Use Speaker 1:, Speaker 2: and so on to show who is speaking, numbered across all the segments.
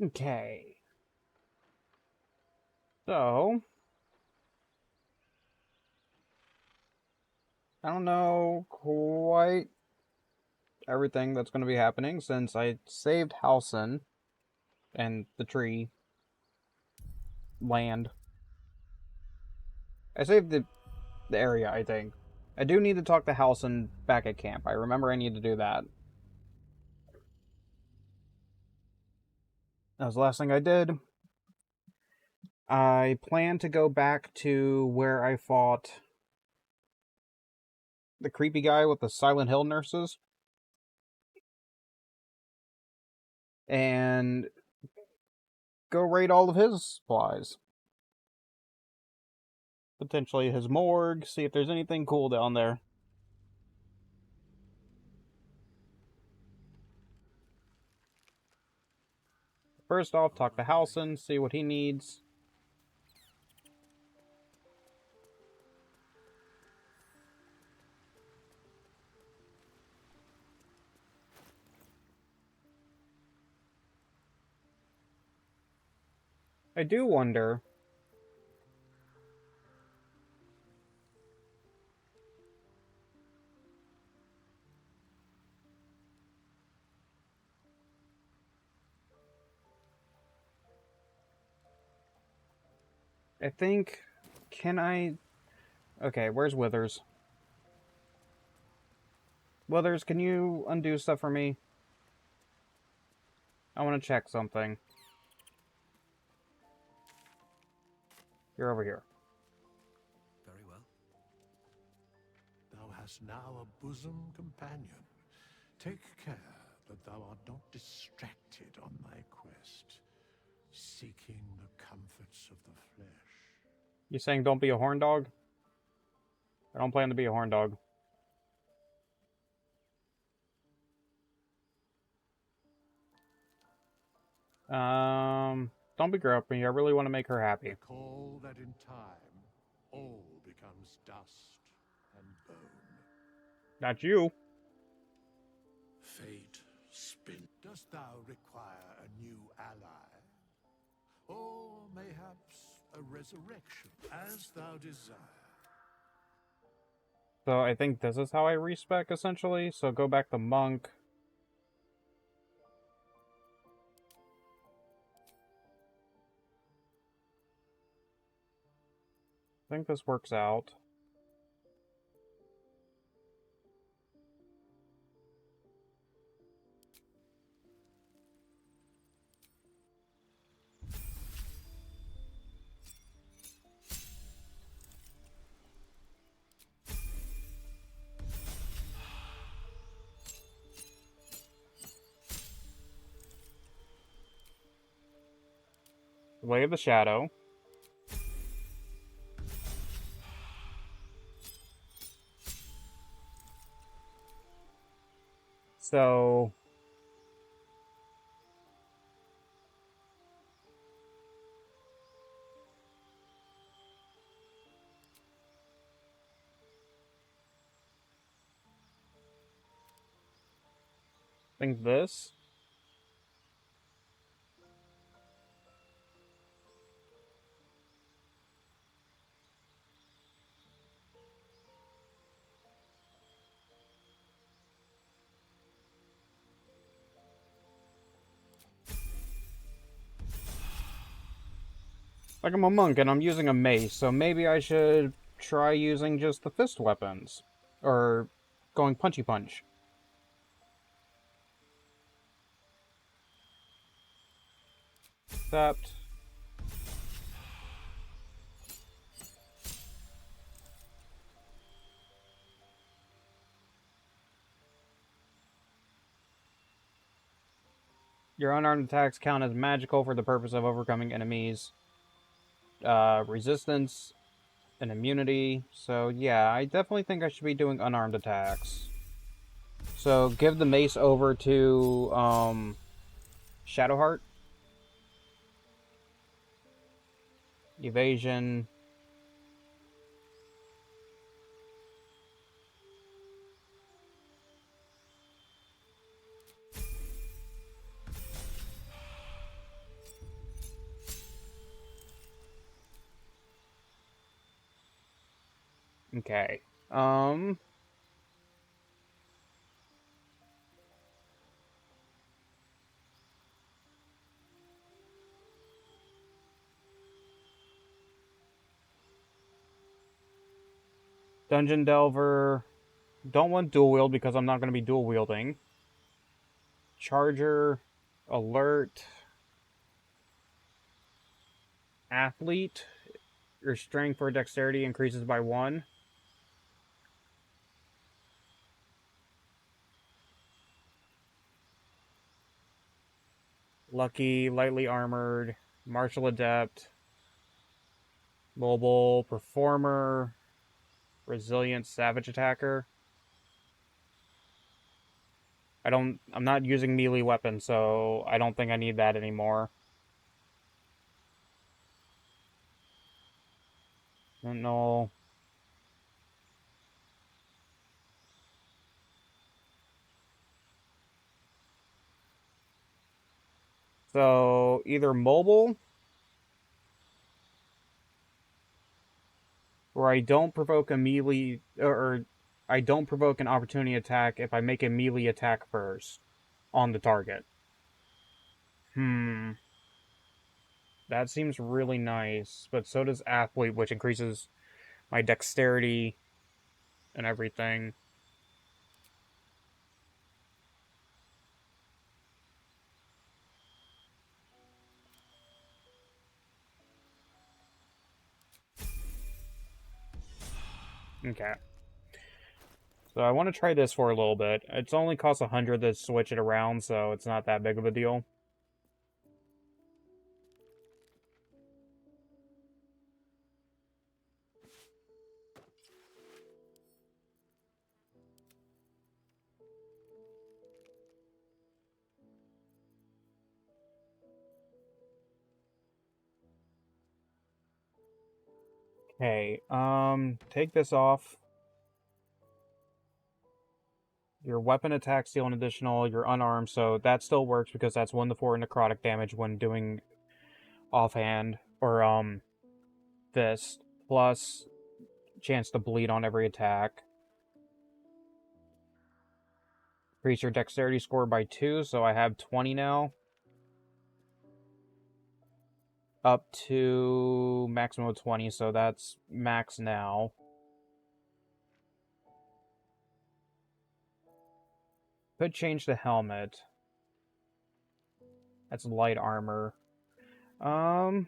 Speaker 1: Okay. So, I don't know quite everything that's going to be happening since I saved Halson and the tree land. I saved the area, I think. I do need to talk to Halson back at camp. I remember I need to do that. That was the last thing I did. I plan to go back to where I fought the creepy guy with the Silent Hill nurses and go raid all of his supplies. Potentially his morgue, see if there's anything cool down there. First off, talk to Halson, see what he needs. I do wonder. I think. Can I. Okay, where's Withers? Withers, can you undo stuff for me? I want to check something. You're over here.
Speaker 2: Very well.
Speaker 3: Thou hast now a bosom companion. Take care that thou art not distracted on thy quest, seeking the comforts of the flesh.
Speaker 1: You saying don't be a horn dog? I don't plan to be a horn dog. Don't be grumpy. I really want to make her happy.
Speaker 3: Recall that in time, all becomes dust and bone.
Speaker 1: Not you.
Speaker 3: Fate spin. Dost thou require a new ally? Or mayhaps a resurrection, as thou desire.
Speaker 1: So I think this is how I respec essentially. So go back to monk. I think this works out. Way of the Shadow. So I think this. Like I'm a monk and I'm using a mace, so maybe I should try using just the fist weapons. Or going punchy punch. Except your unarmed attacks count as magical for the purpose of overcoming enemies. Resistance and immunity. So yeah, I definitely think I should be doing unarmed attacks. So give the mace over to Shadowheart. Evasion. Okay. Dungeon Delver. Don't want dual wield because I'm not going to be dual wielding. Charger. Alert. Athlete. Your strength or dexterity increases by 1. Lucky, lightly armored, martial adept, mobile, performer, resilient, savage attacker. I'm not using melee weapon, so I don't think I need that anymore. Don't know. So either mobile, or I don't provoke a melee, or I don't provoke an opportunity attack if I make a melee attack first on the target. Hmm. That seems really nice, but so does athlete, which increases my dexterity and everything. Okay. So I want to try this for a little bit. It's only costs 100 to switch it around, so it's not that big of a deal. Okay, take this off. Your weapon attacks deal an additional, you're unarmed, so that still works because that's 1 to 4 necrotic damage when doing offhand, or, fist, plus chance to bleed on every attack. Increase your dexterity score by 2, so I have 20 now. Up to maximum of 20, so that's max now. Could change the helmet. That's light armor. Um,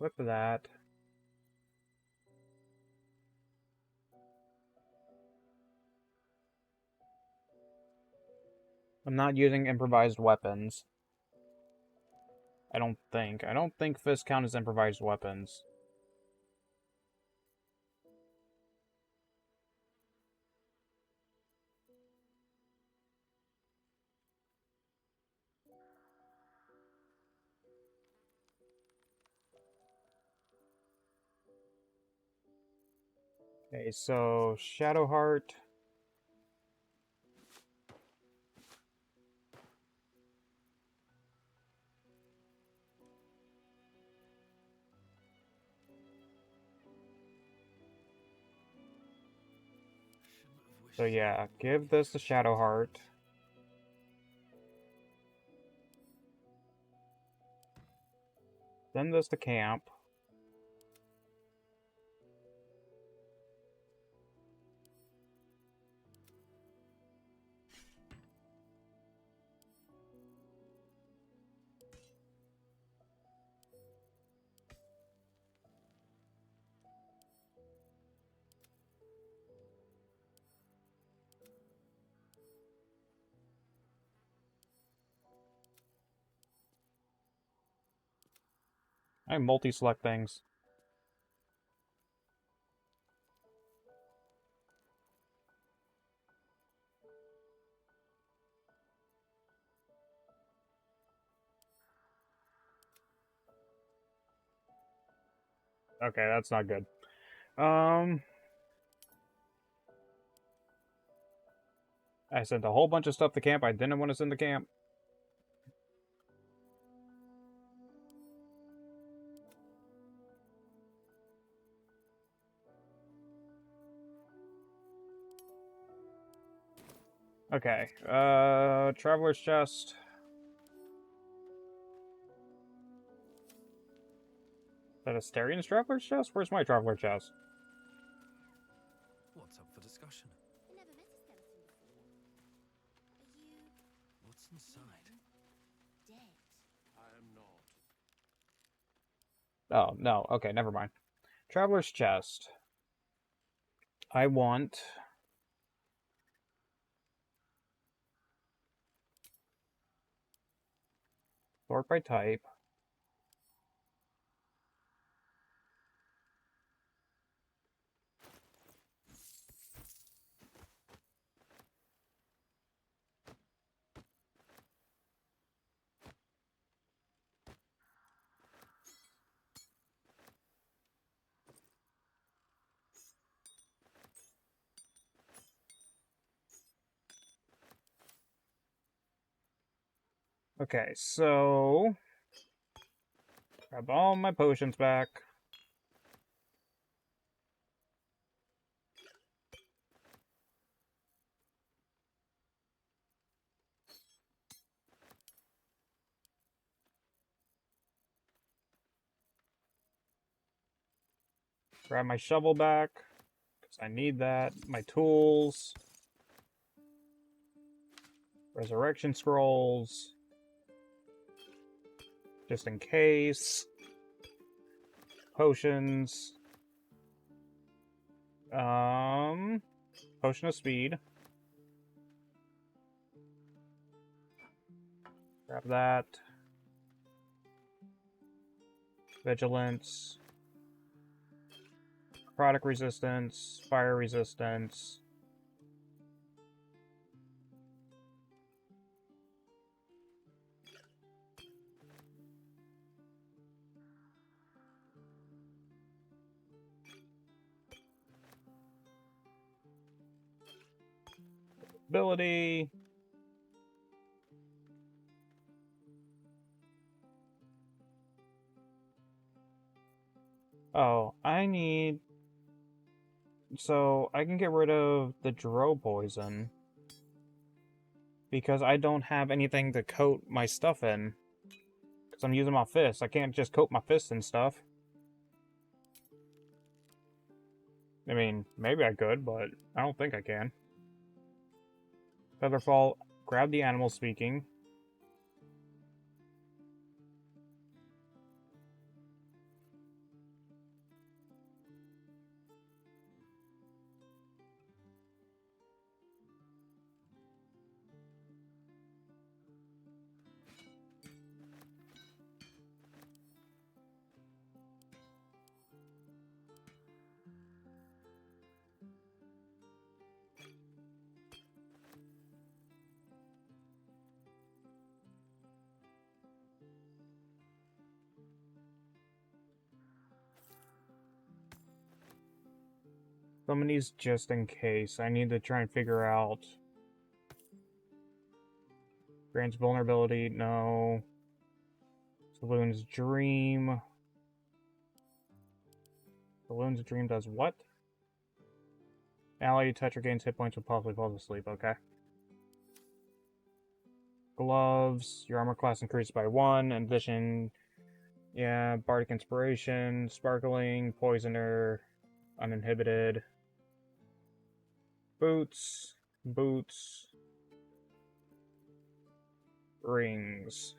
Speaker 1: Flip that. I'm not using improvised weapons. I don't think. I don't think fists count as improvised weapons. Okay, so Shadowheart. So yeah, give this to Shadowheart. Send this to camp. I multi-select things. Okay, that's not good. I sent a whole bunch of stuff to camp I didn't want to send to camp. Okay, Traveler's Chest. Is that Asterian's Traveler's Chest? Where's my Traveler Chest?
Speaker 2: What's up for discussion?
Speaker 4: I never met a skeleton before. Are you
Speaker 2: What's inside?
Speaker 4: dead?
Speaker 3: I am not.
Speaker 1: Oh, no. Okay, never mind. Traveler's Chest. I want... Sort by type. Okay, so... Grab all my potions back. Grab my shovel back, because I need that. My tools. Resurrection scrolls. Just in case. Potions. Potion of speed. Grab that. Vigilance. Product resistance. Fire resistance. Ability. Oh, I need... So, I can get rid of the Dro poison. Because I don't have anything to coat my stuff in. Because I'm using my fists. I can't just coat my fists and stuff. I mean, maybe I could, but I don't think I can. Featherfall, grab the animal speaking. Some of these just in case. I need to try and figure out... Grants vulnerability, no. Saloon's Dream. Saloon's Dream does what? Ally you touch or gains hit points will possibly fall asleep, okay. Gloves, your armor class increased by 1. In addition, yeah, Bardic Inspiration, Sparkling, Poisoner, Uninhibited. Boots, boots, rings.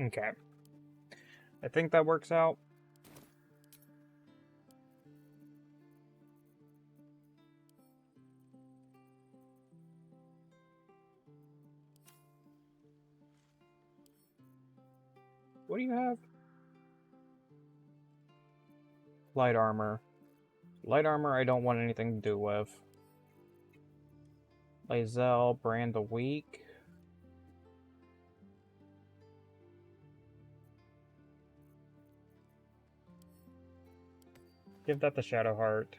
Speaker 1: Okay. I think that works out. What do you have? Light armor. Light armor I don't want anything to do with. Lae'zel, Brand the Weak. Give that the Shadow Heart.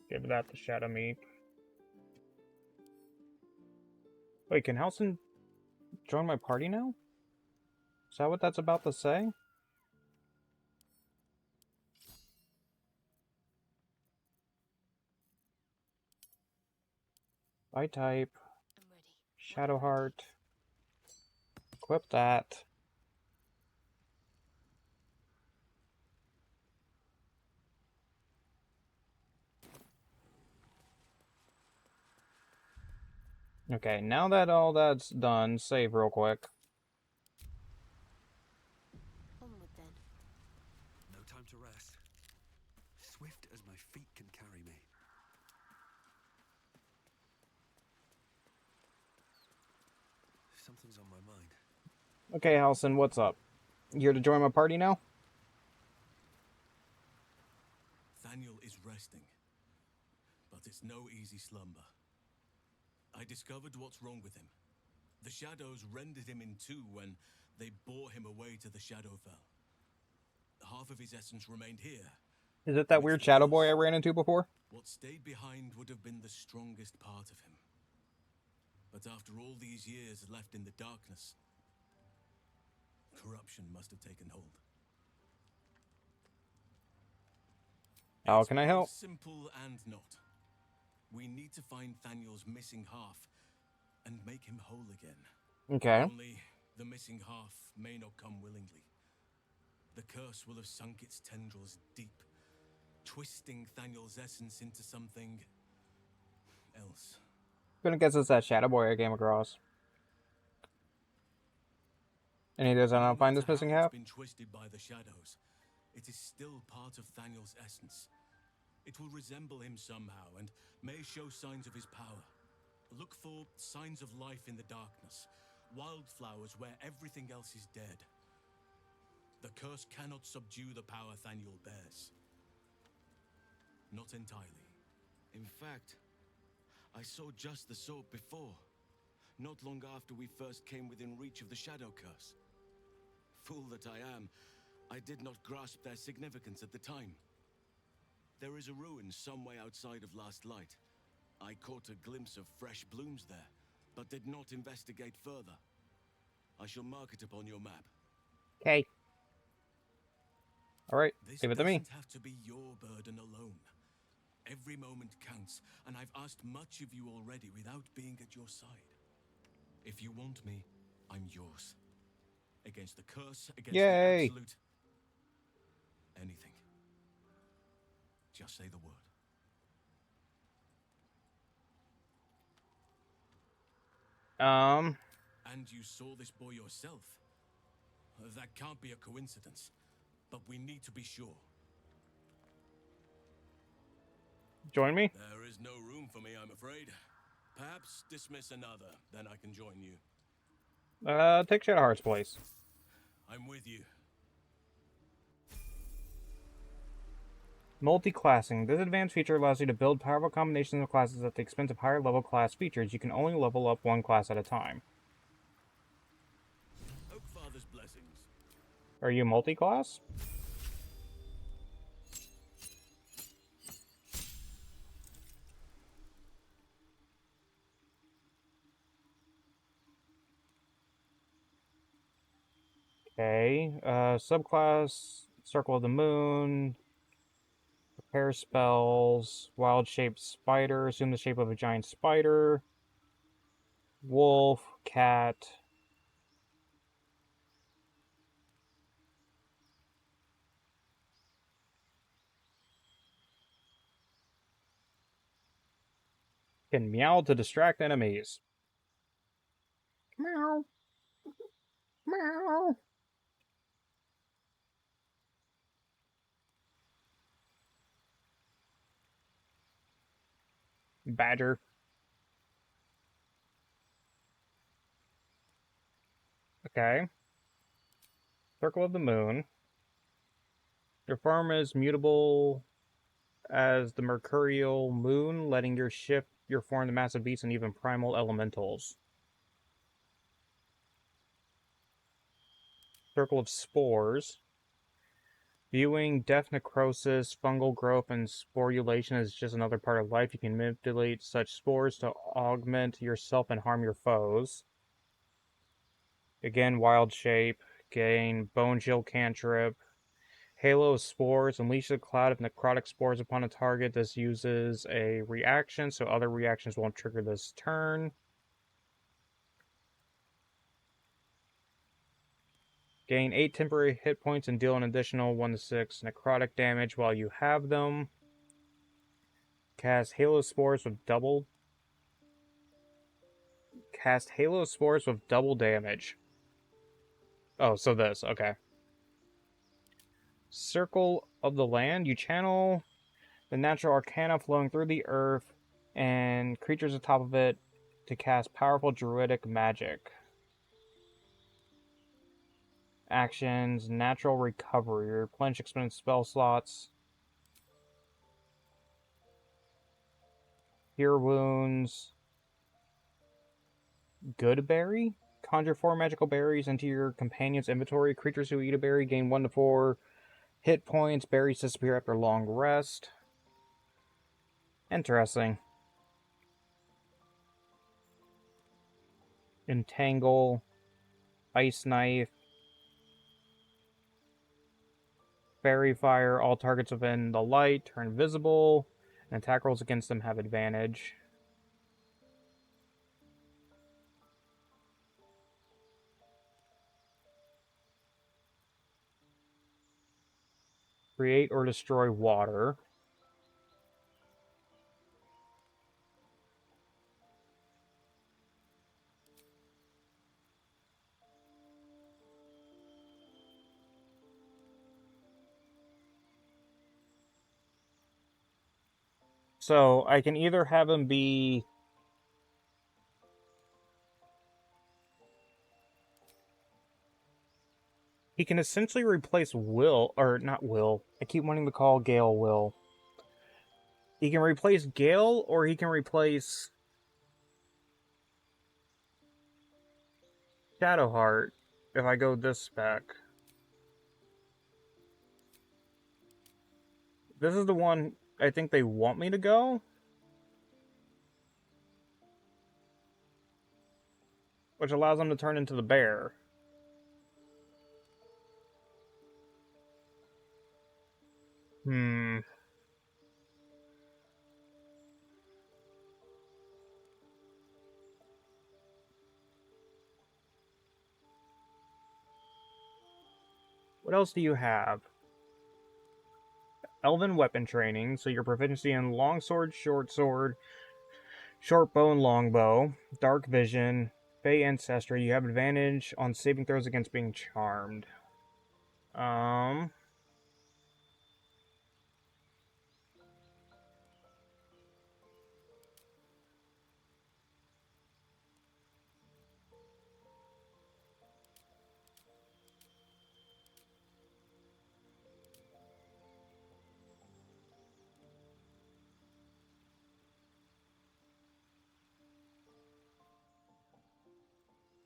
Speaker 1: Give that the Shadow Meat. Wait, can Halson join my party now? Is that what that's about to say? I type
Speaker 4: I'm ready.
Speaker 1: Shadow Heart. Equip that. Okay, now that all that's done, save real quick.
Speaker 4: Onward then.
Speaker 2: No time to rest. Swift as my feet can carry me. Something's on my mind.
Speaker 1: Okay, Halson, what's up? You here to join my party now?
Speaker 5: Thaniel is resting, but it's no easy slumber. I discovered what's wrong with him. The shadows rendered him in two when they bore him away to the Shadowfell. Half of his essence remained here.
Speaker 1: Is it that
Speaker 5: With
Speaker 1: weird
Speaker 5: the
Speaker 1: shadow boy I
Speaker 5: curse,
Speaker 1: ran into before?
Speaker 5: What stayed behind would have been the strongest part of him. But after all these years left in the darkness, corruption must have taken hold.
Speaker 1: How
Speaker 5: It's
Speaker 1: can I
Speaker 5: both
Speaker 1: help?
Speaker 5: simple and not. We need to find Thaniel's missing half and make him whole again.
Speaker 1: Okay.
Speaker 5: Only the missing half may not come willingly. The curse will have sunk its tendrils deep, twisting Thaniel's essence into something else.
Speaker 1: Gonna guess it's that shadow boy I came across. And he doesn't know how
Speaker 5: No
Speaker 1: to find
Speaker 5: matter
Speaker 1: this missing
Speaker 5: how it's
Speaker 1: half?
Speaker 5: been twisted by the shadows, it is still part of Thaniel's essence. It will resemble him somehow and may show signs of his power. Look for signs of life in the darkness, wildflowers where everything else is dead. The curse cannot subdue the power Thaniel bears. Not entirely. In fact, I saw just the sort before, not long after we first came within reach of the Shadow Curse. Fool that I am, I did not grasp their significance at the time. There is a ruin some way outside of Last Light. I caught a glimpse of fresh blooms there, but did not investigate further. I shall mark it upon your map.
Speaker 1: Okay. Alright,
Speaker 5: This
Speaker 1: leave it to me.
Speaker 5: doesn't have to be your burden alone. Every moment counts, and I've asked much of you already without being at your side. If you want me, I'm yours. Against the curse, against
Speaker 1: Yay.
Speaker 5: the absolute... anything. Just say the word. And you saw this boy yourself. That can't be a coincidence. But we need to be sure.
Speaker 1: Join me?
Speaker 5: There is no room for me, I'm afraid. Perhaps dismiss another, then I can join you.
Speaker 1: Take Shadowheart's place.
Speaker 5: I'm with you.
Speaker 1: Multi-classing. This advanced feature allows you to build powerful combinations of classes at the expense of higher level class features. You can only level up one class at a time.
Speaker 5: Oakfather's blessings.
Speaker 1: Are you multi-class? Okay. Subclass, Circle of the Moon, Prepare spells, Wild-shaped spider, assume the shape of a giant spider, wolf, cat. Can meow to distract enemies. Meow. Meow. Badger. Okay. Circle of the Moon. Your form is mutable as the mercurial moon, letting your shift your form to massive beasts and even primal elementals. Circle of Spores. Viewing death, necrosis, fungal growth, and sporulation is just another part of life. You can manipulate such spores to augment yourself and harm your foes. Again, wild shape. Gain bone chill cantrip. Halo of Spores. Unleash a cloud of necrotic spores upon a target. This uses a reaction, so other reactions won't trigger this turn. Gain 8 temporary hit points and deal an additional 1 to 6 necrotic damage while you have them. Cast Halo Spores with double. Cast Halo Spores with double damage. Oh, so this, okay. Circle of the Land. You channel the natural arcana flowing through the earth and creatures atop of it to cast powerful druidic magic. Actions, Natural Recovery. Replenish expended spell slots. Cure Wounds. Good Berry. Conjure 4 magical berries into your companion's inventory. Creatures who eat a berry gain 1 to 4 hit points. Berries disappear after long rest. Interesting. Entangle. Ice Knife. Fairy Fire. All targets within the light turn visible, and attack rolls against them have advantage. Create or destroy water. So I can either have him be... He can essentially replace Will, or not Will. I keep wanting to call Gale Will. He can replace Gale, or he can replace Shadowheart if I go this spec. This is the one I think they want me to go. Which allows him to turn into the bear. Hmm. What else do you have? Elven weapon training, so your proficiency in longsword, short sword, short bow, and longbow. Dark vision, Fey ancestry. You have advantage on saving throws against being charmed. Um.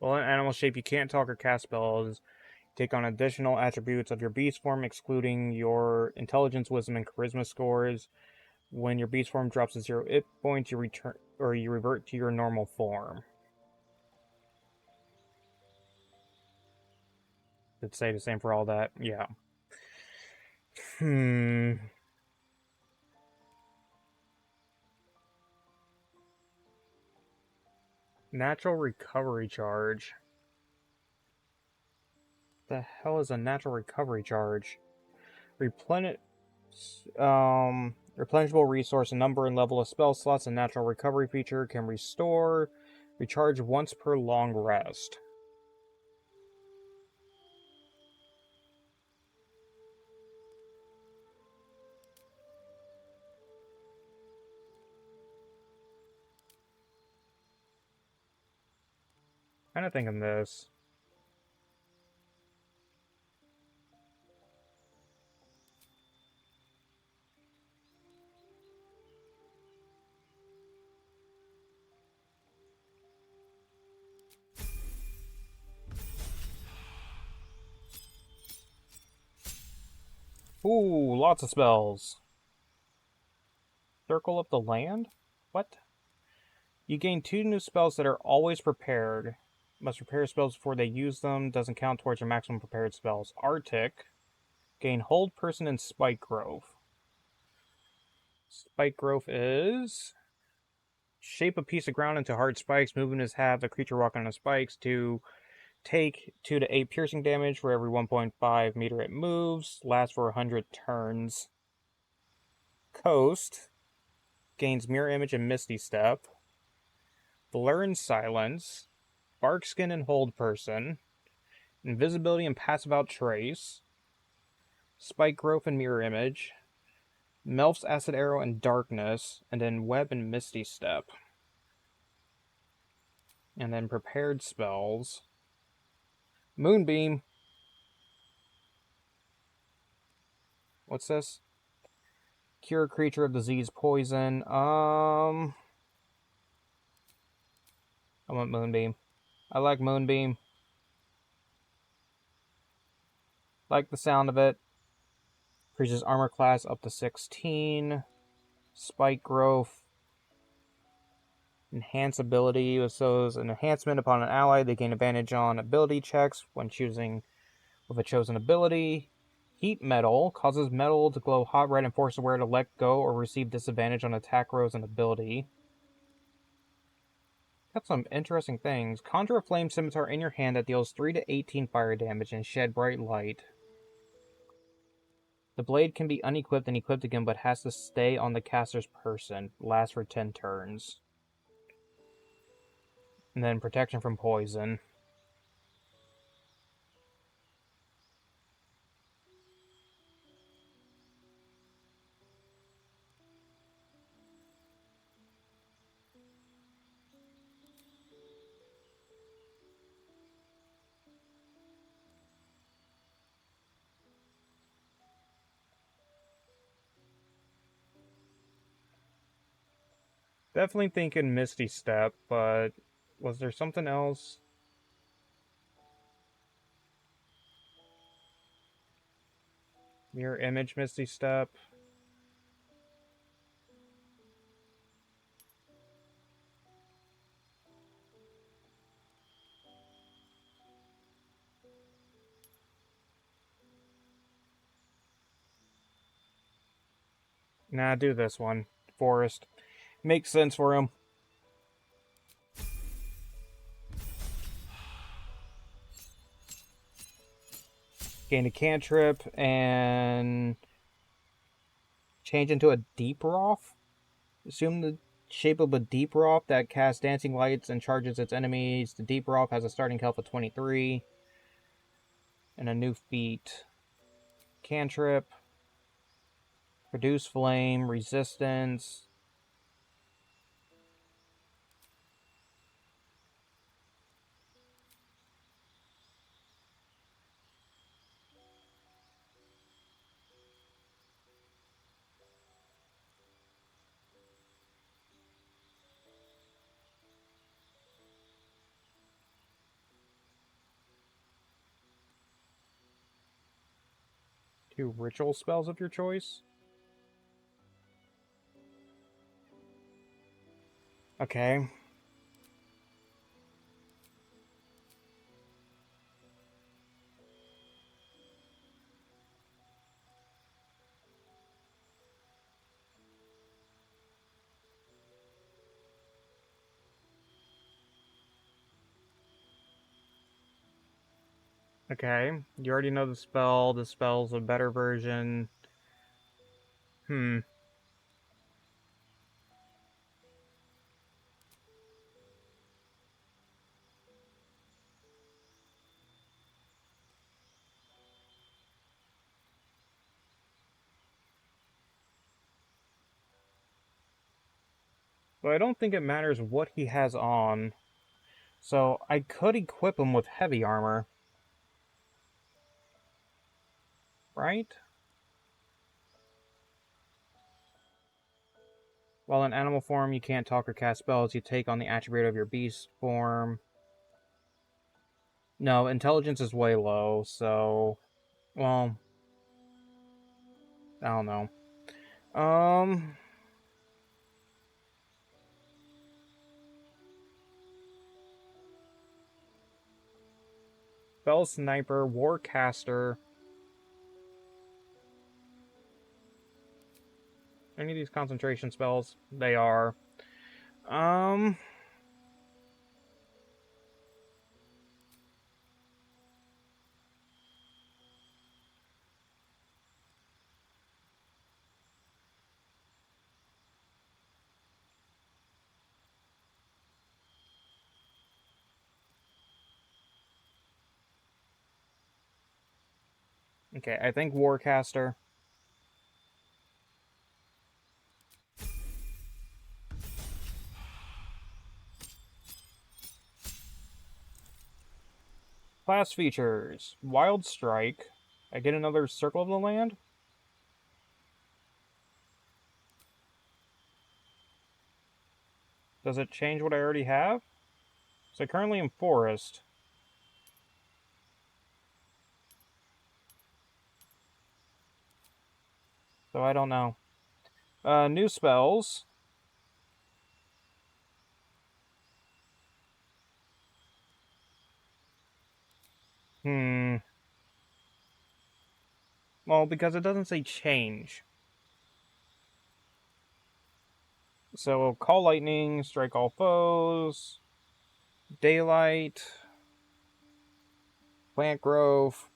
Speaker 1: Well, in animal shape, you can't talk or cast spells. Take on additional attributes of your beast form, excluding your intelligence, wisdom, and charisma scores. When your beast form drops to 0 hit points, you return or you revert to your normal form. Did say the same for all that? Yeah. Natural recovery charge. The hell is a natural recovery charge? Replenishable resource, a number and level of spell slots, a natural recovery feature can restore, recharge once per long rest. Kind of thinking this. Ooh, lots of spells. Circle of the Land? What? You gain 2 new spells that are always prepared. Must prepare spells before they use them. Doesn't count towards your maximum prepared spells. Arctic. Gain Hold Person and Spike Grove. Spike Grove is... Shape a piece of ground into hard spikes. Movement is half. The creature walking on the spikes to take 2 to 8 piercing damage for every 1.5 meter it moves. Lasts for 100 turns. Coast. Gains Mirror Image and Misty Step. Blur Silence. Barkskin and Hold Person. Invisibility and Pass About Trace. Spike Growth and Mirror Image. Melf's Acid Arrow and Darkness. And then Web and Misty Step. And then prepared spells. Moonbeam. What's this? Cure a creature of disease poison. I want Moonbeam. I like Moonbeam. Like the sound of it. Increases armor class up to 16. Spike growth. Enhance ability. So as an enhancement upon an ally, they gain advantage on ability checks when choosing with a chosen ability. Heat Metal causes metal to glow hot red and force the wearer to let go or receive disadvantage on attack rolls and ability. Got some interesting things. Conjure a flame scimitar in your hand that deals 3 to 18 fire damage and shed bright light. The blade can be unequipped and equipped again, but has to stay on the caster's person. Lasts for 10 turns. And then protection from poison. Definitely thinking Misty Step, but was there something else? Mirror Image Misty Step. Nah, do this one. Forest. Makes sense for him. Gain a cantrip and change into a Deep Roth. Assume the shape of a Deep Roth that casts dancing lights and charges its enemies. The Deep Roth has a starting health of 23 and a new feat. Cantrip. Produce flame. Resistance. Two ritual spells of your choice. Okay. Okay. You already know the spell. The spell's a better version. Hmm. But I don't think it matters what he has on. So I could equip him with heavy armor. Right? While in animal form, you can't talk or cast spells. You take on the attribute of your beast form. No, intelligence is way low, so... Well... I don't know. Spell Sniper, Warcaster... Any of these concentration spells? They are. Okay, I think Warcaster. Class features. Wild Strike. I get another Circle of the Land? Does it change what I already have? So currently in Forest. So I don't know. New spells. Well, because it doesn't say change. So Call Lightning, Strike all foes, Daylight, Plant Growth.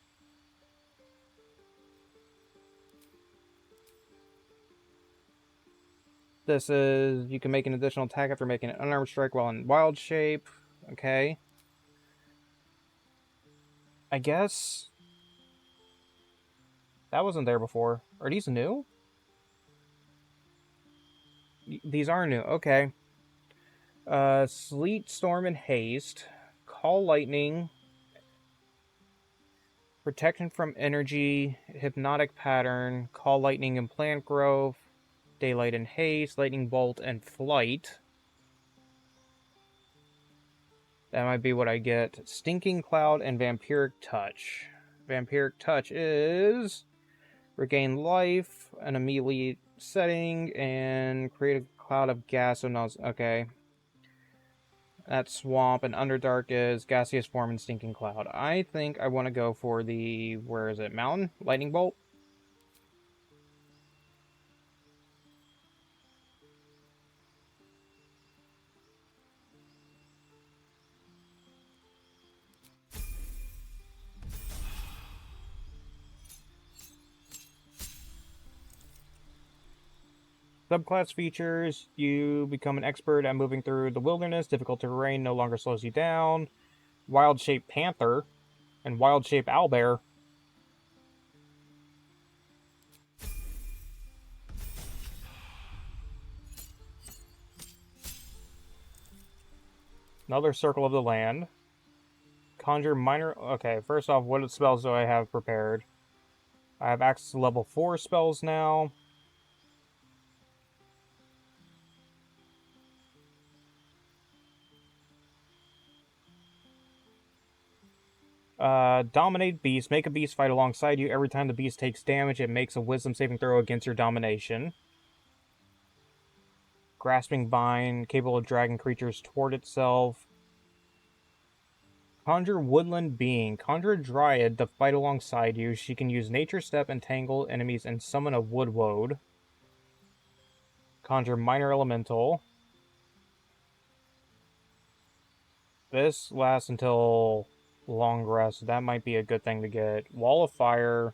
Speaker 1: This is, you can make an additional attack after making an unarmed strike while in wild shape. Okay. I guess that wasn't there before. Are these new? These are new. Okay. Sleet, Storm, and Haste. Call Lightning. Protection from Energy. Hypnotic Pattern. Call Lightning and Plant Growth. Daylight and Haste. Lightning Bolt and Flight. That might be what I get. Stinking Cloud and Vampiric Touch. Vampiric Touch is... Regain life, an immediate setting, and create a cloud of gas. Okay. That's Swamp, and Underdark is Gaseous Form and Stinking Cloud. I think I want to go for the... Where is it? Mountain? Lightning Bolt? Subclass features, you become an expert at moving through the wilderness. Difficult terrain no longer slows you down. Wild Shape Panther and Wild Shape Owlbear. Another Circle of the Land. Conjure minor... Okay, first off, what spells do I have prepared? I have access to level 4 spells now. Dominate Beast. Make a beast fight alongside you. Every time the beast takes damage, it makes a wisdom saving throw against your domination. Grasping Bind. Capable of dragging creatures toward itself. Conjure Woodland Being. Conjure a Dryad to fight alongside you. She can use Nature Step, entangle enemies, and summon a Woodwode. Conjure Minor Elemental. This lasts until long rest. That might be a good thing to get. Wall of Fire,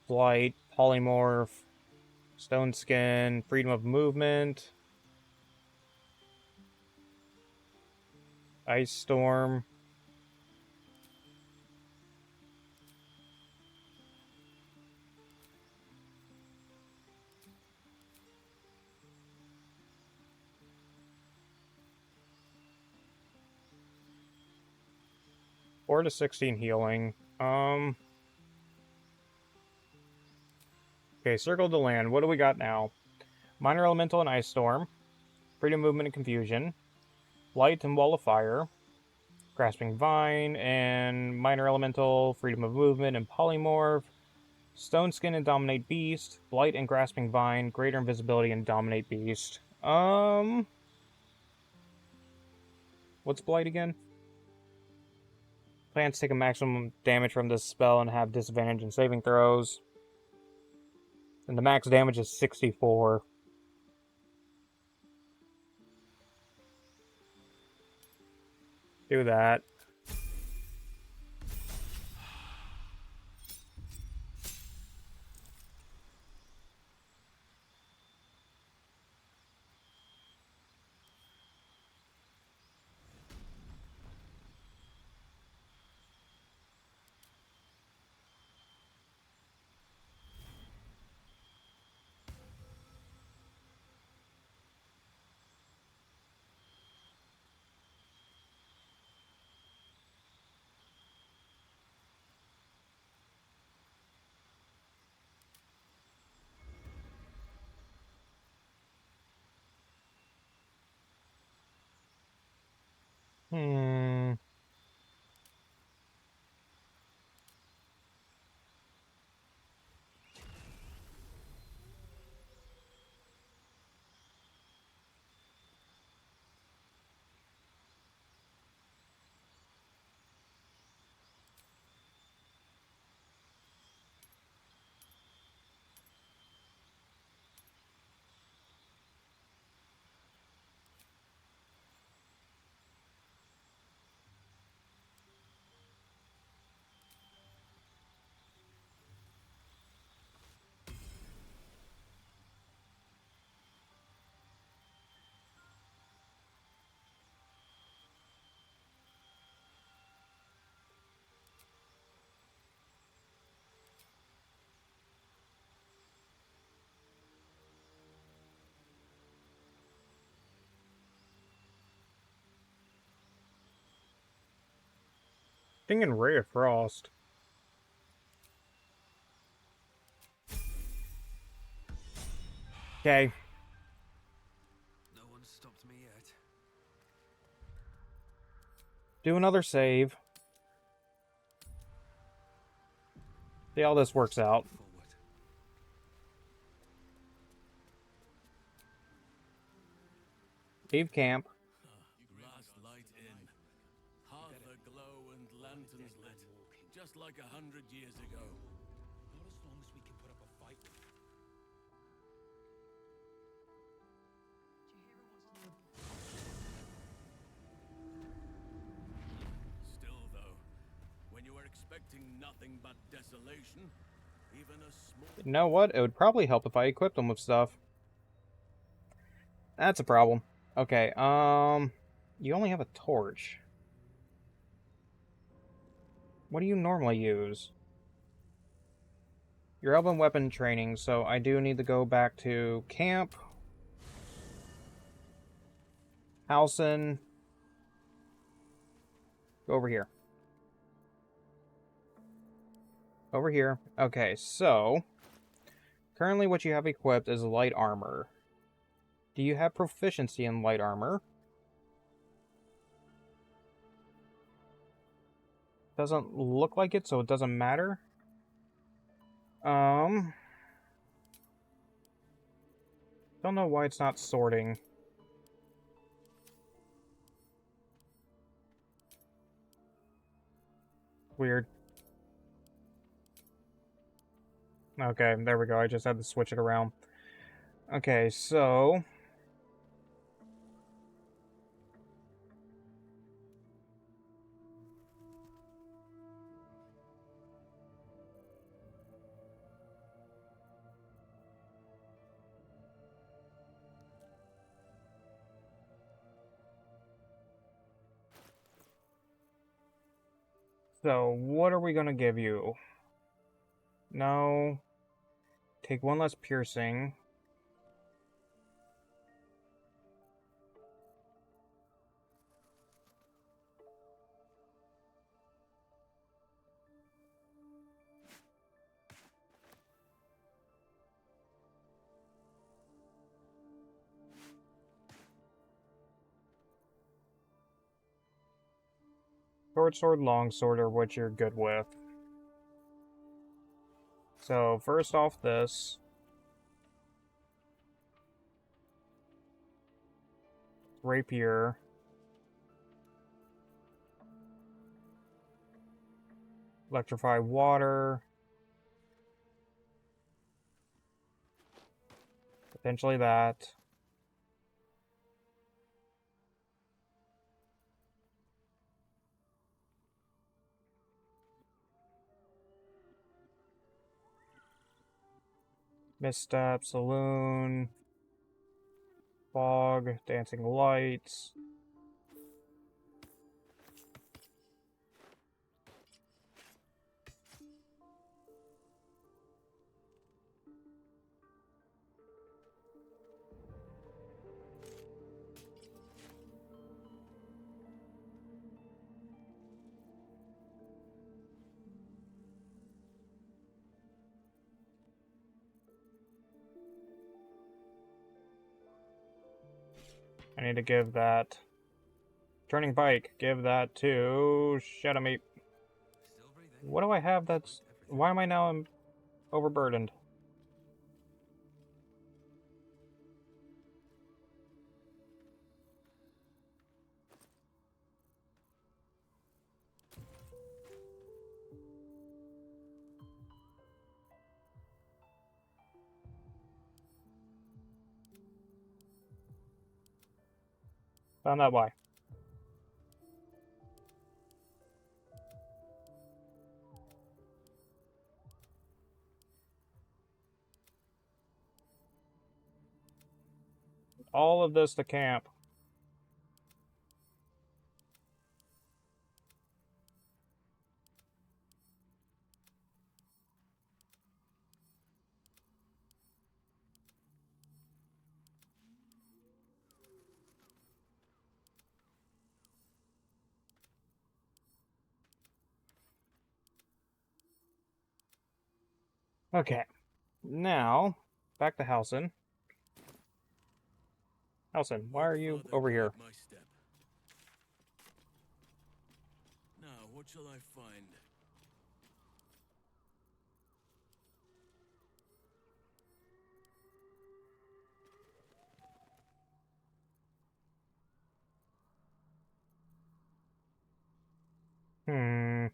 Speaker 1: Flight, Polymorph, Stone Skin, Freedom of Movement, Ice Storm. 4 to 16 healing. Okay, circle to land. What do we got now? Minor Elemental and Ice Storm. Freedom, Movement, and Confusion. Light and Wall of Fire. Grasping Vine and Minor Elemental, Freedom of Movement, and Polymorph. Stone Skin and Dominate Beast. Blight and Grasping Vine. Greater Invisibility and Dominate Beast. What's Blight again? Plants take a maximum damage from this spell and have disadvantage in saving throws. And the max damage is 64. Do that. Hmm. Thinking Ray of Frost. Okay.
Speaker 2: No one stopped me yet.
Speaker 1: Do another save. See how this works out.
Speaker 2: Forward.
Speaker 1: Leave camp.
Speaker 5: Last light in. Hearth aglow and lanterns lit. Just like 100 years ago.
Speaker 2: Not as long as we can put up a fight.
Speaker 5: Still, though, when you were expecting nothing but desolation, even a small...
Speaker 1: You know what? It would probably help if I equipped them with stuff. That's a problem. Okay, you only have a torch. What do you normally use? Your elven weapon training, so I do need to go back to camp. Halson. Go over here. Over here. Okay, so currently what you have equipped is light armor. Do you have proficiency in light armor? Doesn't look like it, so it doesn't matter. Don't know why it's not sorting. Weird. Okay, there we go. I just had to switch it around. Okay, so... So, what are we gonna give you? No. Take one less piercing. Short sword, long sword are what you're good with. So, first off this. Rapier. Electrify water. Potentially that. Misstep, Saloon. Fog, Dancing Lights. I need to give that. Turning Pike, give that to Shadow Meat.
Speaker 2: Still breathing.
Speaker 1: What do I have that's.
Speaker 2: Everything.
Speaker 1: Why am I now overburdened? Found out why. All of this to camp. Okay. Now, back to Halson. Halson, why are you
Speaker 5: Father,
Speaker 1: over here?
Speaker 5: guide my step. Now, what shall I find?
Speaker 1: Hmm.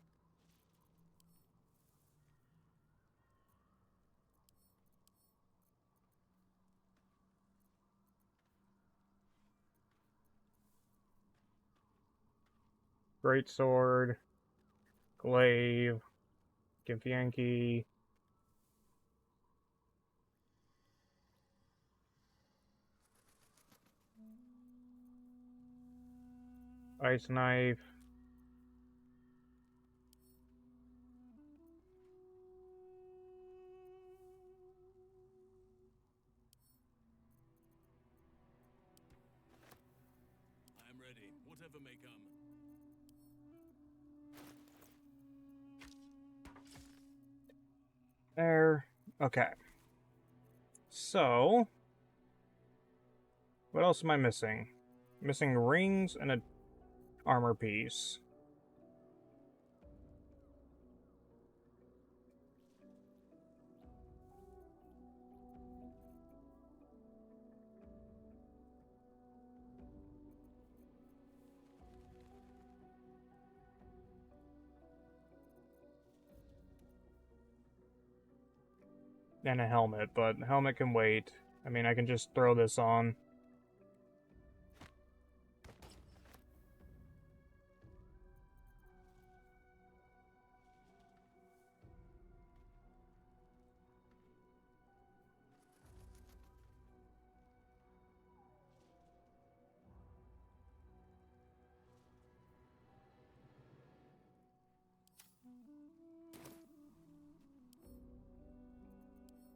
Speaker 1: Great Sword. Glaive. Gimfianki. Ice Knife.
Speaker 5: I am ready, whatever may come.
Speaker 1: There. Okay. So, what else am I missing? Missing rings and a armor piece. And a helmet, but helmet can wait. I mean, I can just throw this on.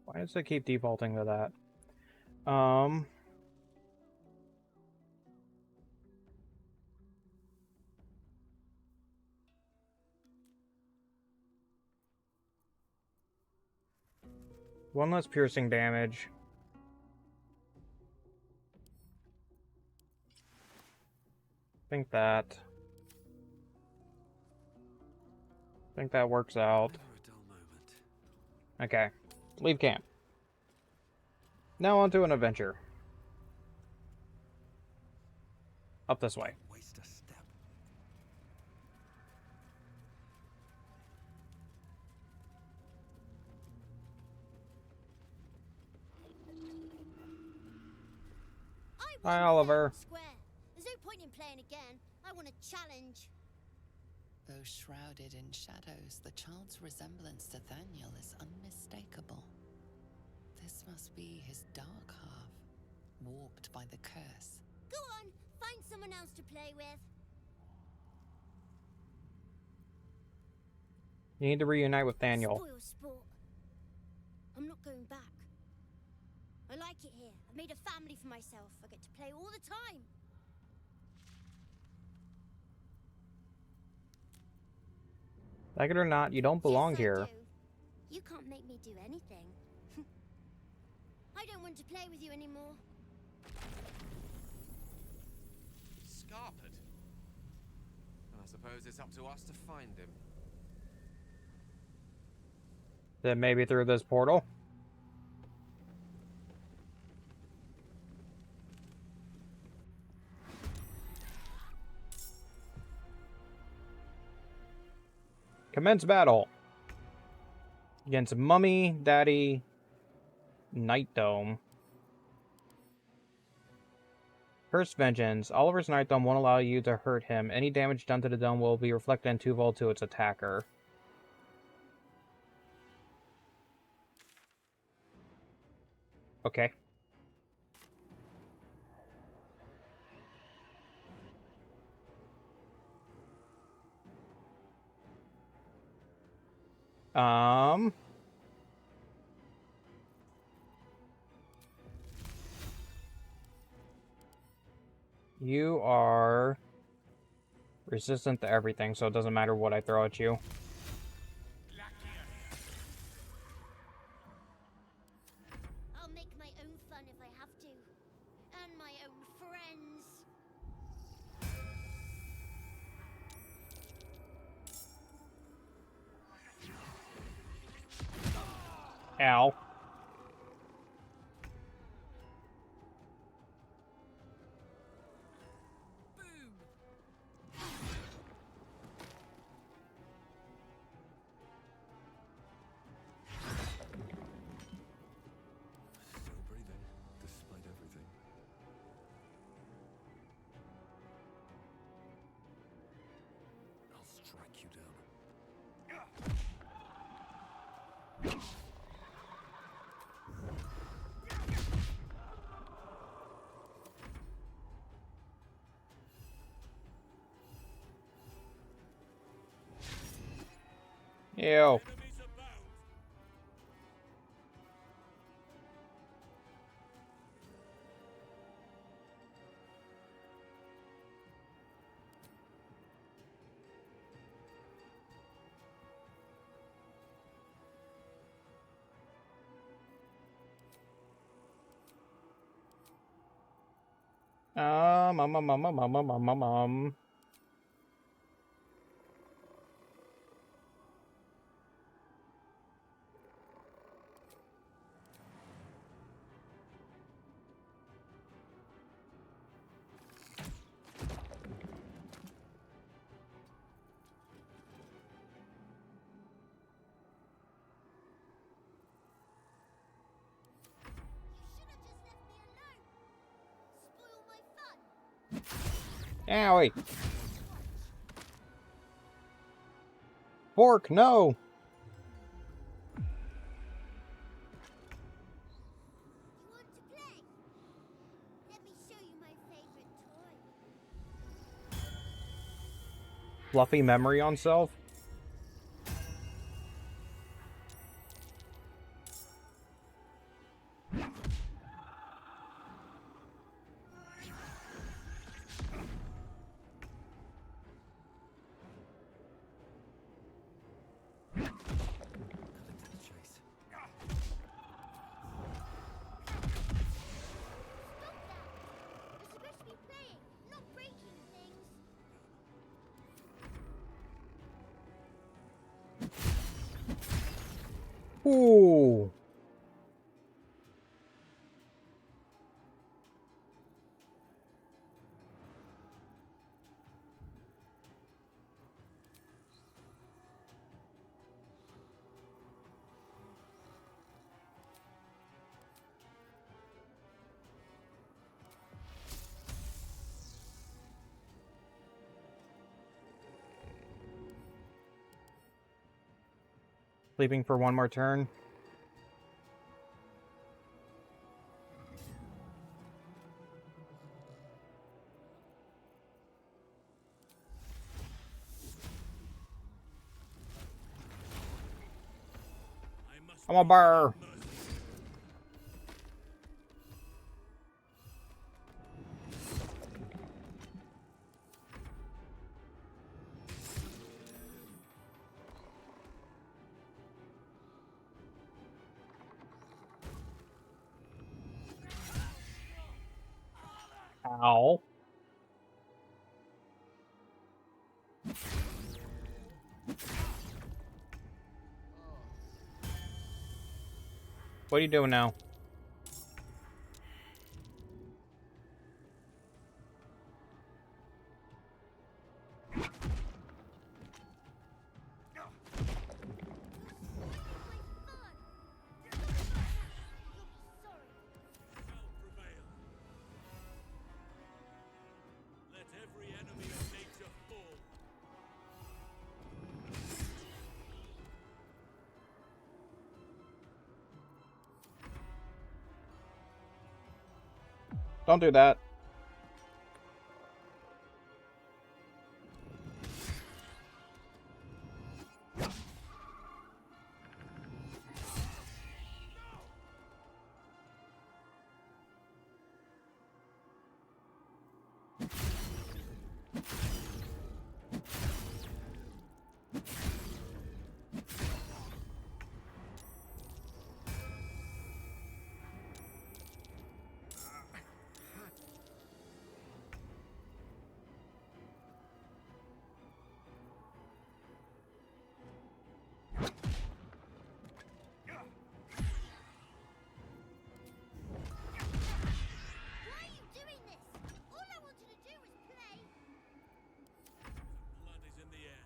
Speaker 1: Why does it keep defaulting to that? One less piercing damage. Think that. think that works out.
Speaker 2: Never a dull moment.
Speaker 1: Okay. Leave camp. Now on to an adventure. Up this way.
Speaker 2: Don't waste a step.
Speaker 1: Hi, Oliver.
Speaker 4: Square. There's no point in playing again. I want a challenge.
Speaker 6: Though shrouded in shadows, the child's resemblance to Thaniel is unmistakable. This must be his dark half, warped by the curse.
Speaker 4: Go on, find someone else to play with.
Speaker 1: You need to reunite with Daniel.
Speaker 4: Spoil sport. I'm not going back. I like it here. I've made a family for myself. I get to play all the time.
Speaker 1: Like it or not, you don't belong
Speaker 4: Yes, I
Speaker 1: here.
Speaker 4: do. You can't make me do anything. I don't want to play with you anymore.
Speaker 7: Scarpered? And I suppose it's up to us to find him.
Speaker 1: Then maybe through this portal? Commence battle against Mummy Daddy Night Dome. First Vengeance. Oliver's Night Dome won't allow you to hurt him. Any damage done to the dome will be reflected in 2 to its attacker. Okay. You are resistant to everything, so it doesn't matter what I throw at you.
Speaker 4: I'll make my own fun if I have to. And my own friends.
Speaker 1: Ow.
Speaker 2: Still breathing, despite everything. I'll strike you down.
Speaker 1: Ew. Um, um, um, um, um, um, um, um, um, um.
Speaker 4: You should have just left me alone. Spoil my fun.
Speaker 1: Owie. Fork, no!
Speaker 4: You want to play? Let me show you my favorite toy.
Speaker 1: Fluffy memory on self?
Speaker 2: Cut into the chase.
Speaker 4: Stop that! You're supposed to be playing, not breaking things.
Speaker 1: Ooh. Sleeping for one more turn.
Speaker 5: I must
Speaker 1: I'm a burr. Ow. What are you doing now?
Speaker 5: shall prevail. Let every enemy of nature fall.
Speaker 1: Don't do that.
Speaker 4: Why are you doing this? All I wanted to do was play.
Speaker 5: Blood is in the air.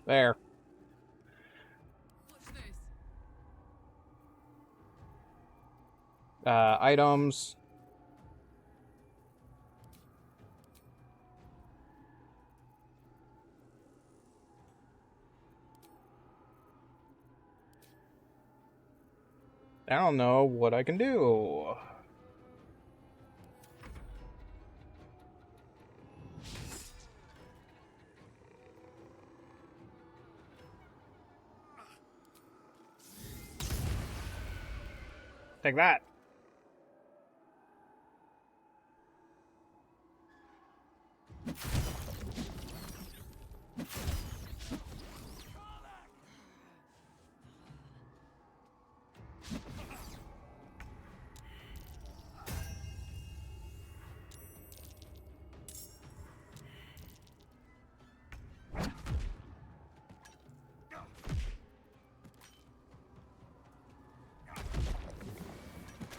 Speaker 1: There.
Speaker 6: What's this?
Speaker 1: Items. I don't know what I can do. Take that.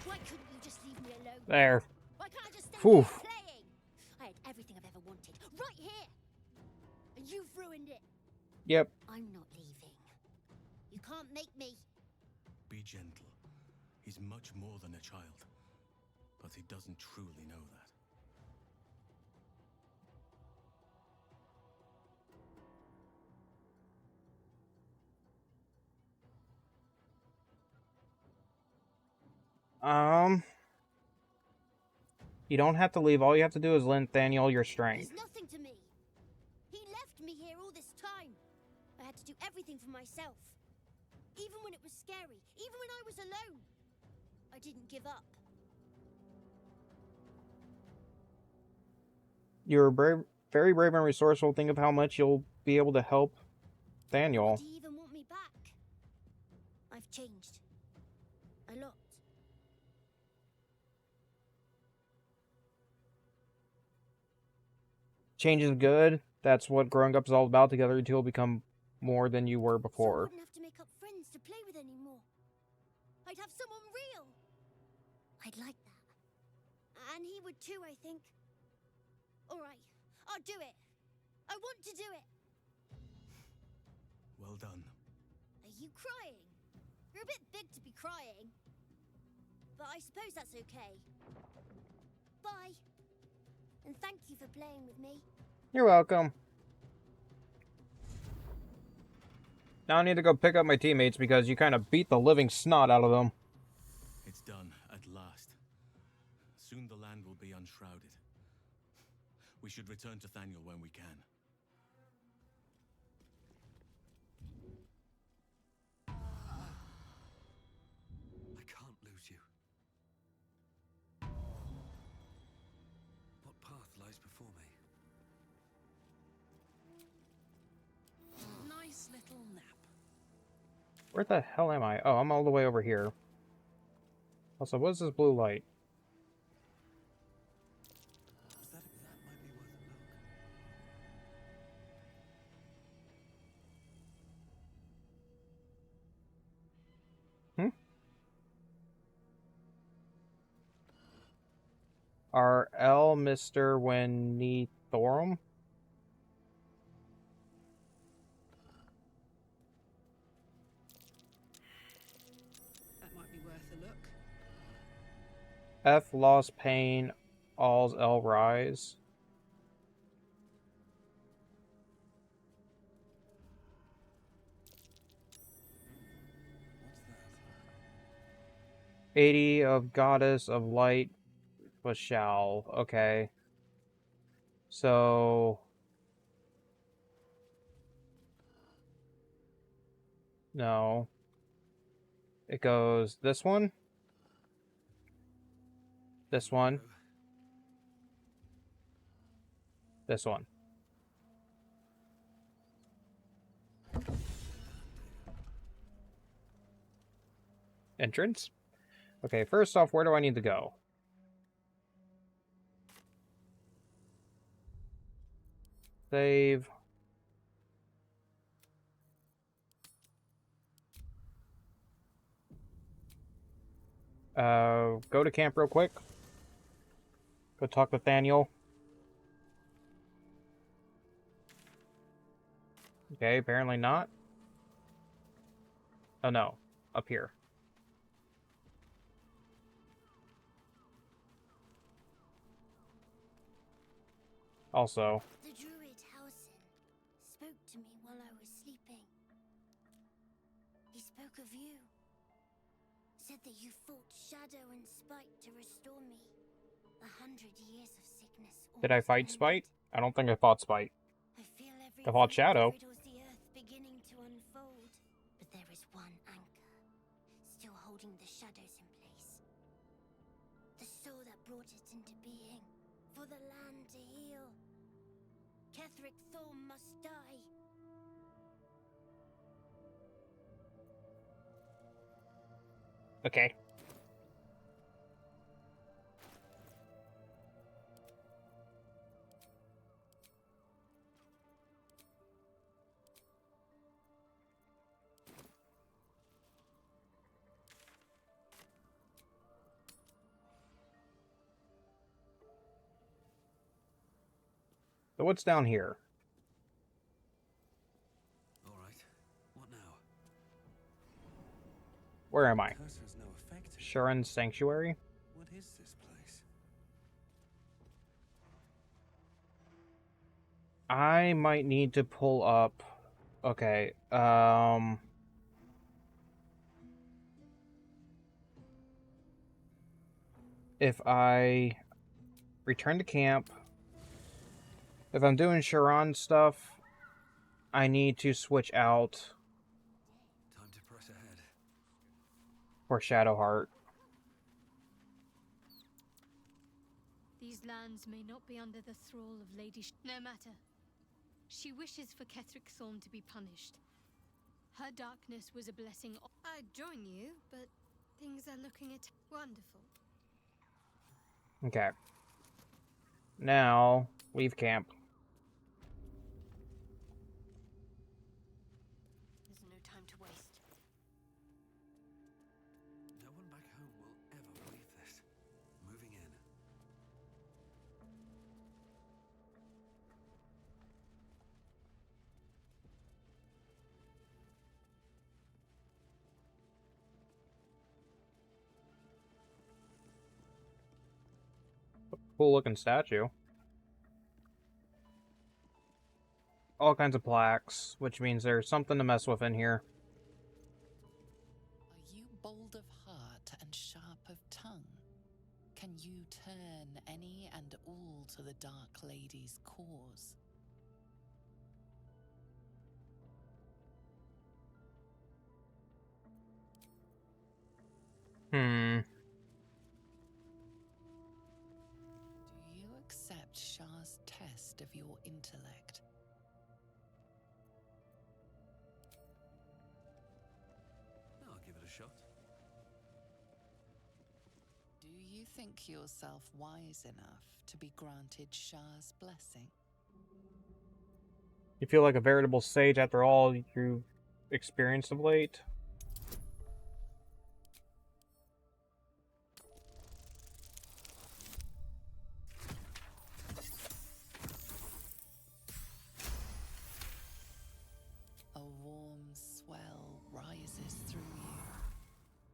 Speaker 4: Why couldn't you just leave me alone?
Speaker 1: There.
Speaker 4: Why can't I just stay
Speaker 1: Phew.
Speaker 4: here playing? I had everything I've ever wanted, right here. And you've ruined it.
Speaker 1: Yep.
Speaker 4: I'm not leaving. You can't make me.
Speaker 5: Be gentle. He's much more than a child. But he doesn't truly know that.
Speaker 1: You don't have to leave. All you have to do is lend Nathaniel your strength.
Speaker 4: He's nothing to me. He left me here all this time. I had to do everything for myself. Even when it was scary, even when I was alone, I didn't give up.
Speaker 1: You're brave, very brave and resourceful. Think of how much you'll be able to help Daniel.
Speaker 4: Would he even want me back? I've changed. A lot.
Speaker 1: Change is good. That's what growing up is all about. Together, you two will become more than you were
Speaker 4: So I
Speaker 1: before.
Speaker 4: wouldn't have to make up friends to play with anymore. I'd have someone real. I'd like that. And he would too, I think. Alright, I'll do it. I want to do it.
Speaker 5: Well done.
Speaker 4: Are you crying? You're a bit big to be crying. But I suppose that's okay. Bye. And thank you for playing with me.
Speaker 1: You're welcome. Now I need to go pick up my teammates because you kind of beat the living snot out of them.
Speaker 5: It's done, at last. Soon the land will be unshrouded. We should return to Thaniel when we can.
Speaker 2: I can't lose you. What path lies before me? Nice little nap.
Speaker 1: Where the hell am I? Oh, I'm all the way over here. Also, what is this blue light?
Speaker 2: That might be worth a look.
Speaker 1: R. L. Mr. Winnie-Thorum?
Speaker 6: That might be worth a look.
Speaker 1: F. Lost Pain. All's L. Rise.
Speaker 2: What's that?
Speaker 1: 80 of Goddess of Light was Shall. Okay. So... No. It goes this one. This one. This one. Entrance? Okay, first off, where do I need to go? Save. Go to camp real quick. Go talk with Daniel. Okay, apparently not. Oh no, up here. Also,
Speaker 4: The druid Halsin spoke to me while I was sleeping. He spoke of you. Said that you fought shadow and spite to restore me. 100 years of sickness.
Speaker 1: did I fight Spite? I don't think I fought Spite.
Speaker 4: I feel every
Speaker 1: I fought Shadow.
Speaker 4: riddles the earth beginning to unfold. But there is one anchor, still holding the shadows in place. The soul that brought it into being, for the land to heal. Ketheric Thorm must die.
Speaker 1: Okay. So what's down here?
Speaker 2: All right. What now?
Speaker 1: Where am I?
Speaker 2: Curse has no effect.
Speaker 1: Sharon's Sanctuary?
Speaker 2: What is this place?
Speaker 1: I might need to pull up... Okay, if I return to camp, if I'm doing Sharon stuff, I need to switch out
Speaker 2: Time to press ahead.
Speaker 1: Or Shadowheart.
Speaker 8: These lands may not be under the thrall of Lady no matter. She wishes for Ketheric Thorn to be punished. Her darkness was a blessing. I'd join you, but things are looking at wonderful.
Speaker 1: Okay. Now, leave camp.
Speaker 8: There's no time to waste.
Speaker 2: No one back home will ever believe this. Moving in.
Speaker 1: Cool looking statue. All kinds of plaques, which means there's something to mess with in here.
Speaker 6: Are you bold of heart and sharp of tongue? Can you turn any and all to the Dark Lady's cause? Do you accept Shah's test of your intellect?
Speaker 2: I'll give it a shot.
Speaker 6: Do you think yourself wise enough to be granted Shah's blessing?
Speaker 1: You feel like a veritable sage after all you've experienced of late?
Speaker 6: A warm swell rises through you.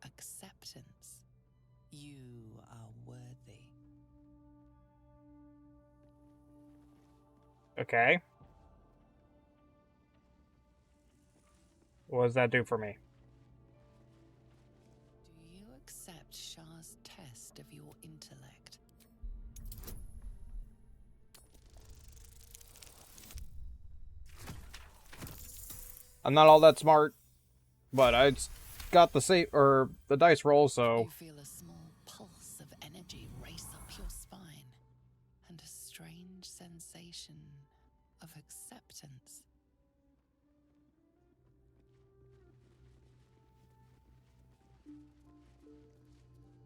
Speaker 6: Acceptance. You are worthy.
Speaker 1: Okay. What does that do for me?
Speaker 6: Do you accept Shah's test of your intellect?
Speaker 1: I'm not all that smart, but I got the dice roll, so
Speaker 6: You feel a small pulse of energy race up your spine, and a strange sensation of acceptance.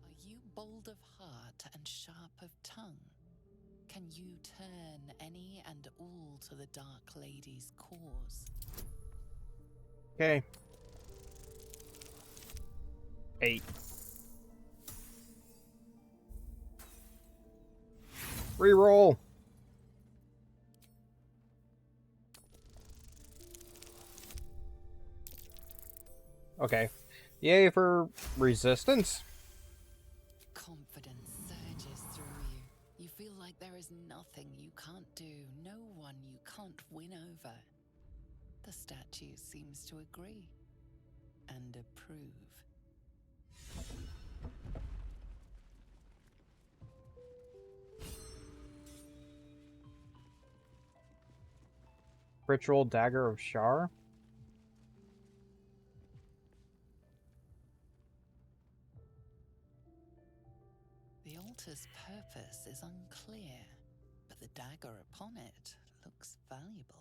Speaker 6: Are you bold of heart and sharp of tongue? Can you turn any and all to the Dark Lady's cause?
Speaker 1: okay. 8. Reroll. Okay. Yay for resistance.
Speaker 6: Confidence surges through you. You feel like there is nothing you can't do, no one you can't win over. The statue seems to agree and approve.
Speaker 1: Ritual Dagger of Shar.
Speaker 6: The altar's purpose is unclear, but the dagger upon it looks valuable.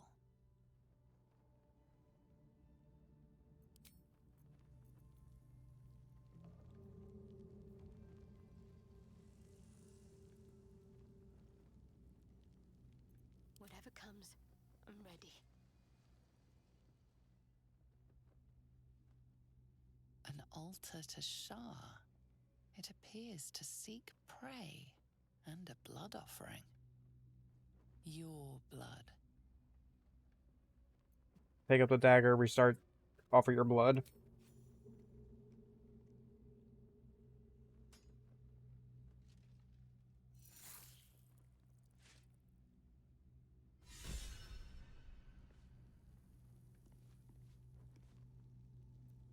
Speaker 8: Whatever comes, I'm ready.
Speaker 6: An altar to Shah. It appears to seek prey and a blood offering. Your blood.
Speaker 1: Pick up the dagger, restart, offer your blood.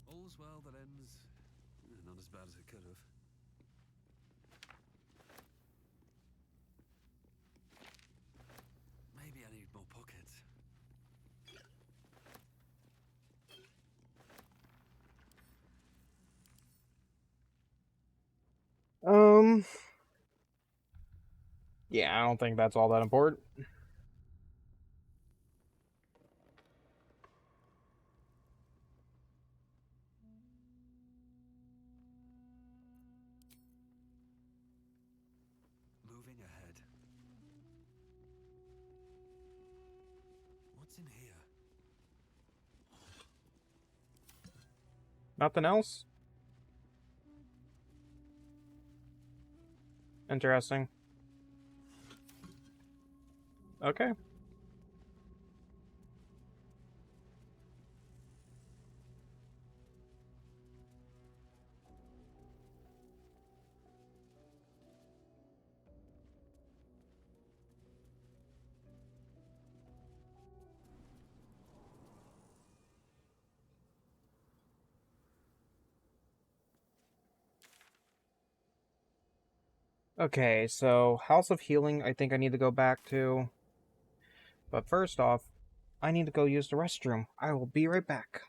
Speaker 2: All's well that ends not as bad as it could have. Maybe I need more pockets.
Speaker 1: Yeah, I don't think that's all that important.
Speaker 2: Moving ahead. What's in here?
Speaker 1: Nothing else? Interesting. Okay. Okay, so House of Healing, I think I need to go back to. But first off, I need to go use the restroom. I will be right back.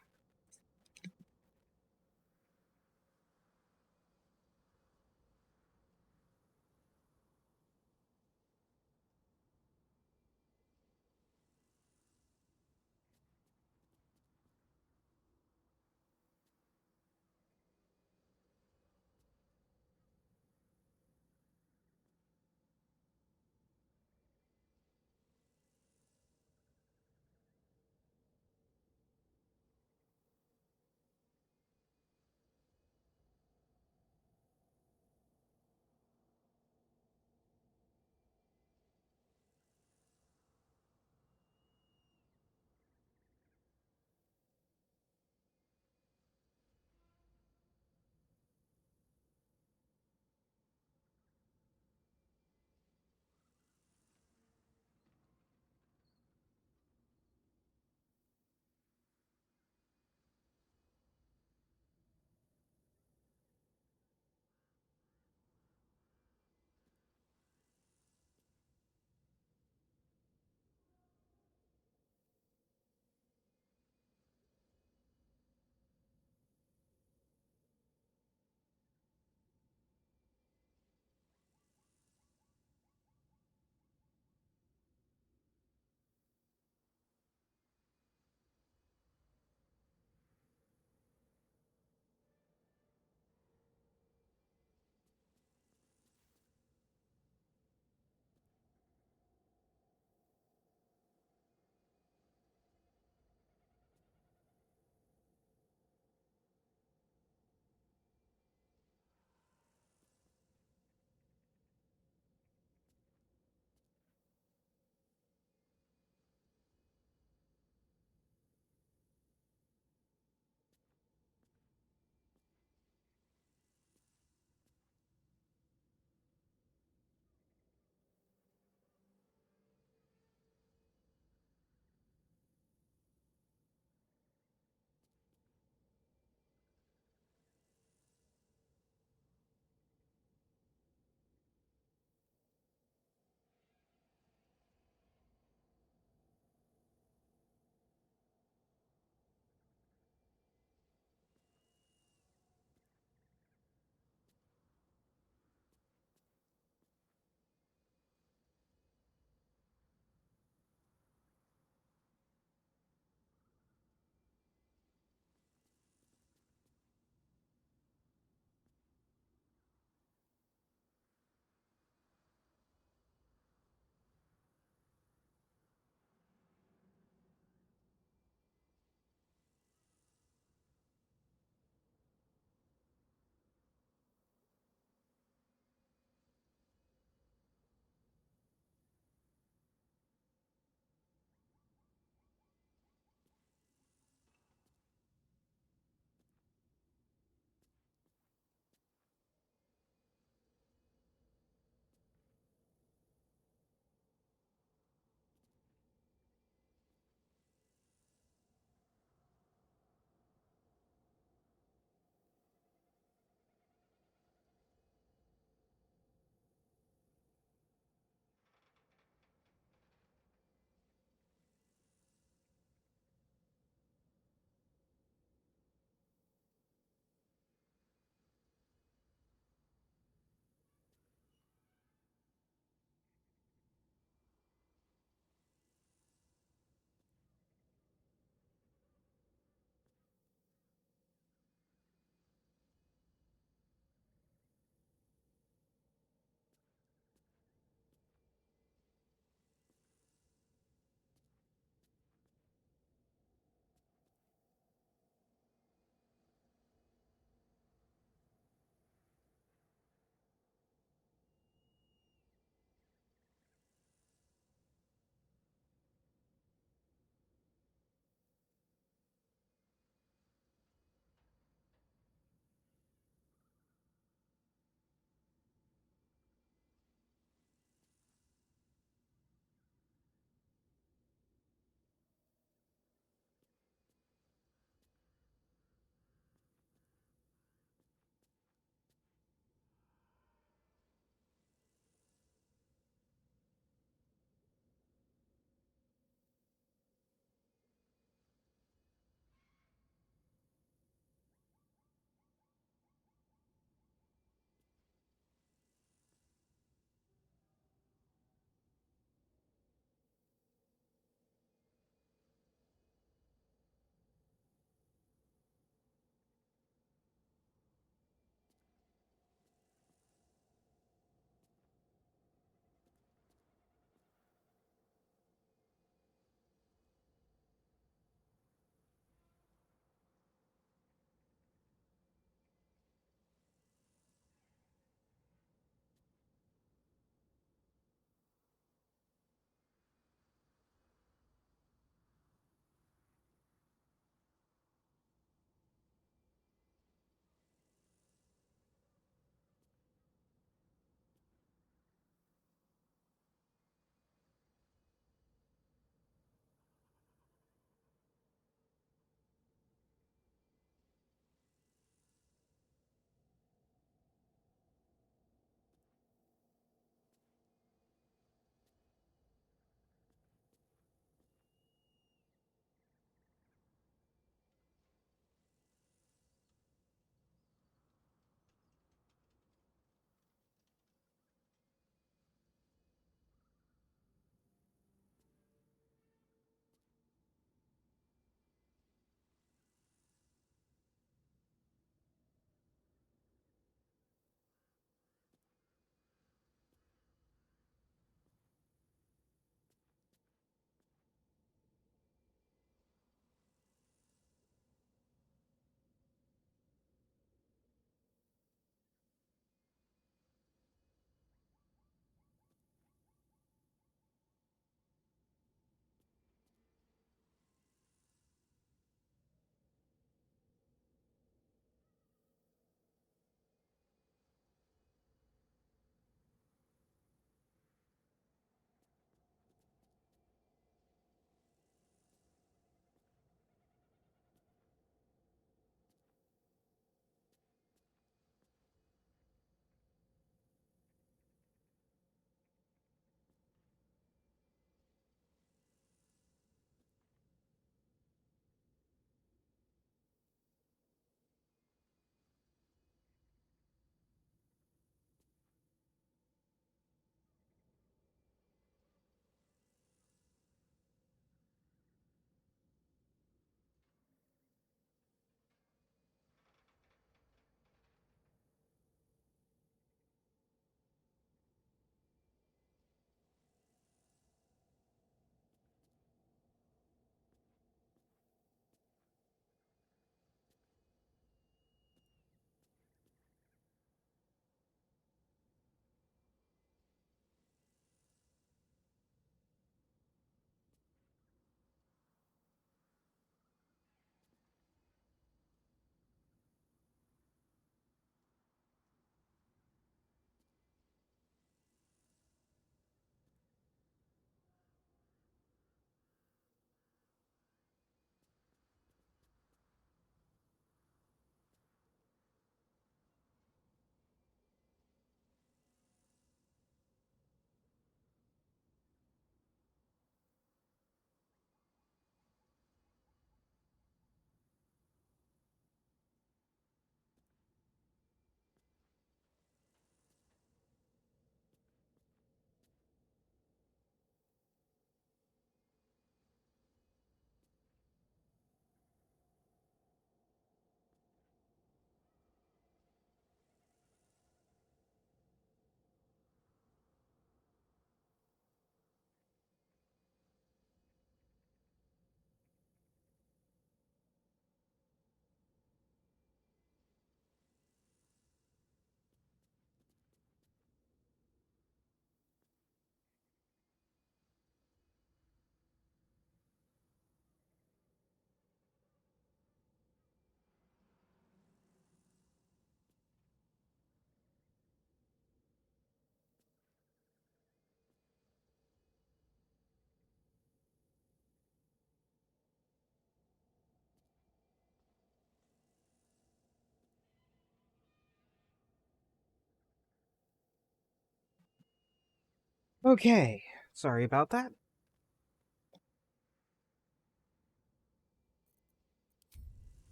Speaker 1: Okay, sorry about that.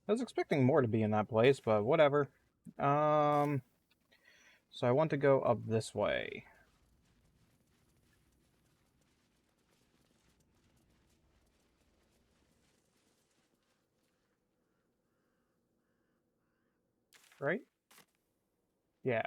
Speaker 1: I was expecting more to be in that place, but whatever. So I want to go up this way. Right? Yeah.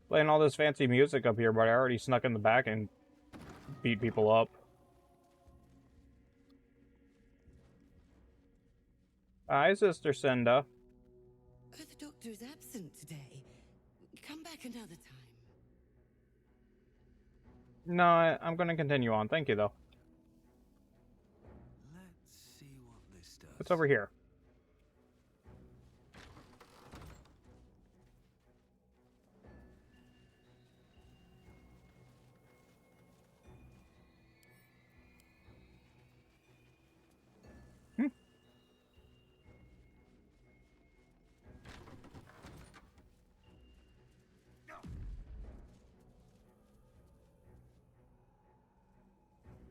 Speaker 1: Playing all this fancy music up here, but I already snuck in the back and beat people up. Hi, Sister Cinda.
Speaker 9: Oh, the doctor is absent today. Come back another time.
Speaker 1: No, I'm going to continue on. Thank you, though.
Speaker 2: Let's see what this does.
Speaker 1: What's over here? Hmm.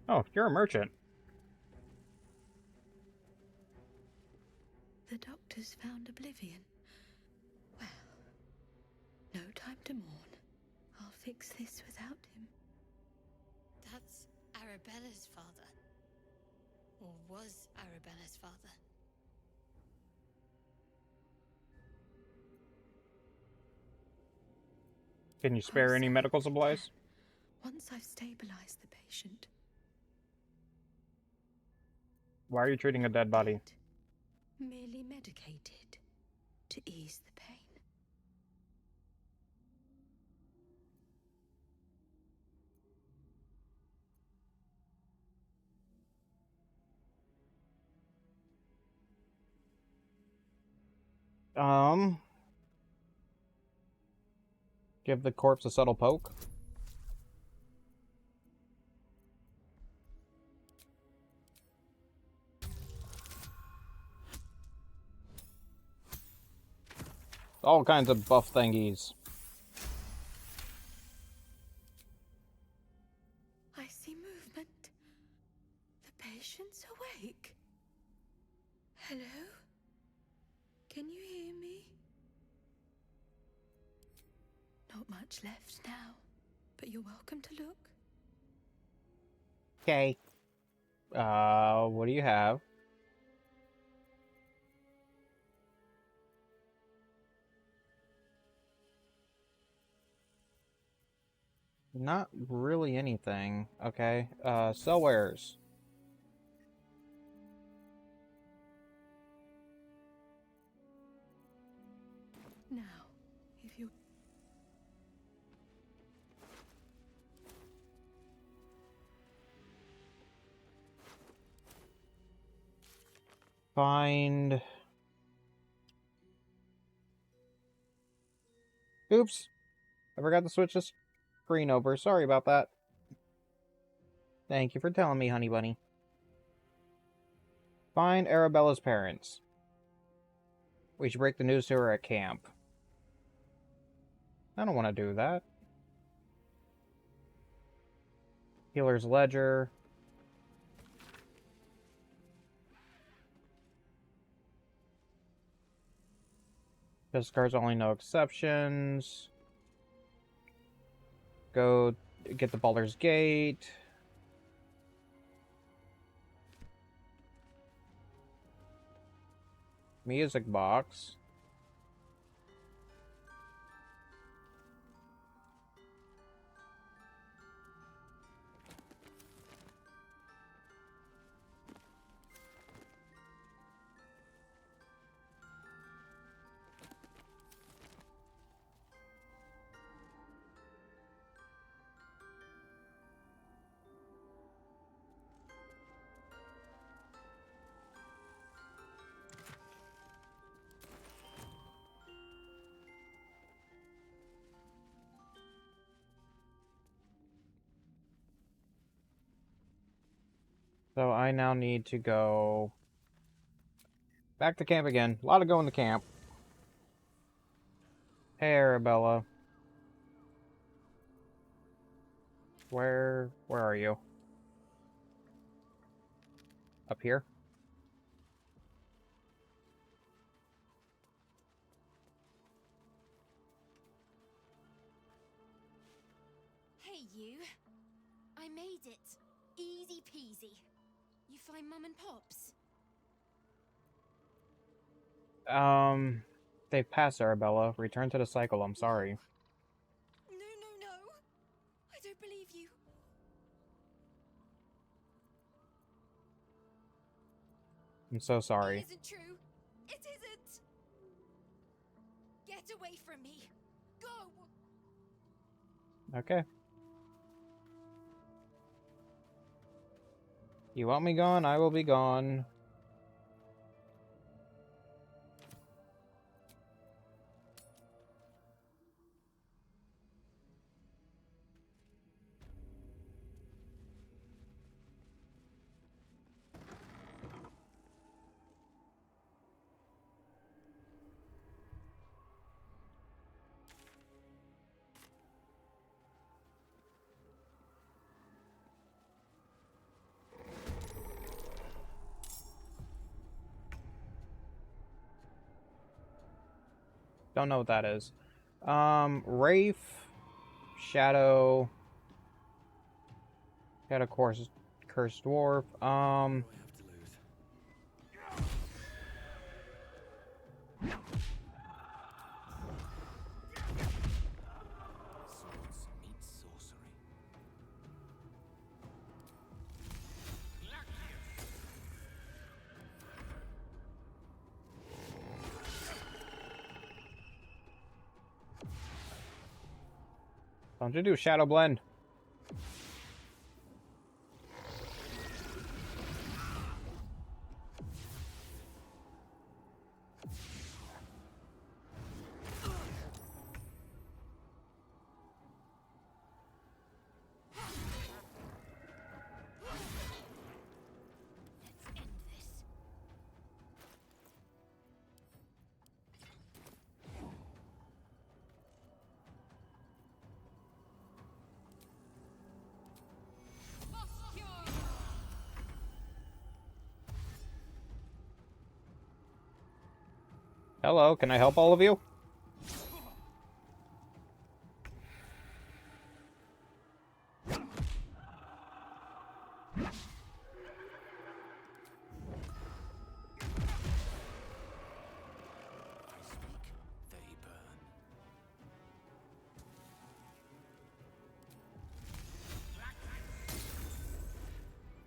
Speaker 1: Oh, you're a merchant.
Speaker 10: The doctor's found oblivion. Well, no time to mourn. I'll fix this without him.
Speaker 8: That's Arabella's father. Or was Arabella's father.
Speaker 1: Can you
Speaker 10: I'll
Speaker 1: spare any
Speaker 10: say
Speaker 1: medical
Speaker 10: what I
Speaker 1: supplies?
Speaker 10: can, once I've stabilized the patient.
Speaker 1: Why are you treating a dead body?
Speaker 10: Merely medicated to ease the pain.
Speaker 1: Give the corpse a subtle poke. All kinds of buff thingies.
Speaker 10: I see movement. The patient's awake. Hello? Can you hear me? Not much left now, but you're welcome to look.
Speaker 1: Okay. What do you have? Not really anything. Okay. Cell wares.
Speaker 10: Now, if you
Speaker 1: Find... Oops. I forgot to switch the screen over. Sorry about that. Thank you for telling me, honey bunny. Find Arabella's parents. We should break the news to her at camp. I don't want to do that. Healer's Ledger. This card's only no exceptions. Go get the Baldur's Gate. Music box. So I now need to go back to camp again. A lot of going to camp. Hey, Arabella. Where are you? Up here?
Speaker 4: Hey, you. I made it. Easy peasy. You find Mum and Pops?
Speaker 1: They've passed, Arabella. Return to the cycle, I'm sorry.
Speaker 4: No, no, no. I don't believe you.
Speaker 1: I'm so
Speaker 4: It
Speaker 1: sorry.
Speaker 4: isn't true. It isn't. Get away from me. Go.
Speaker 1: Okay. You want me gone? I will be gone. Don't know what that is. Wraith, Shadow, got a cursed dwarf.
Speaker 2: What do I have to lose? Swords meet sorcery.
Speaker 1: Don't you do Shadow Blend?
Speaker 4: Let's end this.
Speaker 1: Hello, can I help all of you?
Speaker 2: I speak, they burn.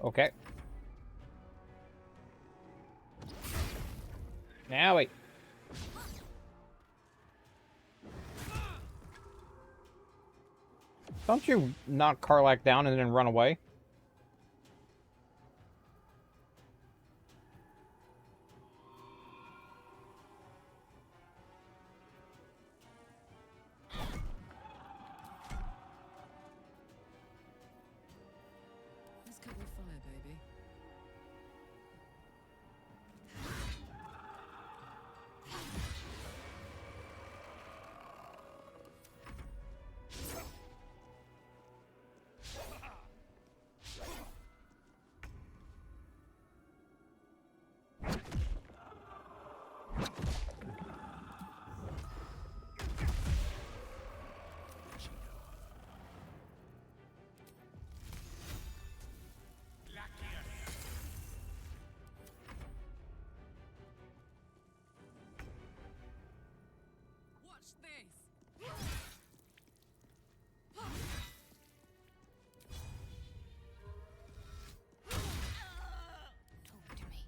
Speaker 1: Okay. Now wait. Don't you knock Karlak down and then run away?
Speaker 6: Let's cover fire, baby. Watch this!
Speaker 4: Talk to me.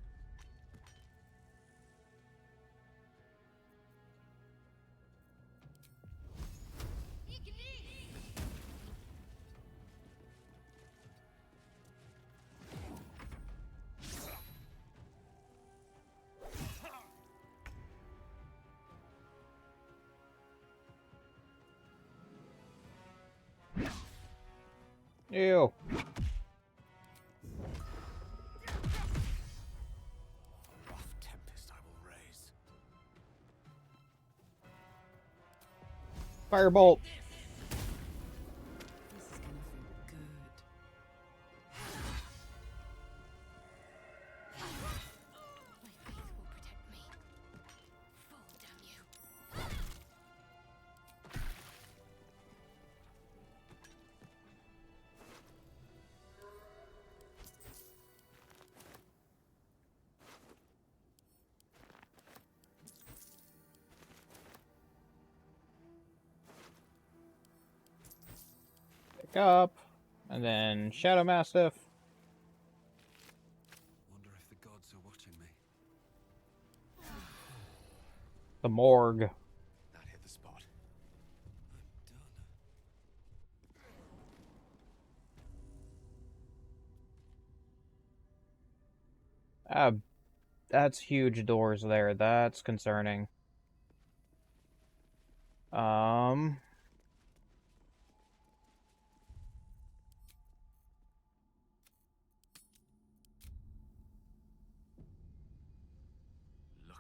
Speaker 1: Ew. Firebolt.
Speaker 6: This is gonna feel good.
Speaker 4: My faith will protect me. Fall, damn you.
Speaker 1: Pick up. And then Shadow Mastiff.
Speaker 2: Wonder if the gods are watching me.
Speaker 1: The morgue.
Speaker 7: That hit the spot.
Speaker 1: Ah, that's huge doors there. That's concerning.
Speaker 7: Look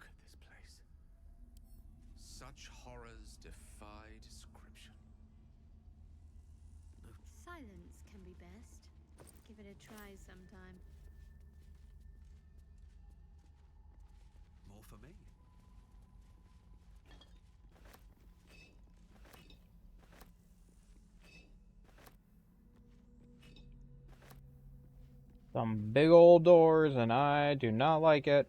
Speaker 7: at this place. Such horrors defy description.
Speaker 8: Silence can be best. Give it a try sometime.
Speaker 2: More for me.
Speaker 1: Some big old doors, and I do not like it.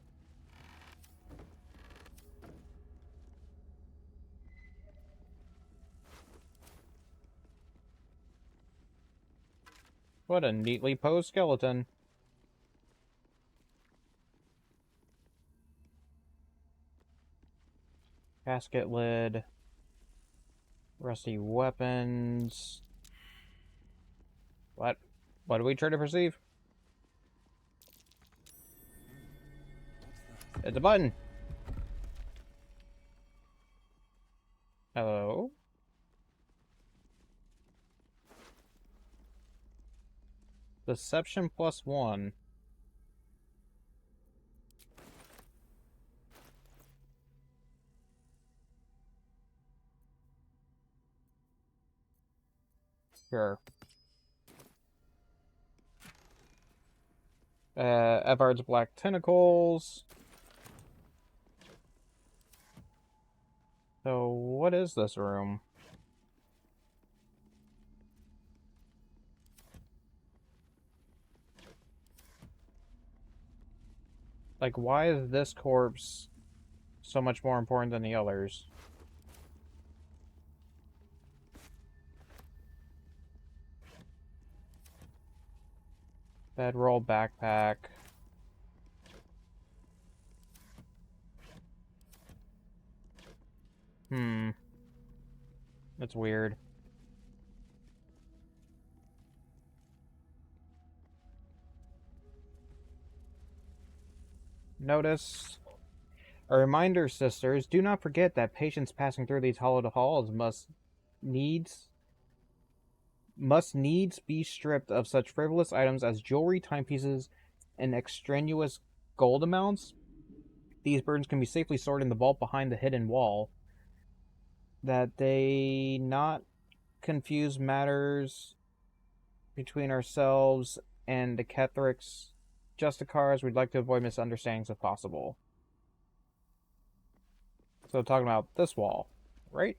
Speaker 1: What a neatly posed skeleton. Casket lid. Rusty weapons. What? What do we try to perceive? It's a button. Hello? Deception +1. Sure. Evard's Black Tentacles. So, what is this room? Like, why is this corpse so much more important than the others? Bedroll backpack. That's weird. Notice. A reminder, sisters, do not forget that patients passing through these hallowed halls needs be stripped of such frivolous items as jewelry, timepieces, and extraneous gold amounts. These burdens can be safely stored in the vault behind the hidden wall. That they not confuse matters between ourselves and the Kethric's Justicars. We'd like to avoid misunderstandings if possible. So talking about this wall, right?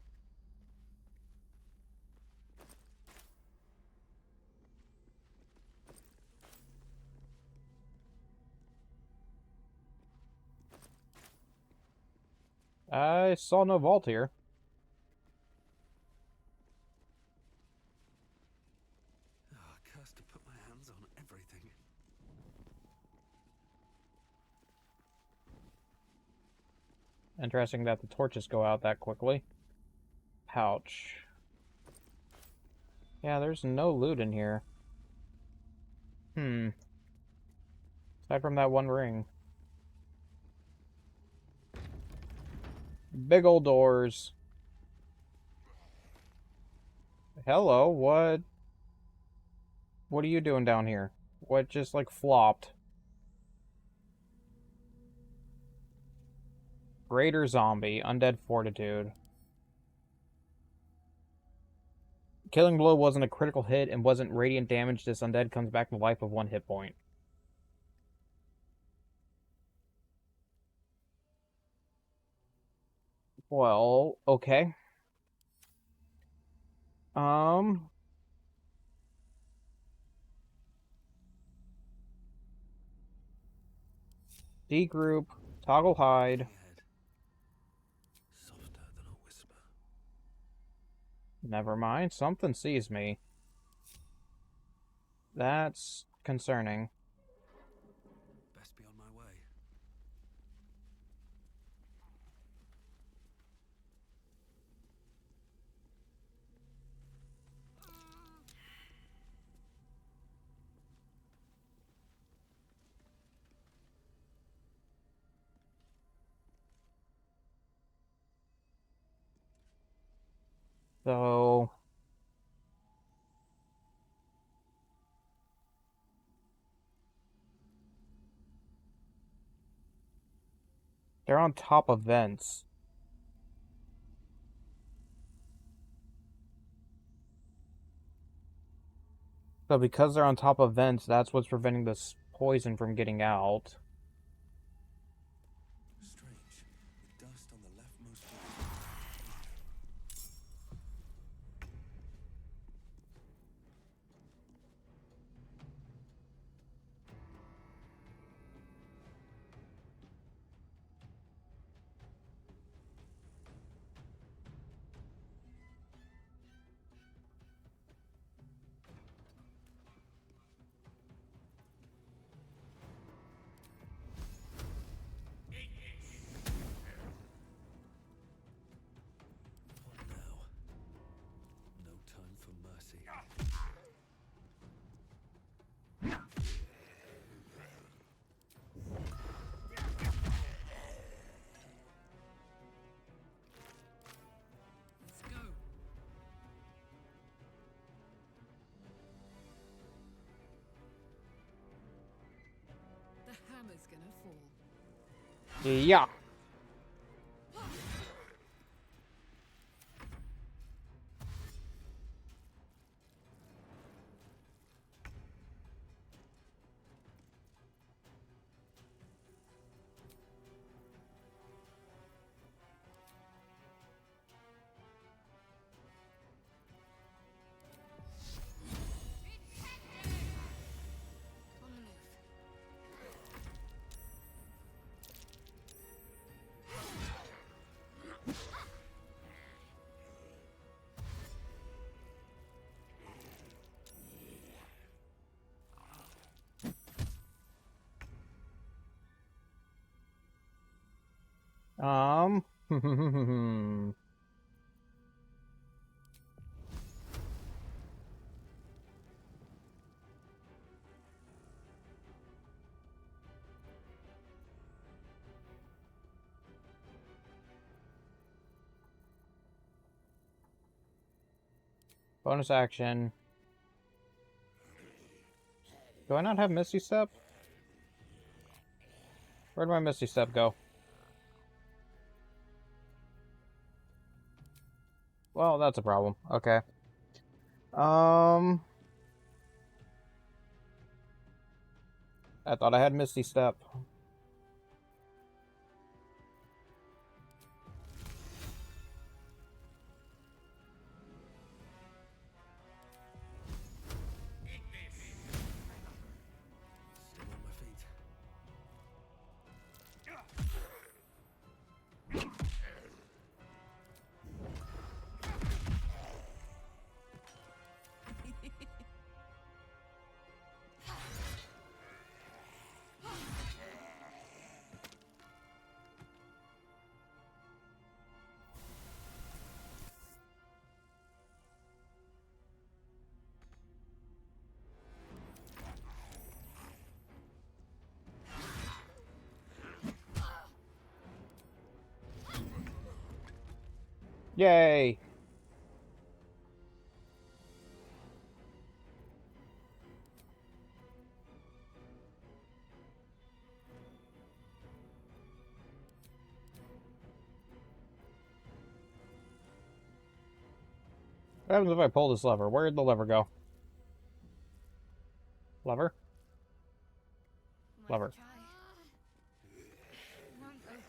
Speaker 1: I saw no vault here.
Speaker 2: Ah, cursed to put my hands on everything.
Speaker 1: Interesting that the torches go out that quickly. Pouch. Yeah, there's no loot in here. Aside from that one ring. Big old doors. Hello, what? What are you doing down here? What just, like, flopped? Greater zombie, undead fortitude. Killing blow wasn't a critical hit and wasn't radiant damage. This undead comes back to life with 1 hit point. Well, okay. D group, toggle hide.
Speaker 2: Softer than a whisper.
Speaker 1: Never mind, something sees me. That's concerning.
Speaker 2: Best be on my way.
Speaker 1: So they're on top of vents. So because they're on top of vents, that's what's preventing this poison from getting out.
Speaker 2: Strange. The dust on the leftmost wall. What now? No time for mercy. Let's go.
Speaker 10: The hammer's gonna fall.
Speaker 1: Yeah.
Speaker 8: On the move. Bonus action. Do I not have Misty Step? Where'd my Misty Step go? Well, that's a problem. Okay. I thought I had Misty Step.
Speaker 2: Still on my feet.
Speaker 1: Yay! What happens if I pull this lever? Where'd the lever go? Lever? Lever.
Speaker 8: Try. Won't open.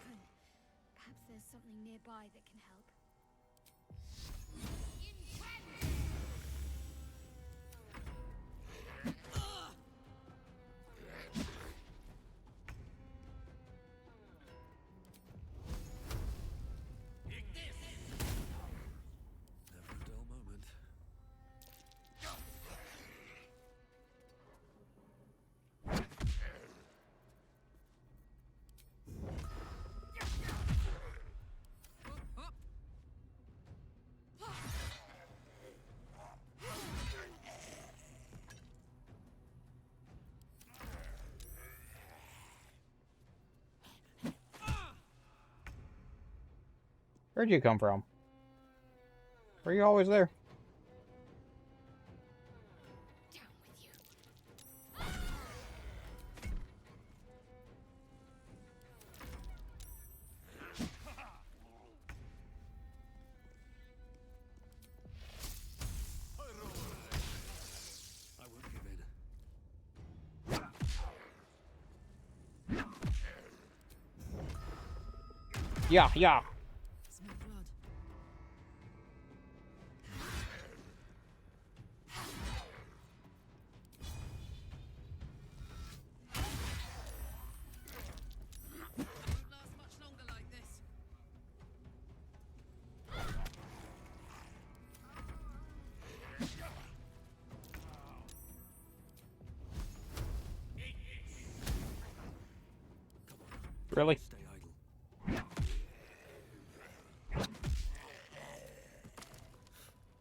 Speaker 8: Perhaps there's something nearby that can help.
Speaker 2: Never a dull moment.
Speaker 1: Where'd you come from? Were you always there?
Speaker 4: Down with you.
Speaker 2: I won't give in.
Speaker 1: Yeah, yeah.
Speaker 9: Smell blood.
Speaker 7: Won't last much longer like this.
Speaker 1: Really?
Speaker 2: Stay idle.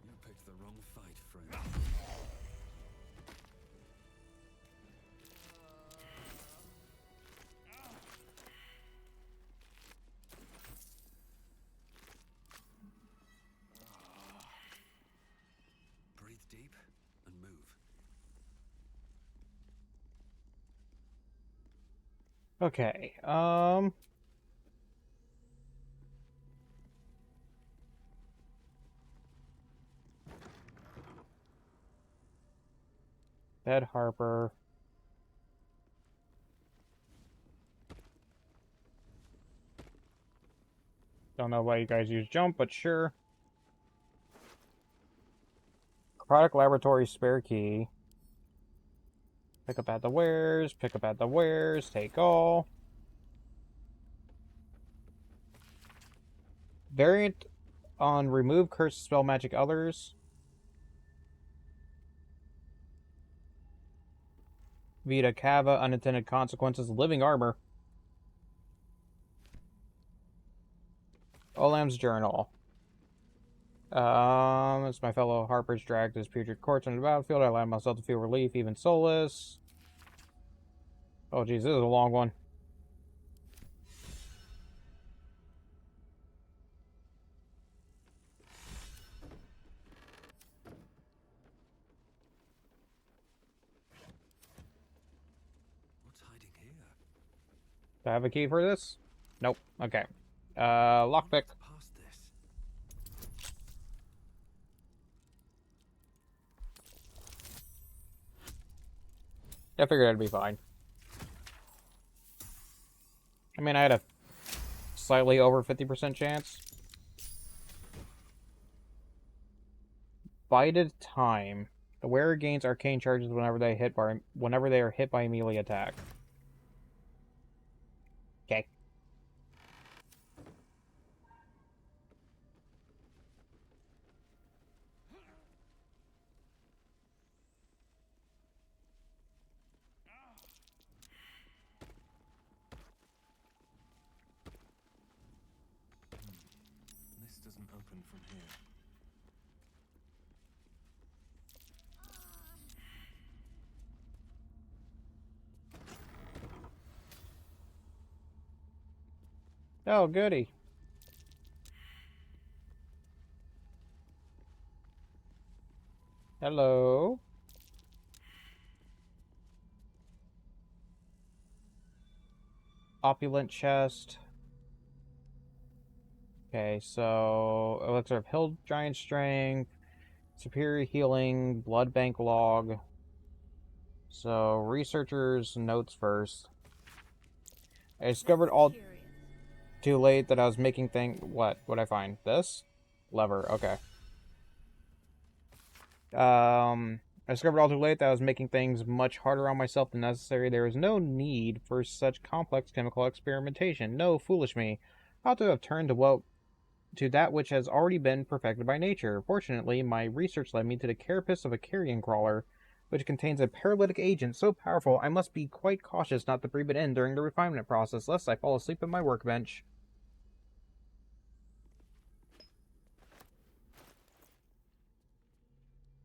Speaker 2: You picked the wrong fight, friend. Breathe deep and move.
Speaker 1: Okay, Ed Harper. Don't know why you guys use jump, but sure. Product laboratory spare key. Pick up at the wares, pick up at the wares, take all. Variant on remove curse spell magic others. Vita Cava, unintended consequences, living armor. Olam's journal. As my fellow Harpers dragged his putrid corpse on the battlefield, I allowed myself to feel relief, even soulless. Oh geez, this is a long one.
Speaker 2: What's hiding here?
Speaker 1: Do I have a key for this? Nope. Okay. Lockpick.
Speaker 2: Past this.
Speaker 1: I figured I'd be fine. I mean, I had a slightly over 50% chance. Bided time. The wearer gains arcane charges whenever they are hit by a melee attack. Okay.
Speaker 3: This doesn't open from here.
Speaker 1: Oh, goody. Hello. Opulent chest. Okay, so elixir of hill giant strength, Superior healing, blood bank log. So, researchers' notes first. I discovered all too late that I was making what'd I find? This? Lever, okay. I discovered all too late that I was making things much harder on myself than necessary. There is no need for such complex chemical experimentation. No, foolish me. I ought to have turned to that which has already been perfected by nature. Fortunately, my research led me to the carapace of a carrion crawler, which contains a paralytic agent so powerful I must be quite cautious not to breathe it in during the refinement process, lest I fall asleep at my workbench.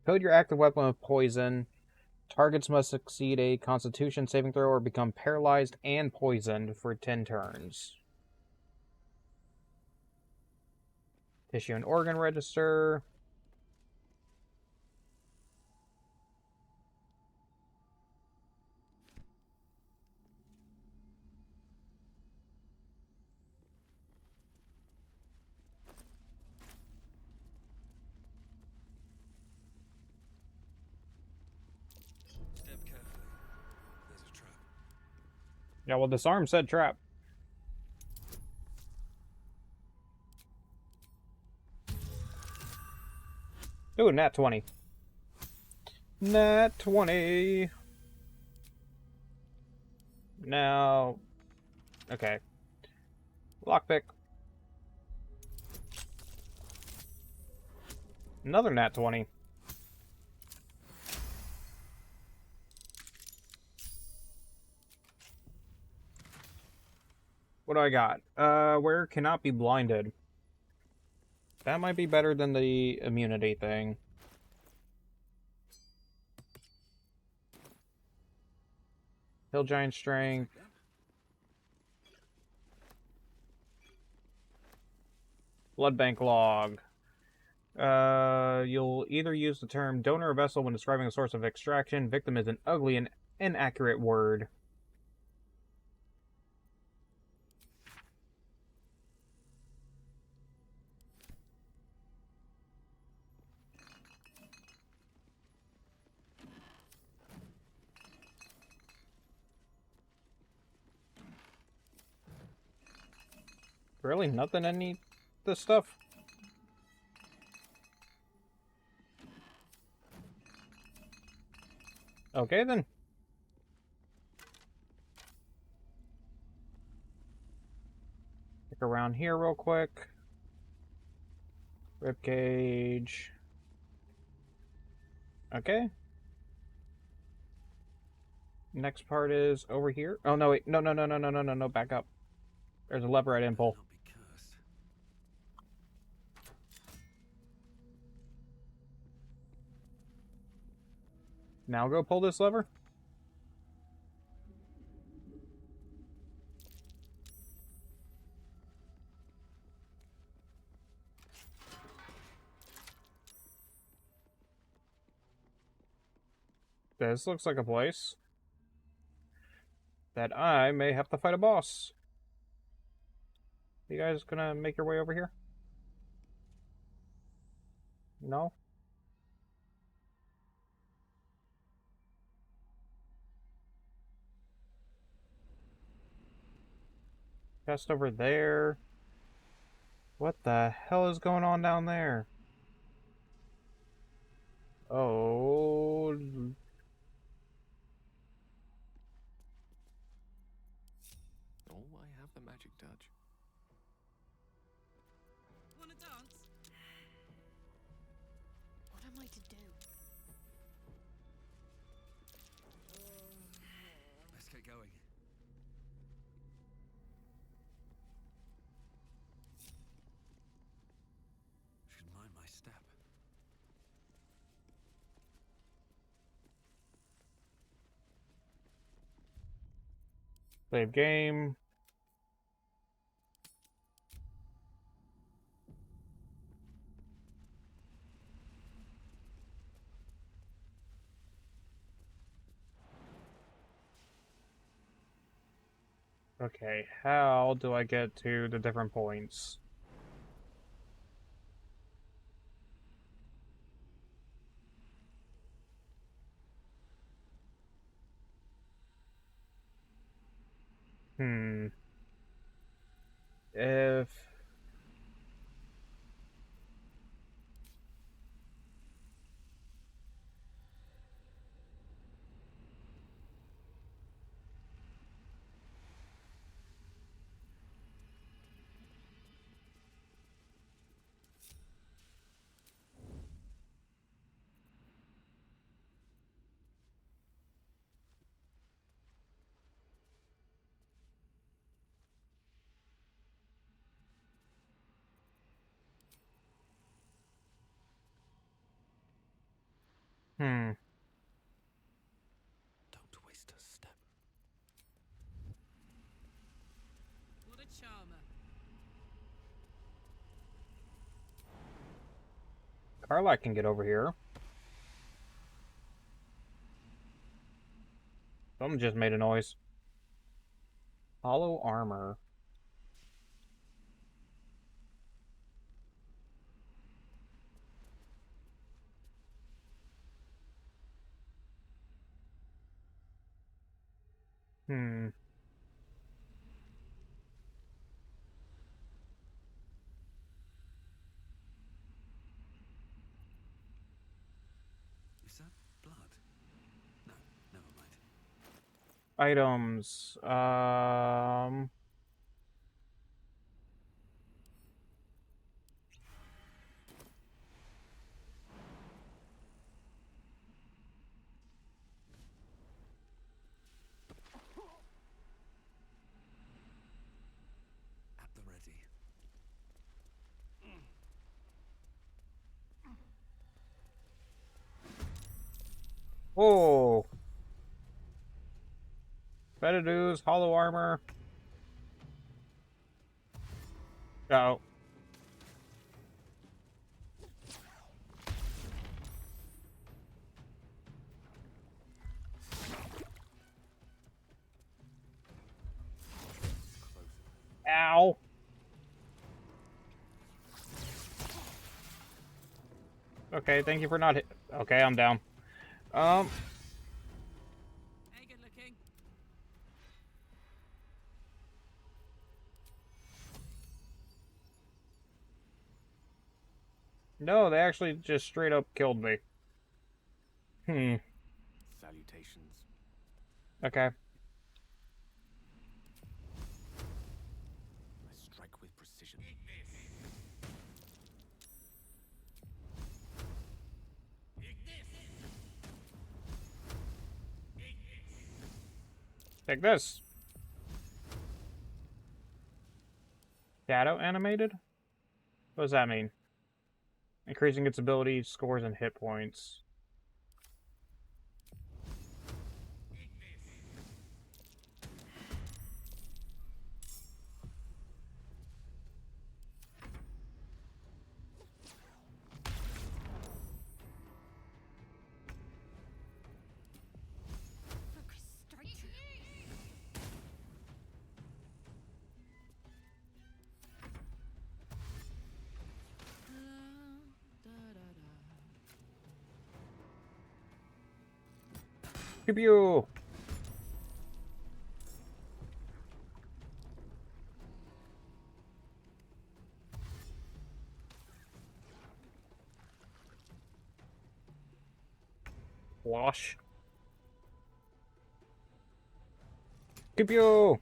Speaker 1: Coat your active weapon with poison. Targets must succeed a constitution saving throw or become paralyzed and poisoned for 10 turns. Tissue and organ register.
Speaker 2: Step carefully. There's a trap.
Speaker 1: Yeah, well, disarm said trap. Ooh, nat 20. Nat 20. Now, okay. Lockpick. Another nat 20. What do I got? Where cannot be blinded. That might be better than the immunity thing. Hill giant strength. Blood bank log. You'll either use the term donor or vessel when describing a source of extraction. Victim is an ugly and inaccurate word. Really? Nothing any this stuff? Okay, then. Look around here real quick. Rib cage. Okay. Next part is over here. Oh, no, wait. No, back up. There's a lever I didn't pull.
Speaker 2: Not be cursed.
Speaker 1: Now go pull this lever. This looks like a place that I may have to fight a boss. You guys gonna make your way over here? No? Chest over there. What the hell is going on down there? Oh.
Speaker 7: Oh, I have the magic touch.
Speaker 8: Wanna dance? What am I to do?
Speaker 2: Let's get going. Should mind my step.
Speaker 1: Save game. Okay, how do I get to the different points? Hmm. If... Hmm.
Speaker 2: Don't waste a step.
Speaker 6: What a charmer.
Speaker 1: Carlac can get over here. Someone just made a noise. Hollow armor. Hmm.
Speaker 2: Is that blood? No, never mind.
Speaker 1: Items.
Speaker 2: At the ready.
Speaker 1: Oh. Betadues, hollow armor. Oh. Ow. Okay, thank you for not hit. Okay, I'm down.
Speaker 6: Hey, good looking.
Speaker 1: No, they actually just straight up killed me.
Speaker 2: Salutations.
Speaker 1: Okay.
Speaker 2: I strike with precision.
Speaker 1: Take this. Shadow animated? What does that mean? Increasing its ability, scores, and hit points. Pew pew! Wash. Pew pew!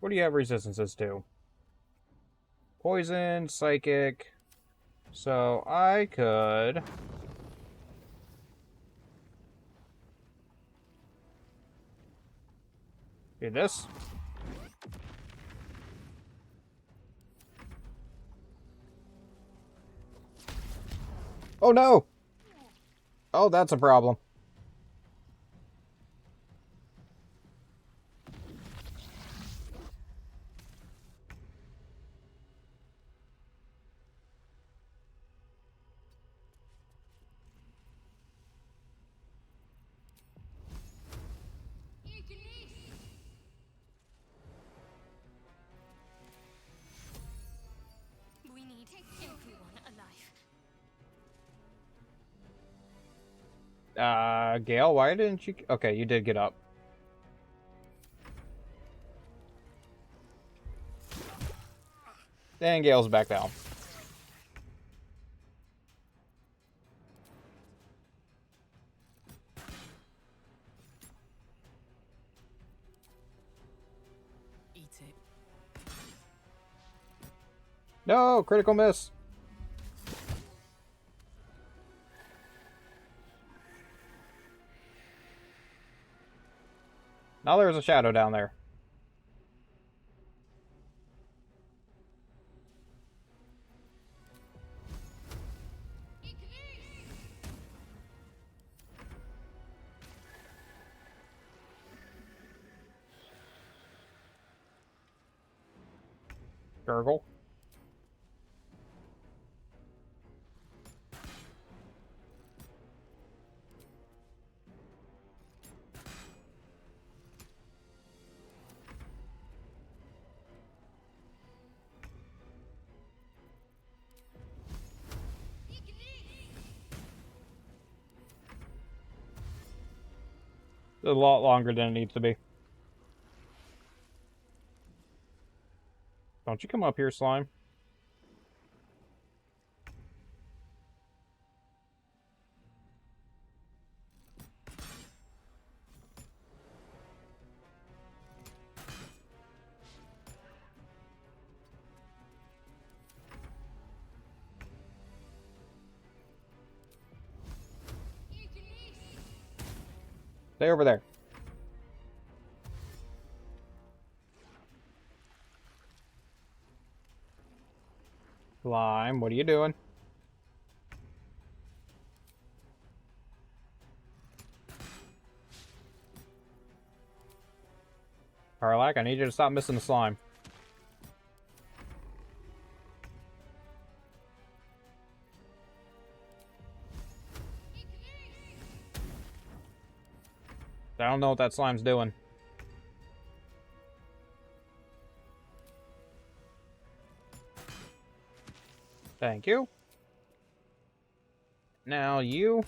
Speaker 1: What do you have resistances to? Poison, psychic. So I could... do this. Oh no! Oh, that's a problem.
Speaker 8: We need everyone alive.
Speaker 1: Gale, why didn't you... Okay, you did get up. Then Gale's back down.
Speaker 6: Eat it.
Speaker 1: No, critical miss. Now there's a shadow down there. Gurgle. A lot longer than it needs to be. Don't you come up here, slime. Stay over there. Slime, what are you doing? Karlak, I need you to stop missing the slime. I don't know what that slime's doing. Thank you. Now you.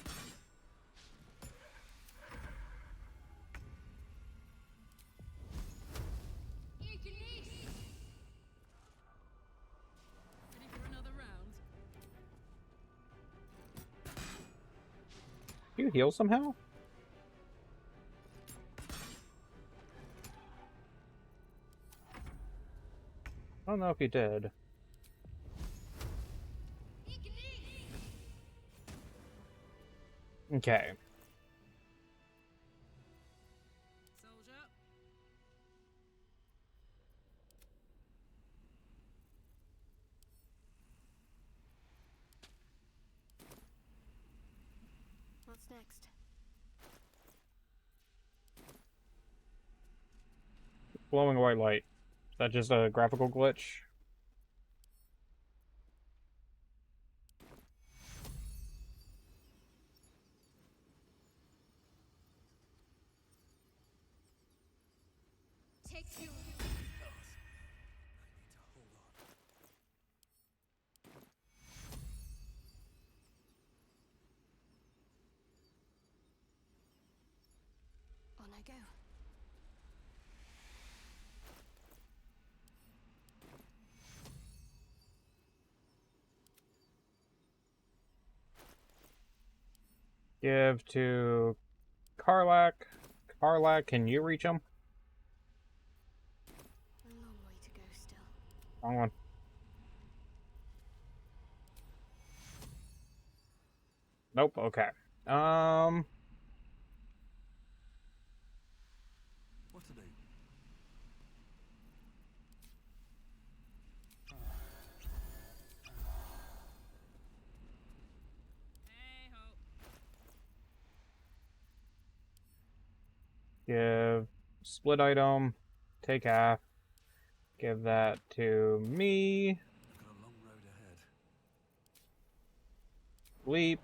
Speaker 1: You heal somehow? I don't know if you did. Okay.
Speaker 6: Soldier.
Speaker 8: What's next?
Speaker 1: Glowing white light. Is that just a graphical glitch?
Speaker 8: Take you. On I go.
Speaker 1: Give to Karlak. Karlak, can you reach him?
Speaker 8: A long way to go still.
Speaker 1: Wrong one. Nope, okay.
Speaker 2: What to do?
Speaker 1: Give split item. Take half. Give that to me.
Speaker 2: Got a long road ahead.
Speaker 1: Leap.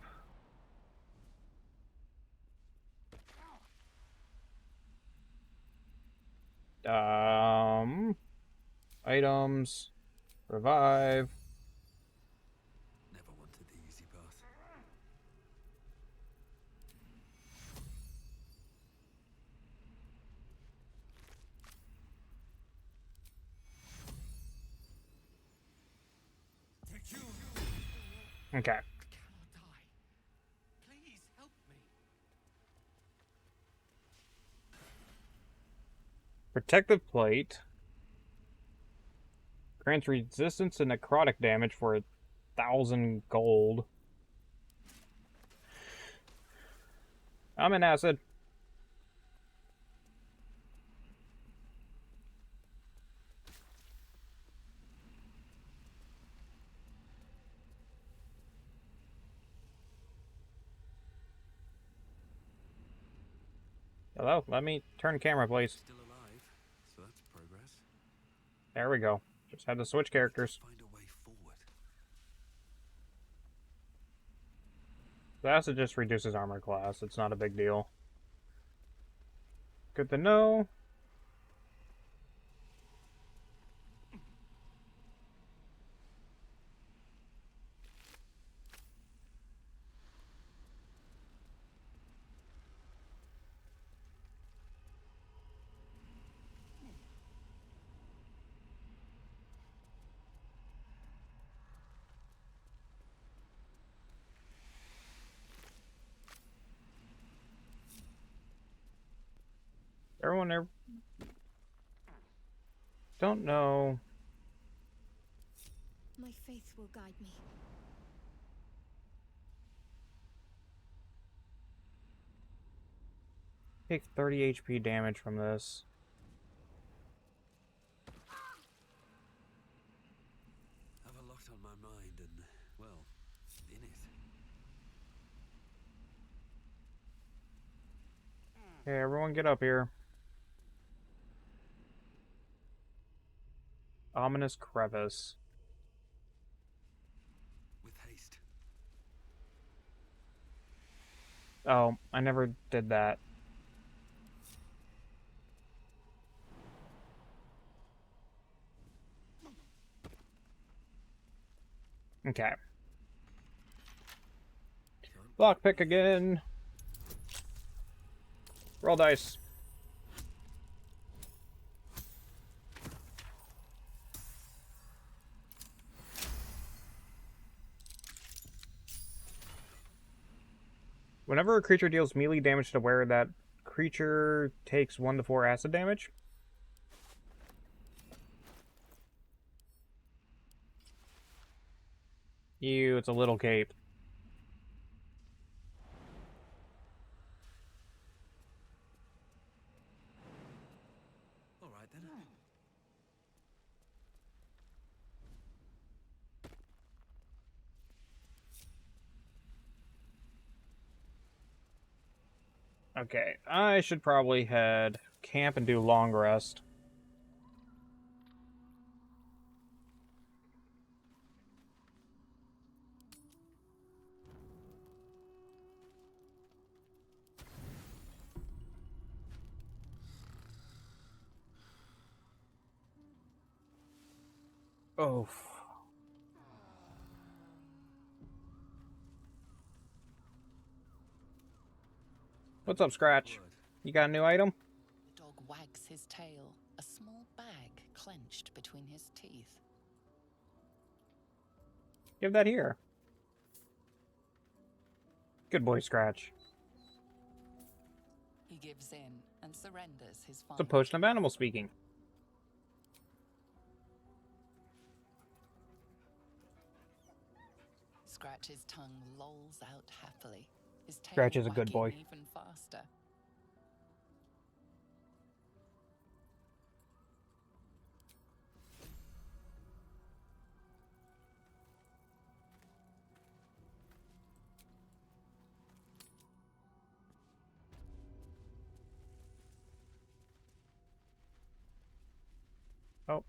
Speaker 1: Items. Revive.
Speaker 2: Never wanted the easy path.
Speaker 1: Okay.
Speaker 7: I cannot die. Please help me.
Speaker 1: Protective plate. Grants resistance to necrotic damage for 1,000 gold. I'm in acid. Hello, let me turn camera, please.
Speaker 2: Still alive, so that's progress.
Speaker 1: There we go. Just had to switch characters.
Speaker 2: Find a way forward.
Speaker 1: The acid just reduces armor class. It's not a big deal. Good to know. Everyone there. Don't know.
Speaker 8: My faith will guide me.
Speaker 1: Take 30 HP damage from this.
Speaker 2: I have a lot on my mind and, well, in it.
Speaker 1: Okay, everyone get up here. Ominous crevice.
Speaker 2: With haste.
Speaker 1: Oh, I never did that. Okay. Lockpick again. Roll dice. Whenever a creature deals melee damage to wearer, that creature takes 1 to 4 acid damage. Ew, it's a little cape.
Speaker 2: All right then.
Speaker 1: Okay, I should probably head camp and do long rest. Oh. What's up, Scratch? You got a new item?
Speaker 6: The dog wags his tail, a small bag clenched between his teeth.
Speaker 1: Give that here. Good boy, Scratch.
Speaker 6: He gives in and surrenders his
Speaker 1: It's a
Speaker 6: final.
Speaker 1: potion of animal speaking.
Speaker 6: Scratch's tongue lolls out happily, his tail
Speaker 1: Scratch is a good
Speaker 6: wagging
Speaker 1: boy.
Speaker 6: even faster.
Speaker 1: Oh.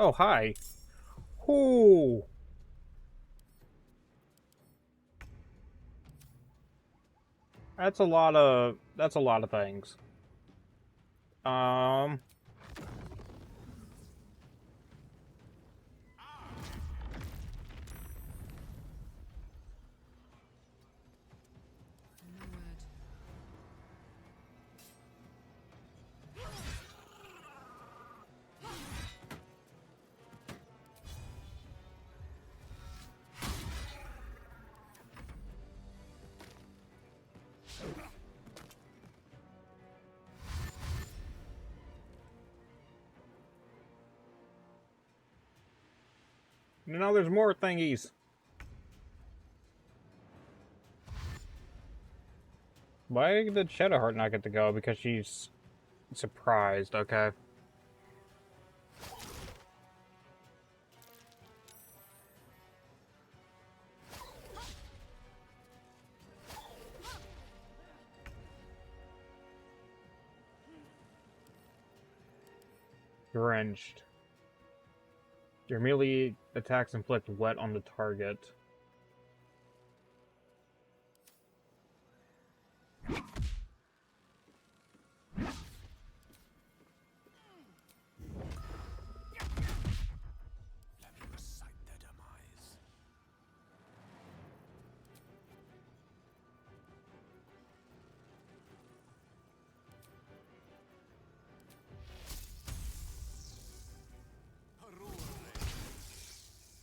Speaker 1: Oh, hi. Ooh. That's a lot of things. Um
Speaker 11: No word.
Speaker 1: no, there's more thingies. Why did Shadowheart not get to go? Because she's surprised, okay. Drenched. Your melee attacks inflict wet on the target.
Speaker 3: Let me recite their demise.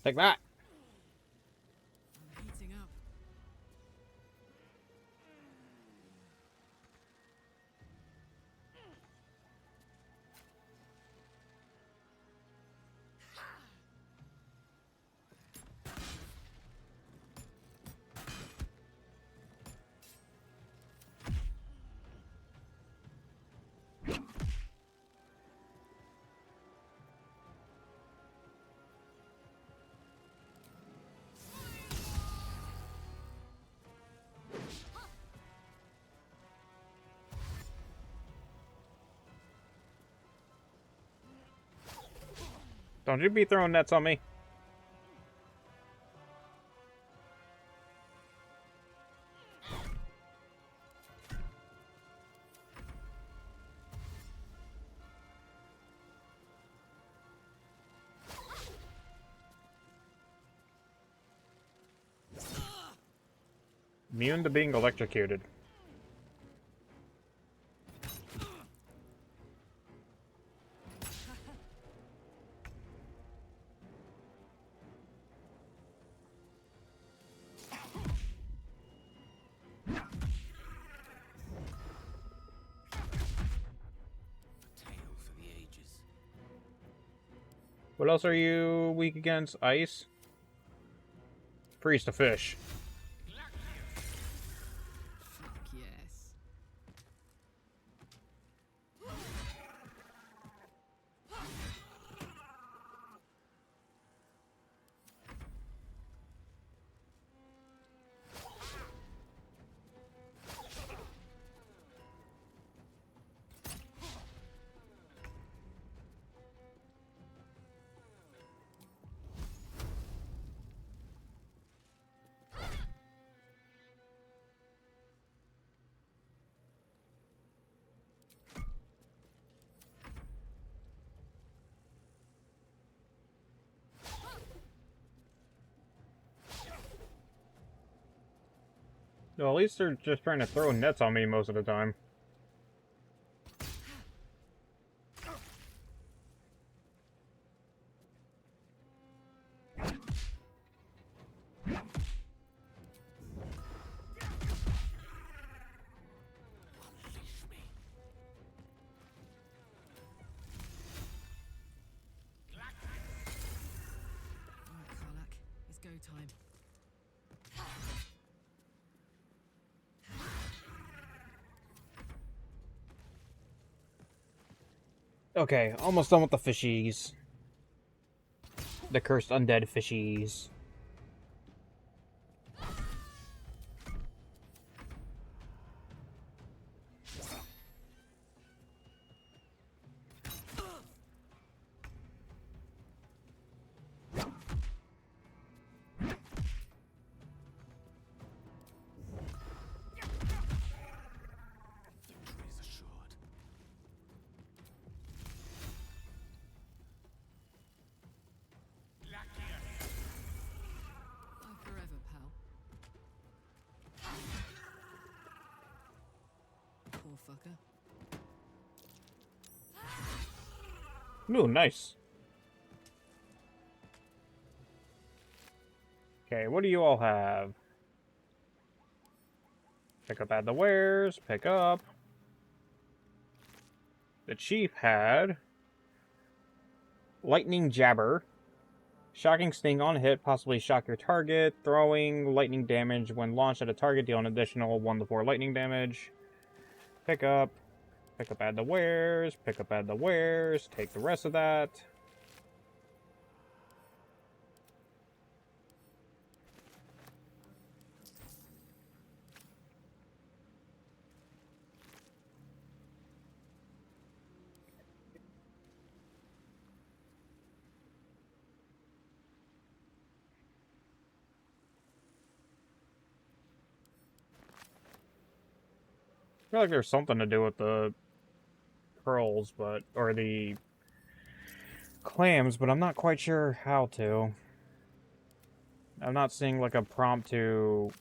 Speaker 1: Take that!
Speaker 11: I'm heating up.
Speaker 1: Don't you be throwing nets on me. Immune to being electrocuted.
Speaker 2: Tale for the ages.
Speaker 1: What else are you weak against? Ice? Freeze to fish.
Speaker 11: Fuck yes.
Speaker 1: No, at least they're just trying to throw nets on me most of the time.
Speaker 11: Alright, Karlak. It's go time.
Speaker 1: Okay, almost done with the fishies. The cursed undead fishies.
Speaker 11: fucker.
Speaker 1: Ooh, nice. Okay, what do you all have? Pick up add the wares, pick up. The chief had Lightning Jabber. Shocking Sting on hit, possibly shock your target. Throwing lightning damage when launched at a target, deal an additional 1 to 4 lightning damage. Pick up add the wares, pick up add the wares, take the rest of that. I feel like there's something to do with the pearls, or the clams, but I'm not quite sure how to. I'm not seeing like a prompt to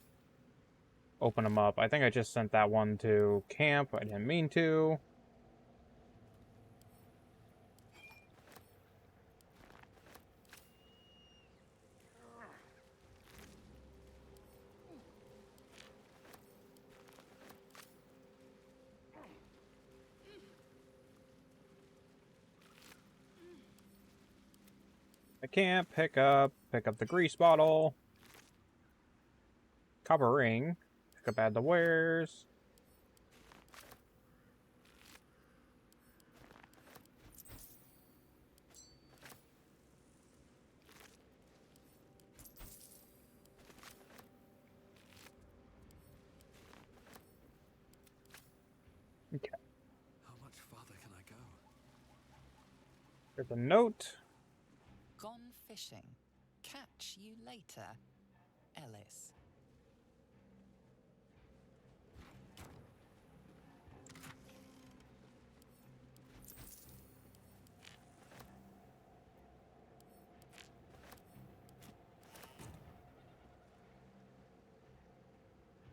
Speaker 1: open them up. I think I just sent that one to camp. I didn't mean to. I can't pick up the grease bottle. Copper ring. Pick up add the wares. Okay.
Speaker 2: How much farther can I go?
Speaker 1: There's a note.
Speaker 6: Gone fishing. Catch you later, Ellis.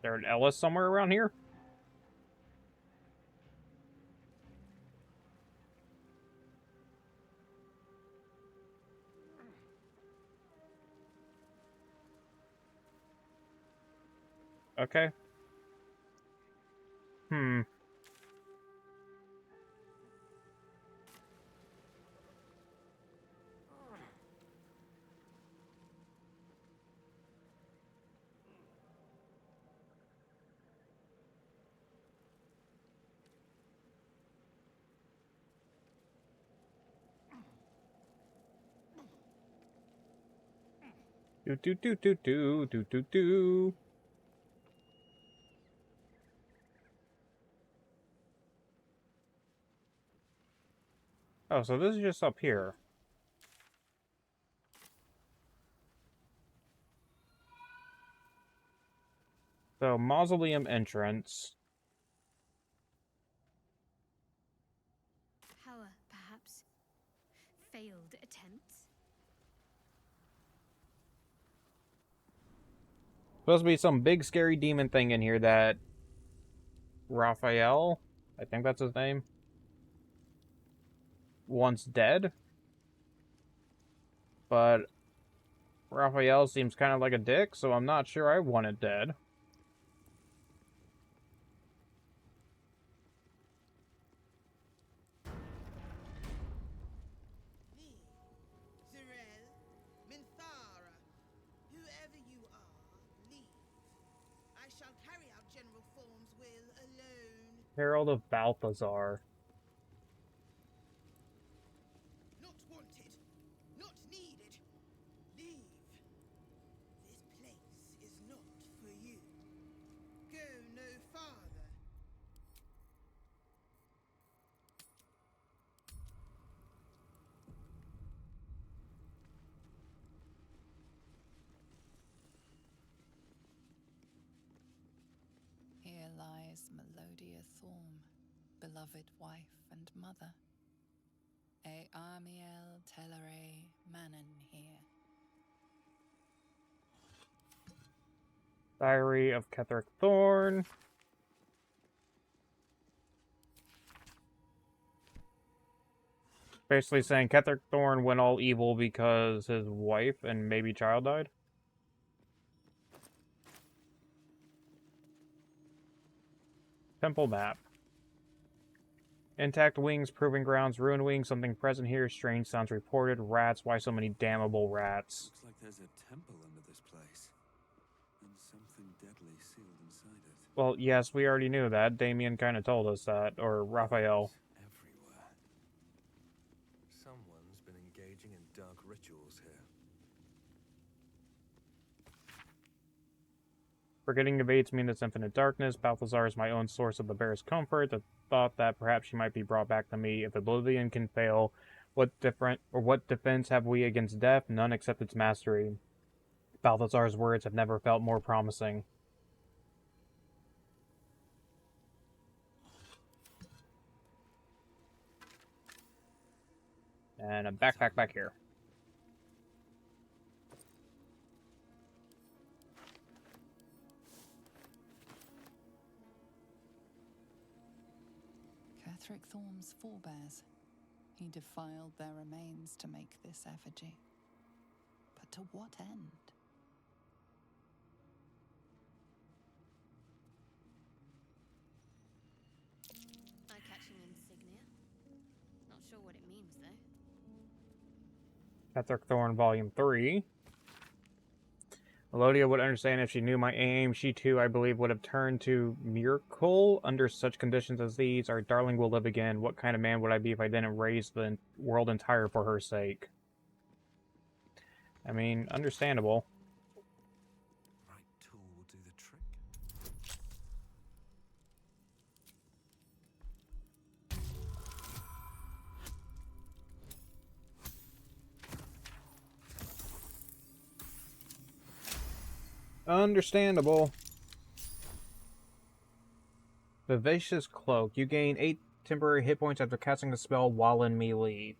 Speaker 1: There's an Ellis somewhere around here. Okay. Do do do do do do do do. Oh, so this is just up here. So, mausoleum entrance.
Speaker 8: Power, perhaps. Failed attempts.
Speaker 1: Supposed to be some big scary demon thing in here that Raphael, I think that's his name, once dead. But Raphael seems kind of like a dick, so I'm not sure I want it dead.
Speaker 12: Minthara, whoever you are, leave. I shall carry out General Form's will alone.
Speaker 1: Herald of Balthazar.
Speaker 12: Not wanted, not needed. Leave. This place is not for you. Go no farther.
Speaker 6: Here lies Melodia Thorm, beloved wife and mother. E Amiel Telere Manon here.
Speaker 1: Diary of Ketherick Thorn. Basically saying Ketheric Thorn went all evil because his wife and maybe child died. Temple map. Intact wings, proving grounds, ruined wings, something present here, strange sounds reported, rats, why so many damnable rats?
Speaker 2: Looks like there's a temple under this place. And something deadly sealed inside it.
Speaker 1: Well, yes, we already knew that. Damien kind of told us that, or Raphael.
Speaker 2: Everywhere. Someone's been engaging in dark rituals here.
Speaker 1: Forgetting debates mean this infinite darkness. Balthazar is my own source of the barest comfort. The thought that perhaps she might be brought back to me. If oblivion can fail, what defense have we against death? None except its mastery. Balthazar's words have never felt more promising. And a backpack back here.
Speaker 6: Ketheric Thorn's forebears. He defiled their remains to make this effigy. But to what end?
Speaker 4: Eye-catching insignia. Not sure what it means, though.
Speaker 1: Ketheric Thorn Volume 3. Melodia would understand if she knew my aim. She too, I believe, would have turned to Miracle under such conditions as these. Our darling will live again. What kind of man would I be if I didn't raise the world entire for her sake? I mean, understandable.
Speaker 2: Right tool will do the trick.
Speaker 1: Understandable. Vivacious Cloak. You gain 8 temporary hit points after casting the spell while in melee.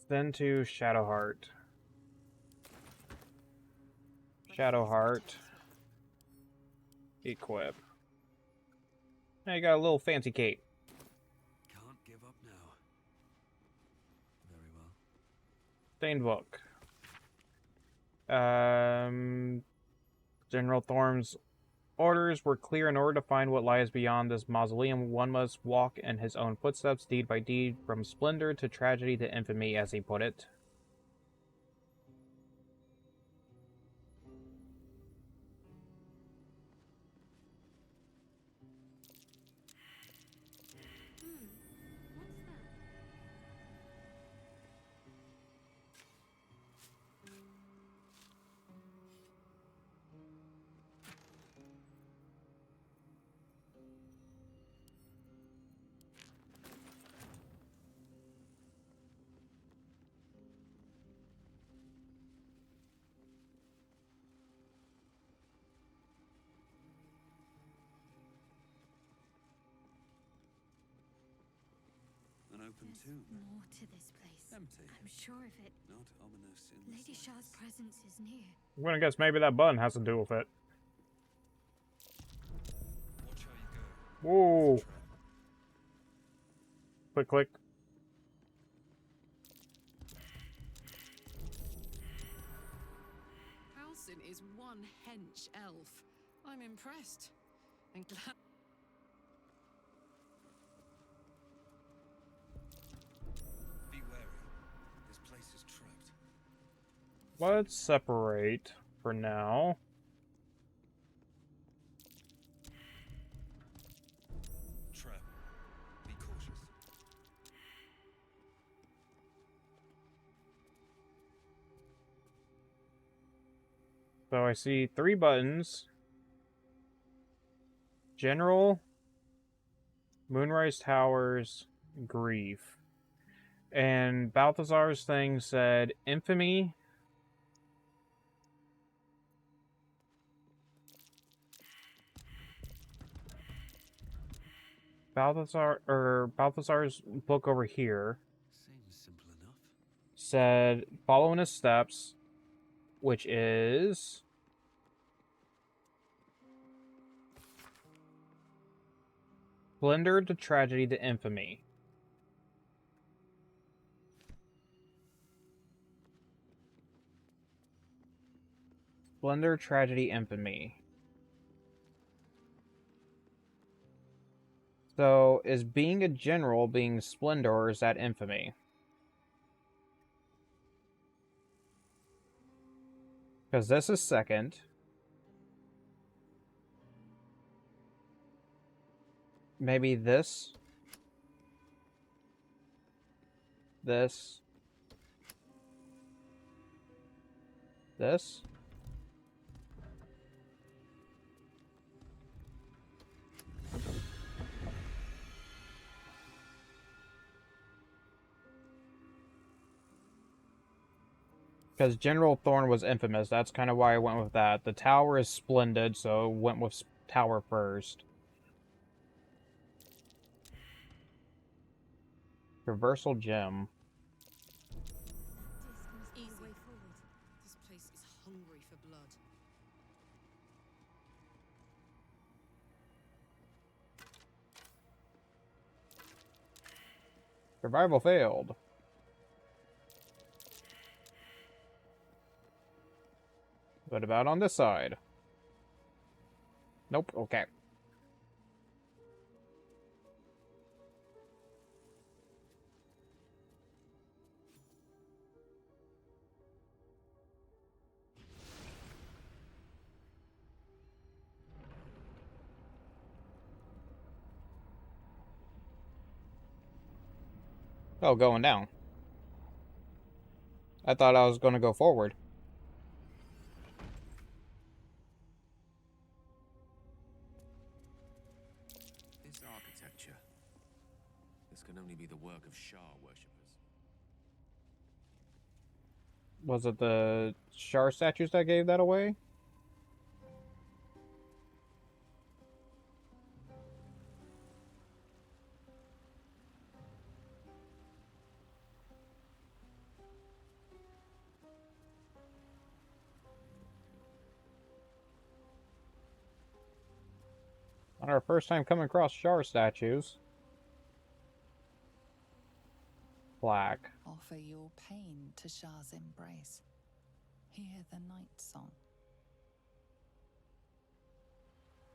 Speaker 1: Then to Shadowheart. Shadowheart. Equip. Now you got a little fancy cape.
Speaker 2: Can't give up now. Very well.
Speaker 1: Stained book. General Thorn's orders were clear. In order to find what lies beyond this mausoleum, one must walk in his own footsteps, deed by deed, from splendor to tragedy to infamy, as he put it.
Speaker 2: An open tomb.
Speaker 8: More to this place.
Speaker 2: Empty.
Speaker 8: I'm sure of it.
Speaker 2: Not ominous in the
Speaker 8: Lady Shah's
Speaker 2: slightest.
Speaker 8: presence is near.
Speaker 1: I'm gonna guess maybe that button has to do with it.
Speaker 2: Watch how you go.
Speaker 1: Whoa.
Speaker 2: It's a trap.
Speaker 1: Click, click.
Speaker 11: Halsin is one hench elf. I'm impressed. And glad.
Speaker 2: Be wary. This place is trapped.
Speaker 1: Let's separate for now.
Speaker 2: Trap. Be cautious.
Speaker 1: So I see 3 buttons. General, Moonrise Towers, Grief. And Balthazar's thing said Infamy. Balthazar's book over here
Speaker 2: Seems simple enough.
Speaker 1: said follow in his steps, which is Splendor to tragedy to infamy. Splendor, tragedy, infamy. So, is being a general being splendor, or is that infamy? Because this is second. Maybe this. This. This. Because General Thorn was infamous, that's kind of why I went with that. The tower is splendid, so went with tower first. Reversal gem.
Speaker 11: Easy. Way forward. This place is hungry for blood.
Speaker 1: Survival failed. What about on this side? Nope, okay. Oh, going down. I thought I was going to go forward.
Speaker 7: This architecture. This can only be the work of Shah worshippers.
Speaker 1: Was it the Shar statues that gave that away? On our first time coming across Shar statues. Black.
Speaker 6: Offer your pain to Shah's embrace. Hear the night song.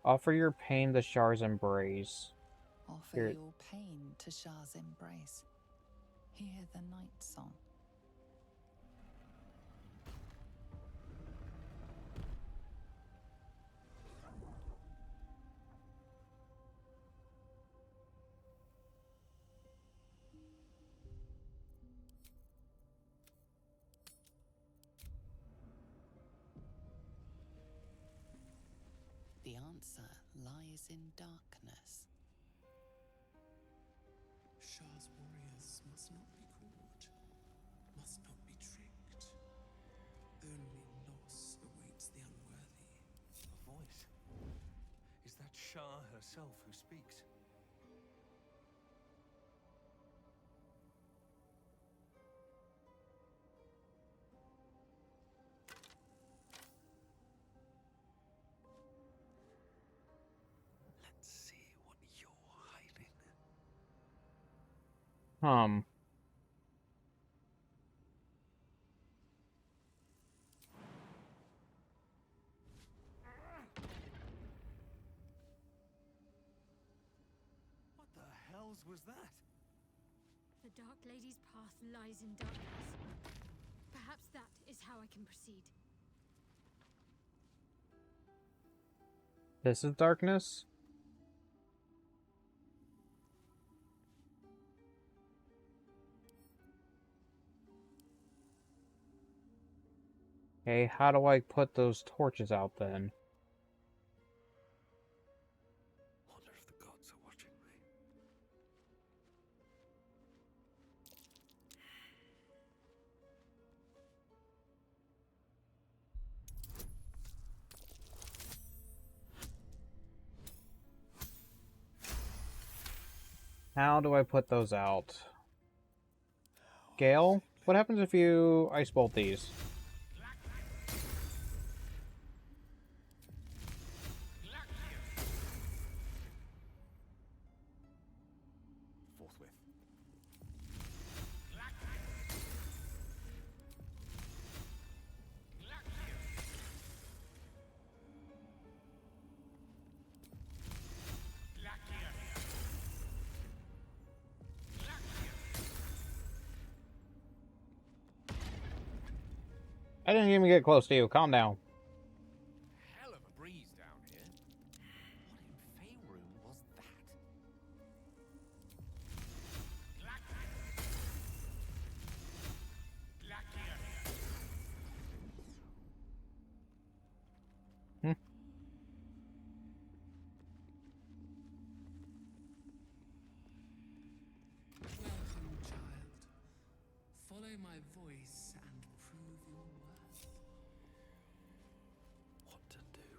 Speaker 1: Offer your pain the Shar's embrace.
Speaker 6: Offer
Speaker 1: Here.
Speaker 6: your pain to Shah's embrace. Hear the night song. The answer lies in darkness.
Speaker 2: Shah's warriors must not be caught, must not be tricked. Only loss awaits the unworthy.
Speaker 3: A voice. Is that Shah herself who speaks? Let's see what you're hiding. What the hells was that?
Speaker 8: The Dark Lady's path lies in darkness. Perhaps that is how I can proceed.
Speaker 1: This is darkness? Okay, how do I put those torches out then?
Speaker 2: Wonder if the gods are watching me.
Speaker 1: How do I put those out? Gale, what happens if you ice bolt these? I didn't even get close to you. Calm down.
Speaker 7: Hell of a breeze down here. What in Faerun was that?
Speaker 1: Hmm.
Speaker 2: Welcome, child. Follow my voice and prove your worth.
Speaker 3: What to do?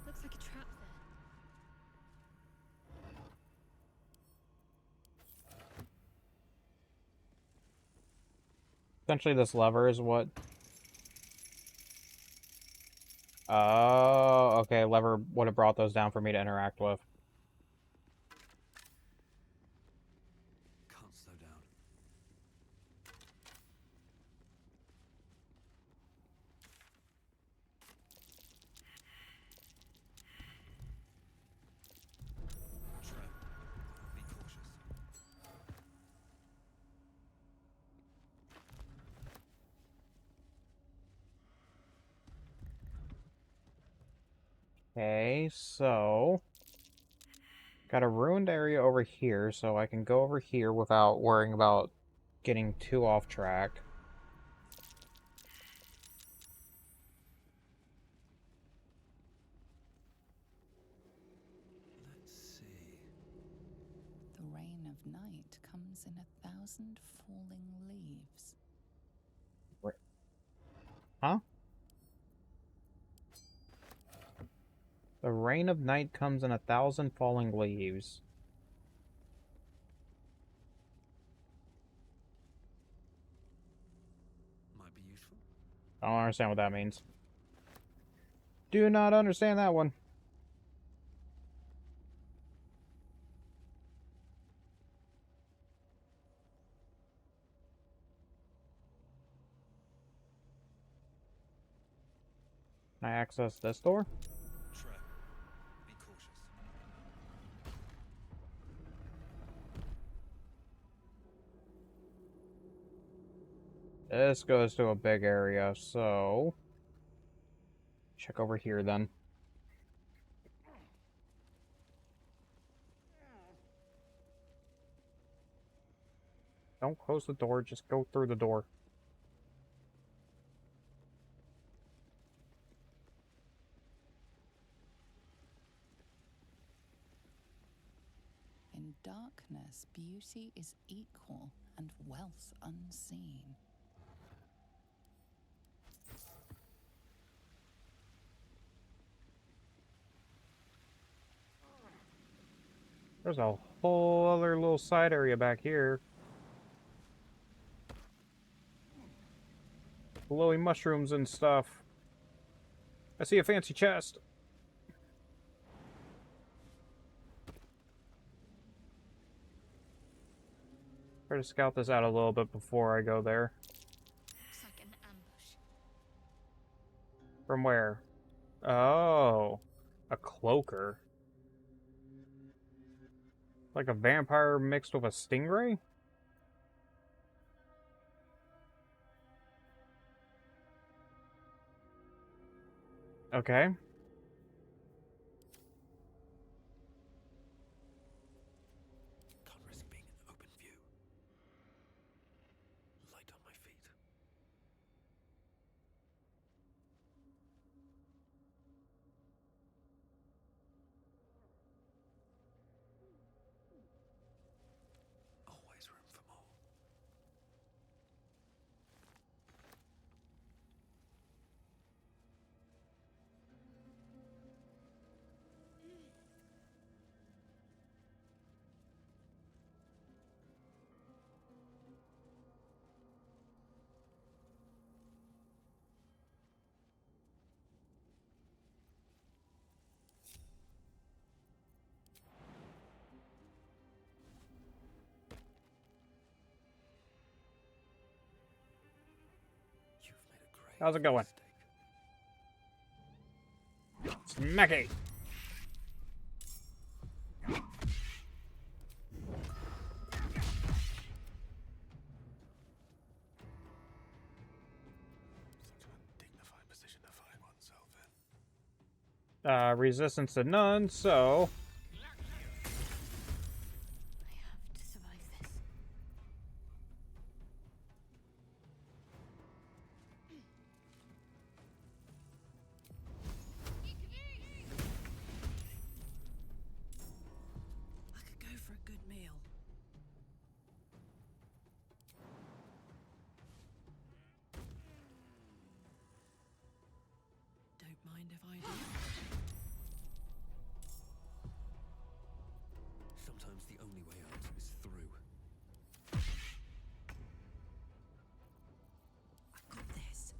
Speaker 8: Looks like a trap there.
Speaker 1: Essentially, this lever is what... Oh, okay. Lever would have brought those down for me to interact with.
Speaker 3: Can't slow down. Trap. Be cautious.
Speaker 1: Okay, so... Got a ruined area over here, so I can go over here without worrying about getting too off track.
Speaker 3: Let's see.
Speaker 6: The rain of night comes in 1,000 falling leaves.
Speaker 1: Huh? The rain of night comes in 1,000 falling leaves.
Speaker 3: Might be useful.
Speaker 1: I don't understand what that means. Do not understand that one. Can I access this door?
Speaker 3: Trap. Be cautious.
Speaker 1: This goes to a big area, so... Check over here, then. Don't close the door, just go through the door.
Speaker 6: In darkness, beauty is equal and wealth unseen.
Speaker 1: There's a whole other little side area back here. Glowy mushrooms and stuff. I see a fancy chest. Try to scout this out a little bit before I go there.
Speaker 8: Looks like an ambush.
Speaker 1: From where? Oh, a cloaker. Like a vampire mixed with a stingray? Okay.
Speaker 3: Can't risk being in open view. Light on my feet. Always room for more. You've made a great
Speaker 1: How's it going?
Speaker 3: mistake.
Speaker 1: Smacky! Resistance to none, so...
Speaker 10: I have to survive this.
Speaker 11: I could go for a good meal. Don't mind if I do.
Speaker 13: Sometimes the only way out is through.
Speaker 11: I've got this.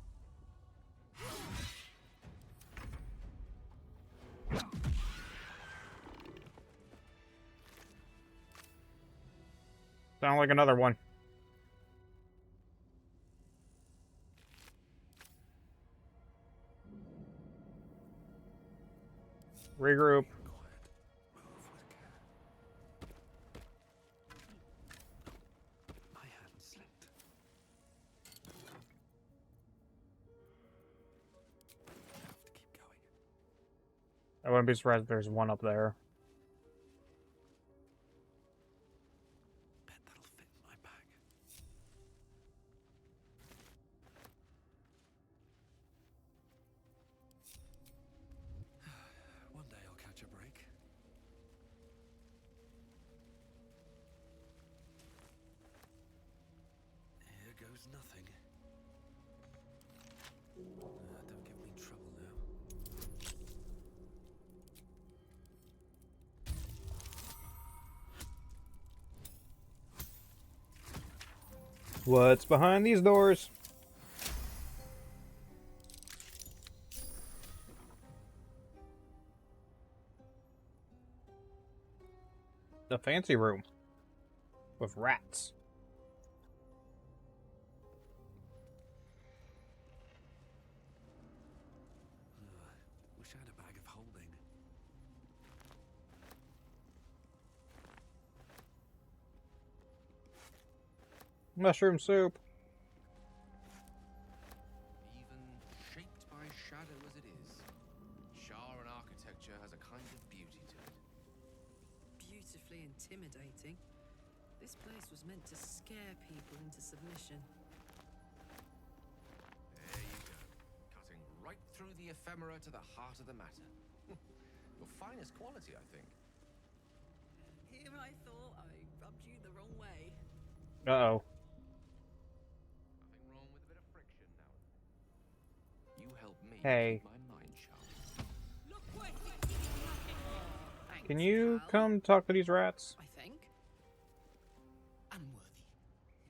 Speaker 1: Sound like another one. Regroup.
Speaker 13: My hand slipped. I have to keep going.
Speaker 1: I wouldn't be surprised if there's one up there.
Speaker 13: Bet that'll fit in my bag. One day I'll catch a break. Here goes nothing. Don't give me trouble now.
Speaker 1: What's behind these doors? The fancy room. With rats.
Speaker 13: Wish I had a bag of holding.
Speaker 1: Mushroom soup.
Speaker 7: Even shaped by shadow as it is, Sharan architecture has a kind of beauty to it.
Speaker 11: Beautifully intimidating. This place was meant to scare people into submission.
Speaker 7: There you go. Cutting right through the ephemera to the heart of the matter. Your finest quality, I think.
Speaker 11: Here I thought I rubbed you the wrong way.
Speaker 1: Uh-oh.
Speaker 7: Nothing wrong with a bit of friction now and then. You help me
Speaker 1: Hey.
Speaker 7: keep my mind sharp.
Speaker 11: Look where Thanks,
Speaker 1: Can you
Speaker 11: pal.
Speaker 1: come talk to these rats?
Speaker 11: I think.
Speaker 14: Unworthy.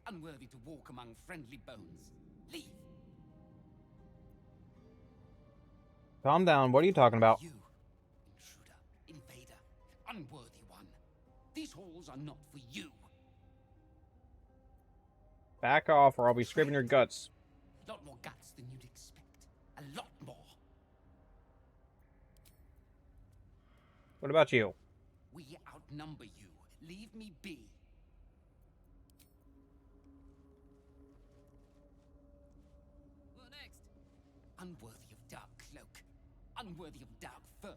Speaker 14: Unworthy to walk among friendly bones. Leave.
Speaker 1: Calm down. What are you talking about?
Speaker 14: You, intruder, invader, unworthy one. These halls are not for you.
Speaker 1: Back off or I'll be scraping your guts.
Speaker 14: A lot more guts than you'd expect. A lot more.
Speaker 1: What about you?
Speaker 14: We outnumber you. Leave me be.
Speaker 11: What next?
Speaker 14: Unworthy of dark cloak. Unworthy of dark fur.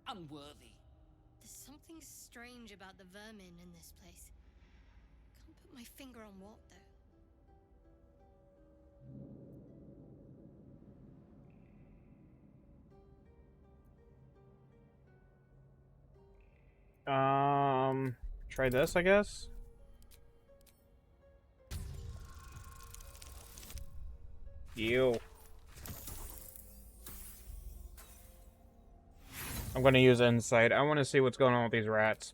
Speaker 14: Unworthy.
Speaker 8: There's something strange about the vermin in this place. Can't put my finger on what, though.
Speaker 1: Try this, I guess? You. I'm gonna use insight. I want to see what's going on with these rats.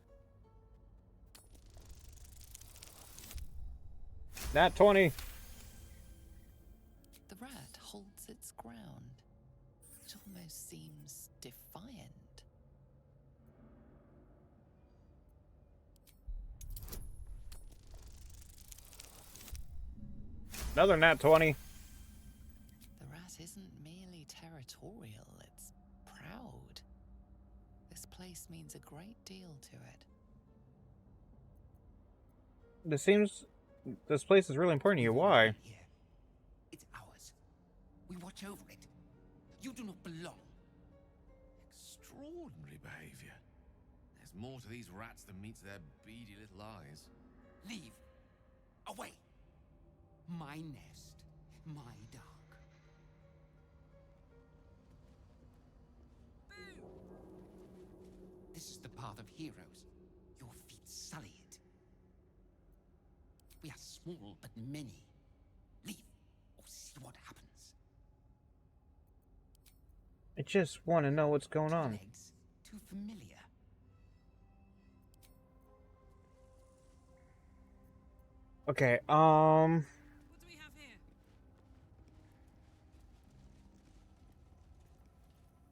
Speaker 1: Nat 20.
Speaker 6: The rat holds its ground. It almost seems defiant.
Speaker 1: Another nat 20.
Speaker 6: The rat isn't merely territorial, it's proud. This place means a great deal to it.
Speaker 1: This place is really important to you. Why?
Speaker 14: Here. It's ours. We watch over it. You do not belong.
Speaker 3: ordinary behavior.
Speaker 7: There's more to these rats than meets their beady little eyes.
Speaker 14: Leave. Away. My nest. My dark. This is the path of heroes. Your feet sully it. We are small, but many. Leave, or see what happens.
Speaker 1: I just want to know what's going on.
Speaker 14: Legs too familiar.
Speaker 1: Okay,
Speaker 11: What do we have here?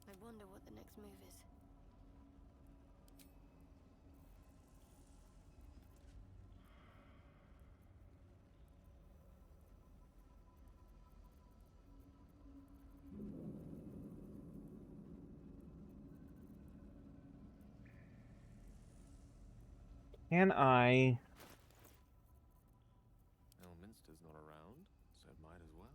Speaker 4: I wonder what the next move is.
Speaker 1: Can I...
Speaker 7: Elminster's not around, so it might as well.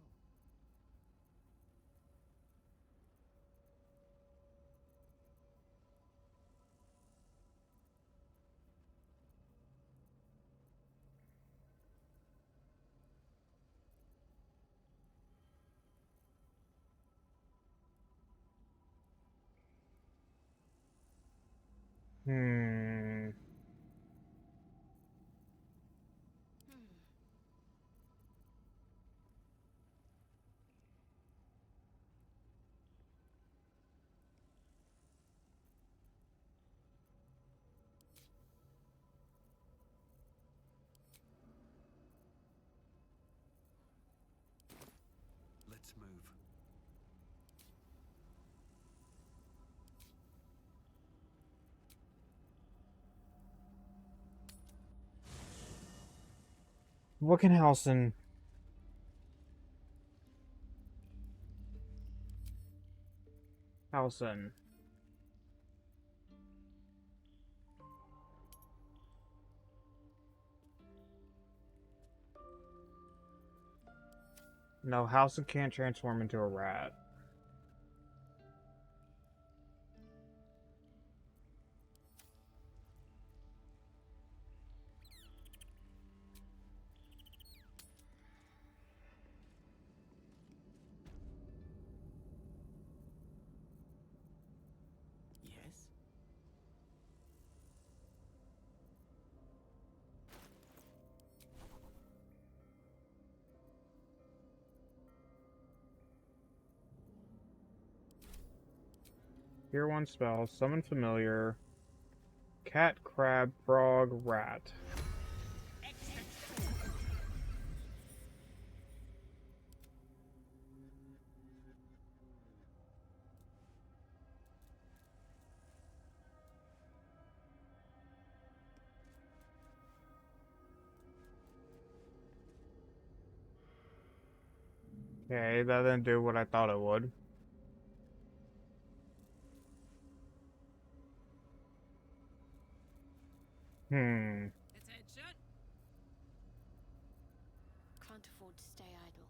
Speaker 1: Hmm...
Speaker 13: Let's move.
Speaker 1: Wickenhausen. Hausen. No, Hausen can't transform into a rat.
Speaker 7: Yes?
Speaker 1: Here one spell. Summon familiar. Cat, crab, frog, rat. Okay, that didn't do what I thought it would. Hmm.
Speaker 11: Attention!
Speaker 4: Can't afford to stay idle.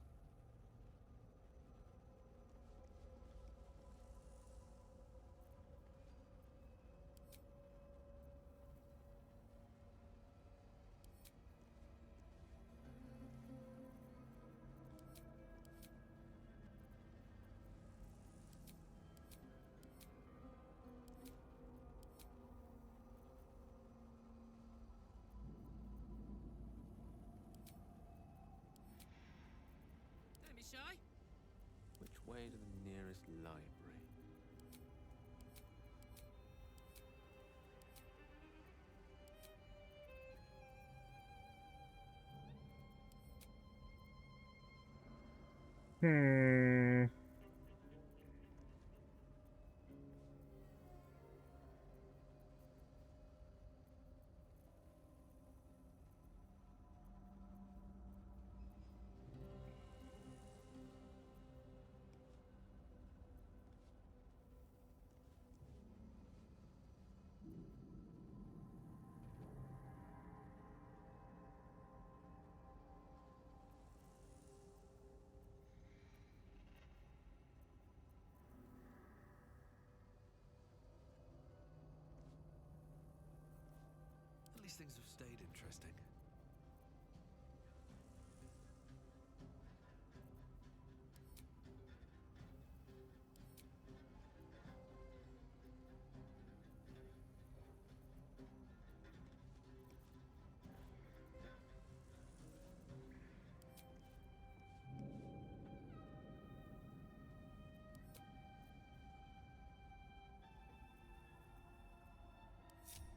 Speaker 11: Don't be shy.
Speaker 7: Which way to the nearest library?
Speaker 1: Hmm.
Speaker 13: least things have stayed interesting.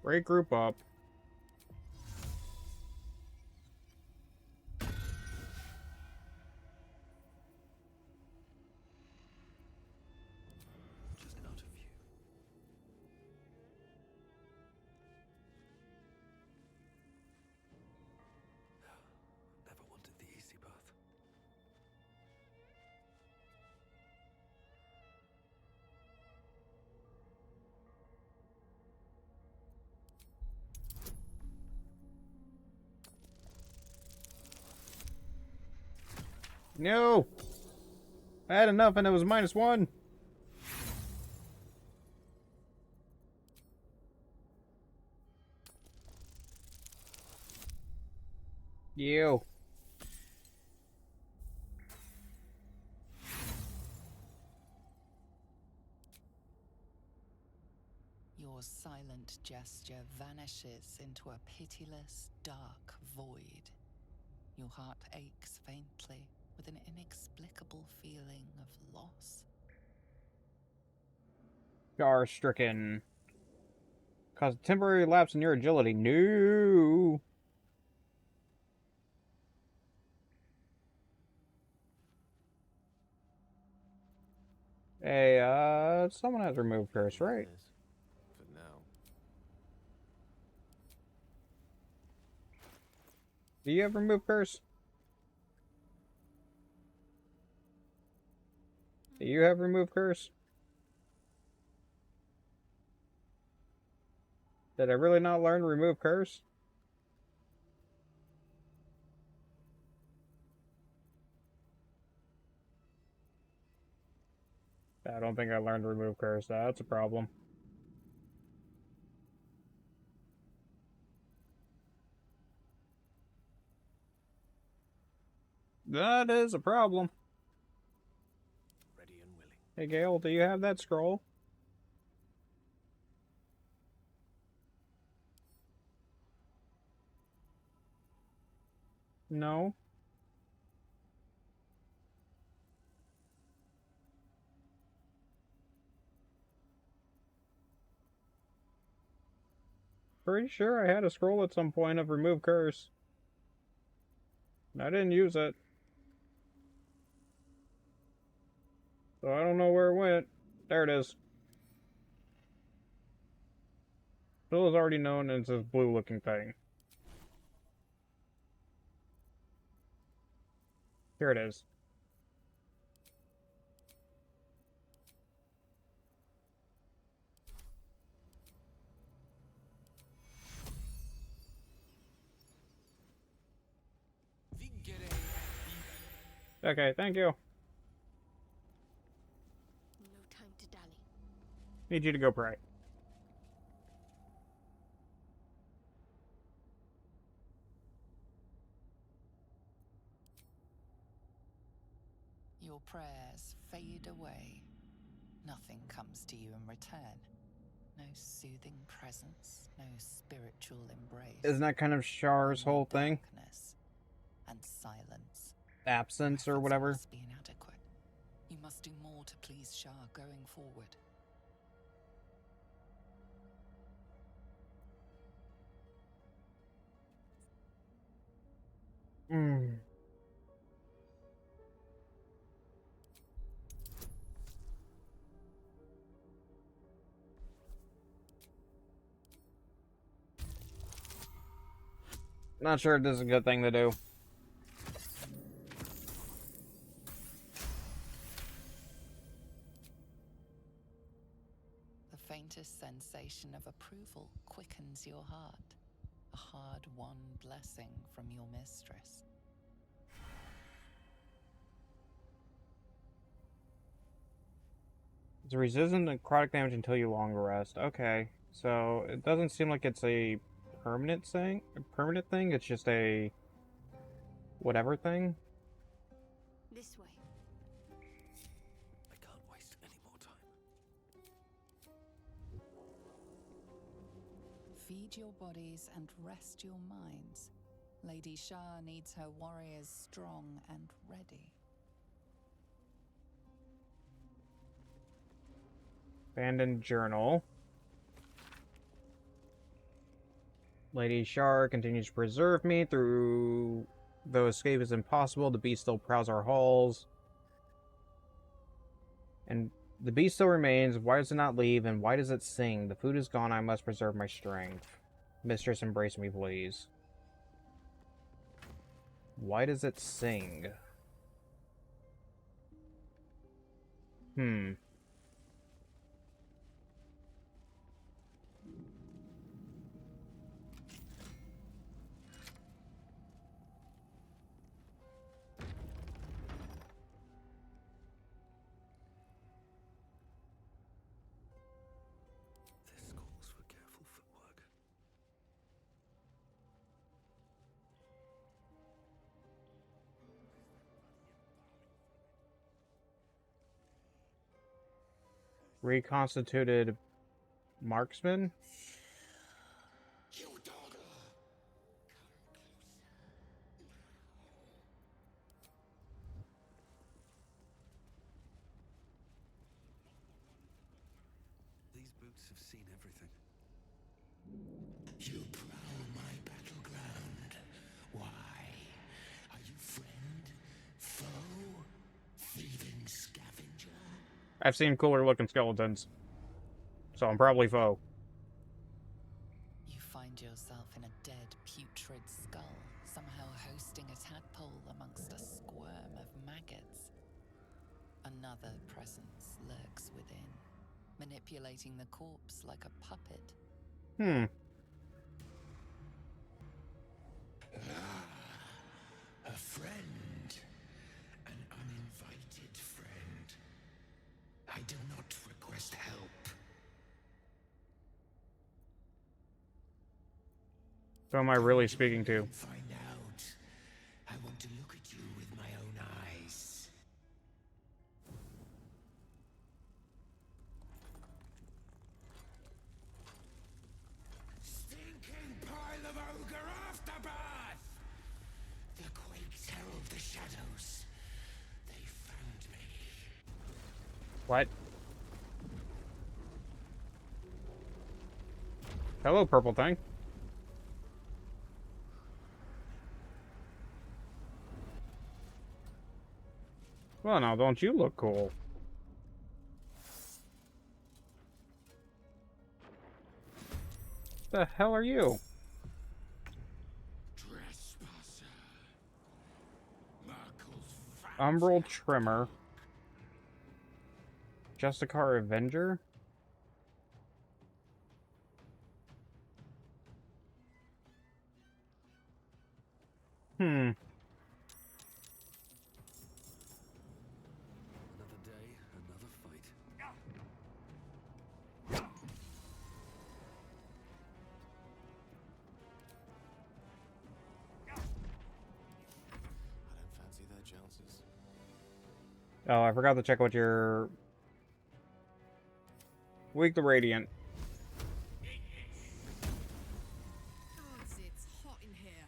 Speaker 1: Break group up.
Speaker 13: Just out of view. Never wanted the easy path.
Speaker 1: No! I had enough and it was -1. You.
Speaker 6: Your silent gesture vanishes into a pitiless, dark void. Your heart aches faintly with an inexplicable feeling of loss.
Speaker 1: Are stricken. Cause a temporary lapse in your agility. No. Hey, someone has removed curse, right?
Speaker 7: For now.
Speaker 1: Do you have removed curse? Do you have removed curse? Did I really not learn to remove curse? I don't think I learned to remove curse. That's a problem. That is a problem.
Speaker 7: Ready and willing.
Speaker 1: Hey, Gale, do you have that scroll? No. Pretty sure I had a scroll at some point of remove curse. I didn't use it. So I don't know where it went. There it is. Bill is already known as this blue looking thing. Here it is. Okay, thank you.
Speaker 8: No time to dally.
Speaker 1: Need you to go pray.
Speaker 6: Your prayers fade away. Nothing comes to you in return. No soothing presence, no spiritual embrace.
Speaker 1: Isn't that kind of Char's whole thing?
Speaker 6: Darkness and silence.
Speaker 1: Absence or whatever?
Speaker 6: Must be inadequate. You must do more to please Shah going forward.
Speaker 1: Not sure if this is a good thing to do.
Speaker 6: The faintest sensation of approval quickens your heart. A hard-won blessing from your mistress.
Speaker 1: It's resistant to necrotic damage until you long rest. Okay, so it doesn't seem like it's a permanent thing. It's just a whatever thing.
Speaker 8: This way.
Speaker 13: I can't waste any more time.
Speaker 6: Feed your bodies and rest your minds. Lady Shah needs her warriors strong and ready.
Speaker 1: Abandoned journal. Lady Shar continues to preserve me through. Though escape is impossible, the beast still prowls our halls. And the beast still remains. Why does it not leave? And why does it sing? The food is gone. I must preserve my strength. Mistress, embrace me, please. Why does it sing?
Speaker 13: This calls for careful footwork.
Speaker 1: Reconstituted marksman?
Speaker 3: You dawdler!
Speaker 13: These boots have seen everything.
Speaker 3: You prowl my battleground. Why? Are you friend? Foe? Thieving scavenger?
Speaker 1: I've seen cooler looking skeletons. So I'm probably foe.
Speaker 6: You find yourself in a dead, putrid skull, somehow hosting a tadpole amongst a squirm of maggots. Another presence lurks within, manipulating the corpse like a puppet.
Speaker 3: A friend. An uninvited friend. I do not request help.
Speaker 1: Who am I really speaking to?
Speaker 3: Find out. I want to look at you with my own eyes. Stinking pile of ogre afterbirth! The quakes herald the shadows. They found me.
Speaker 1: What? Hello, purple thing. Well, now, don't you look cool? The hell are you?
Speaker 3: Trespasser. Merkel's fat.
Speaker 1: Umbral Trimmer. Justicar Avenger?
Speaker 13: Another day, another fight.
Speaker 5: I don't fancy their chances.
Speaker 1: Oh, I forgot to check what your... Weak the Radiant.
Speaker 11: God, it's hot in here.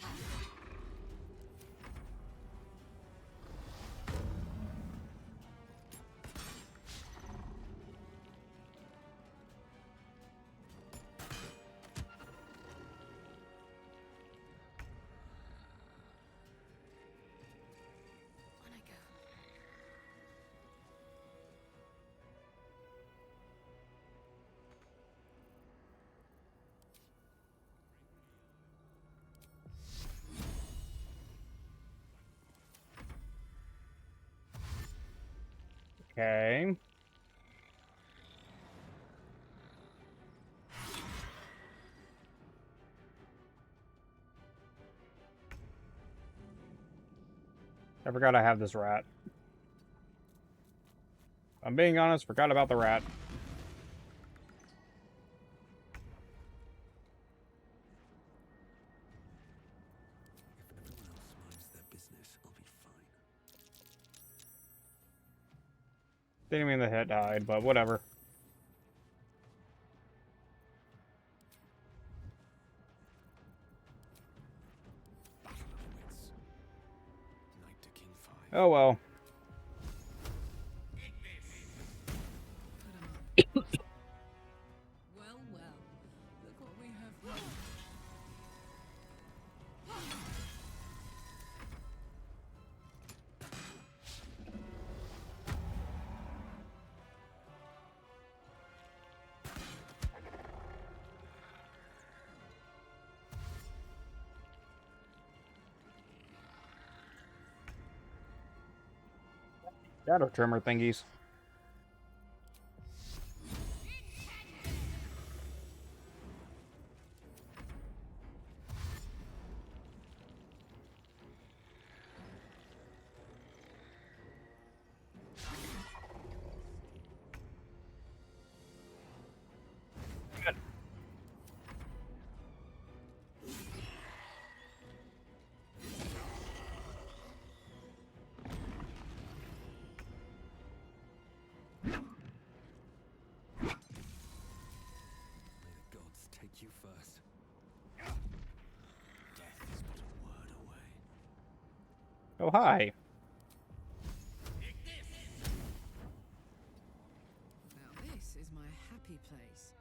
Speaker 8: On I go.
Speaker 1: Okay. I forgot I have this rat. I'm being honest, forgot about the rat.
Speaker 13: If everyone else minds their business, I'll be fine.
Speaker 1: Didn't mean the hit died, but whatever.
Speaker 13: Battle of wits. Knight to king 5.
Speaker 1: Oh well.
Speaker 11: Well, well. Look what we have here.
Speaker 1: Shadow trimmer thingies.
Speaker 13: May the gods take you first. Death is but a word away.
Speaker 1: Oh hi.
Speaker 11: Now this is my happy place.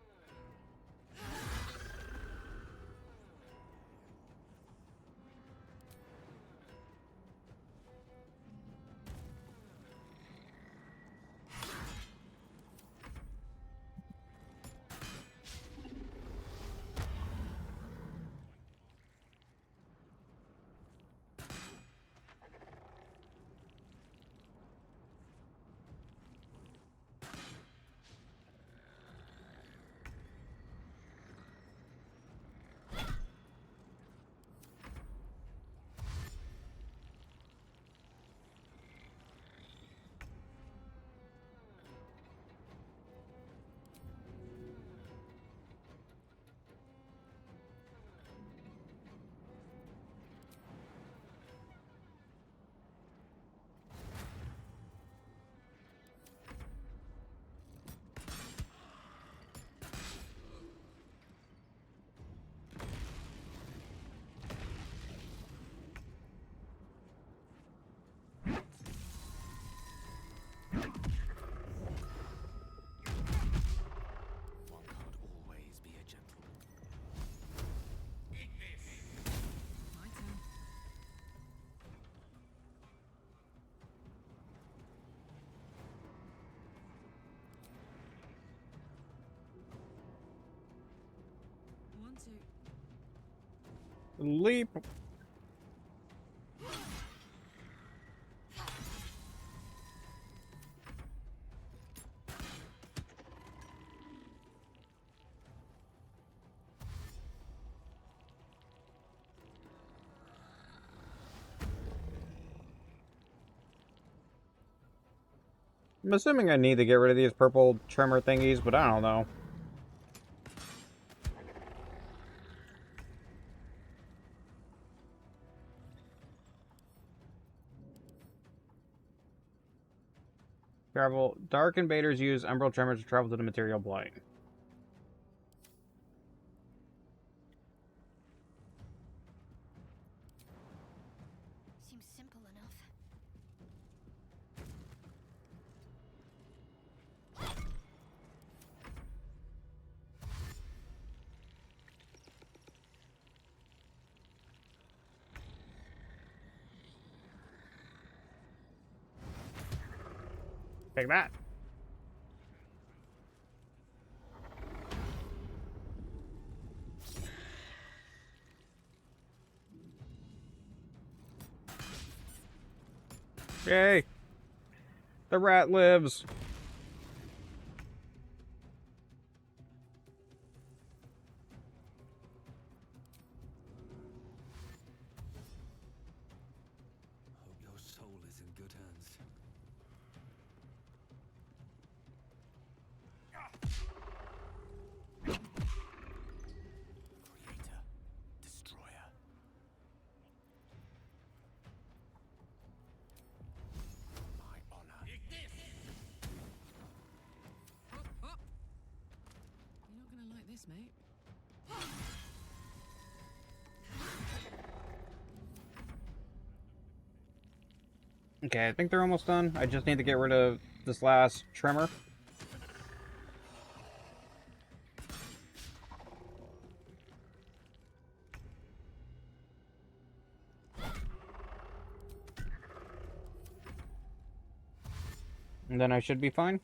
Speaker 13: One can't always be a gentleman.
Speaker 11: My turn. One, two.
Speaker 1: Leap. I'm assuming I need to get rid of these purple trimmer thingies, but I don't know. Travel. Dark invaders use emerald trimmers to travel to the material plane.
Speaker 4: Seems simple enough.
Speaker 1: Take that. Yay! The rat lives!
Speaker 13: Hope your soul is in good hands.
Speaker 11: Cheers, mate.
Speaker 1: Okay, I think they're almost done. I just need to get rid of this last trimmer. And then I should be fine.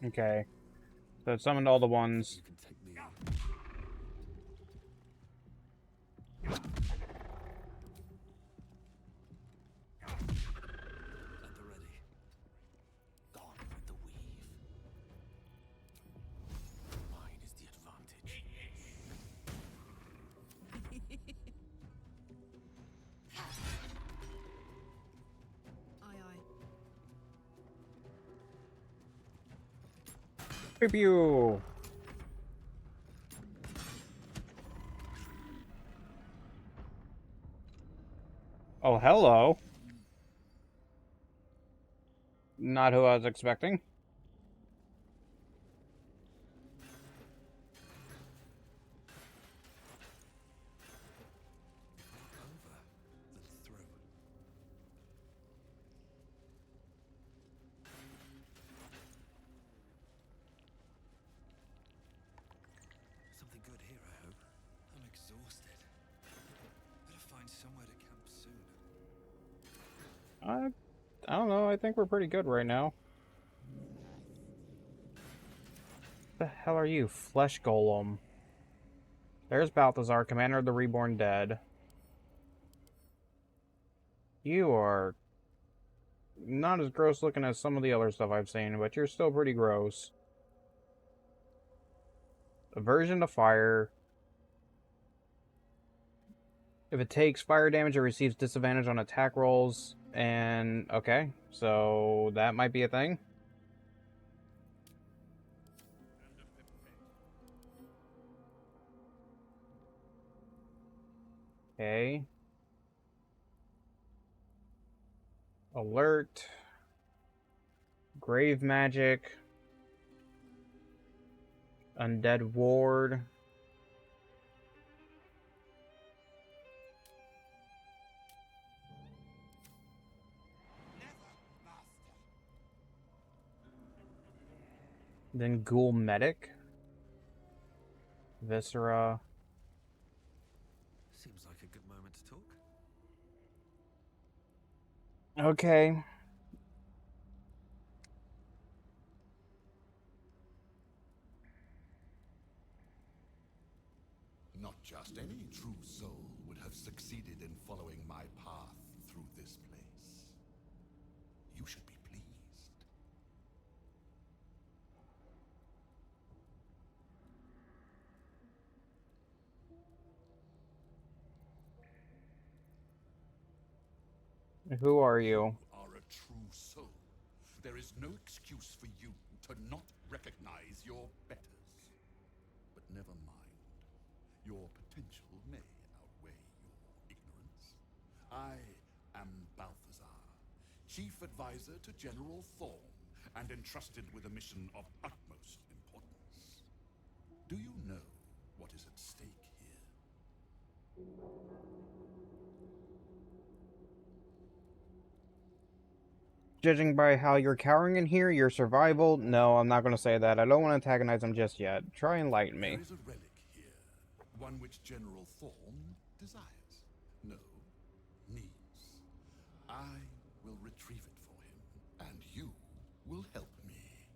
Speaker 1: Okay. So it summoned all the ones.
Speaker 13: You can take me out. At the ready. Gone with the weave. Mine is the advantage.
Speaker 11: Aye, aye.
Speaker 1: Pew pew! Oh, hello. Not who I was expecting.
Speaker 13: Over, then through. Something good here, I hope. I'm exhausted. Better find somewhere to camp soon.
Speaker 1: I don't know. I think we're pretty good right now. What the hell are you, Flesh Golem? There's Balthazar, Commander of the Reborn Dead. You are not as gross looking as some of the other stuff I've seen, but you're still pretty gross. Aversion to fire. If it takes fire damage, it receives disadvantage on attack rolls. And, okay, so that might be a thing. Okay. Alert. Grave magic. Undead ward. Then Ghoul Medic. Viscera.
Speaker 13: Seems like a good moment to talk.
Speaker 1: Okay.
Speaker 3: Not just any true soul would have succeeded in following my path through this place. You should be pleased.
Speaker 1: Who are you?
Speaker 3: You are a true soul. There is no excuse for you to not recognize your betters. But never mind. Your potential may outweigh your ignorance. I am Balthazar, Chief Advisor to General Thorm, and entrusted with a mission of utmost importance. Do you know what is at stake here?
Speaker 1: Judging by how you're cowering in here, your survival... No, I'm not going to say that. I don't want to antagonize him just yet. Try and enlighten me.
Speaker 3: There is a relic here, one which General Thorm desires. No, needs. I will retrieve it for him, and you will help me.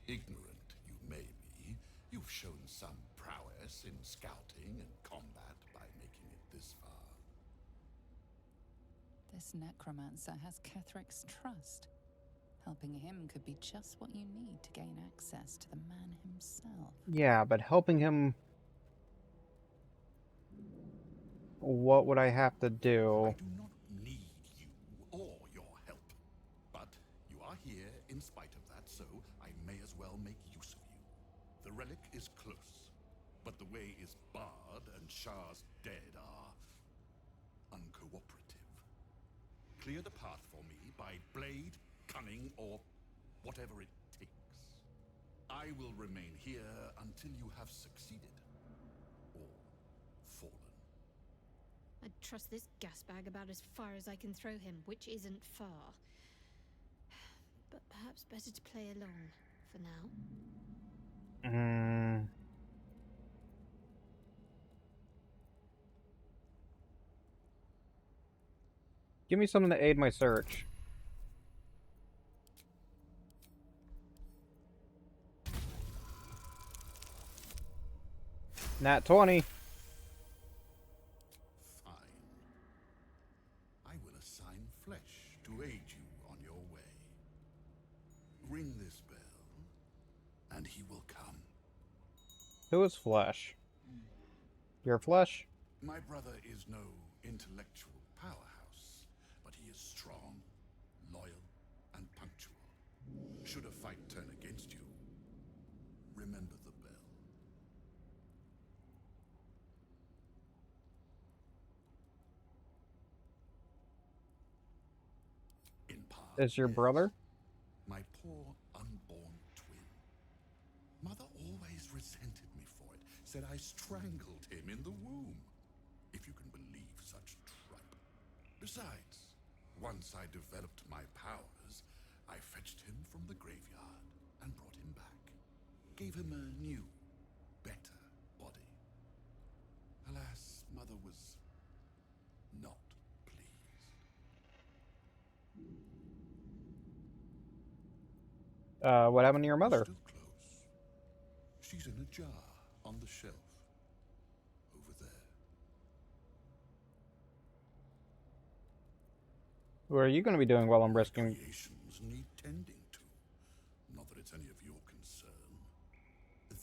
Speaker 3: Ignorant you may be, you've shown some prowess in scouting and combat by making it this far.
Speaker 6: This necromancer has Kethric's trust. Helping him could be just what you need to gain access to the man himself.
Speaker 1: Yeah, but helping him... What would I have to do?
Speaker 3: I do not need you or your help, but you are here in spite of that, so I may as well make use of you. The relic is close, but the way is barred and Shah's dead are uncooperative. Clear the path for me by blade, cunning, or whatever it takes. I will remain here until you have succeeded. Or fallen.
Speaker 8: I'd trust this gas bag about as far as I can throw him, which isn't far. But perhaps better to play along for now.
Speaker 1: Give me something to aid my search. Nat 20.
Speaker 3: Fine. I will assign Flesh to aid you on your way. Ring this bell, and he will come.
Speaker 1: Who is Flesh? Your Flesh?
Speaker 3: My brother is no intellectual powerhouse, but he is strong, loyal, and punctual. Should a fight turn against you, remember the bell. In part,
Speaker 1: Is your
Speaker 3: yes.
Speaker 1: brother?
Speaker 3: My poor unborn twin. Mother always resented me for it, said I strangled him in the womb. If you can believe such tripe. Besides, once I developed my powers, I fetched him from the graveyard and brought him back. Gave him a new, better body. Alas, Mother was not pleased.
Speaker 1: What happened to your mother?
Speaker 3: Still close. She's in a jar on the shelf. Over there.
Speaker 1: What are you going to be doing while I'm rescuing?
Speaker 3: Creations need tending to. Not that it's any of your concern.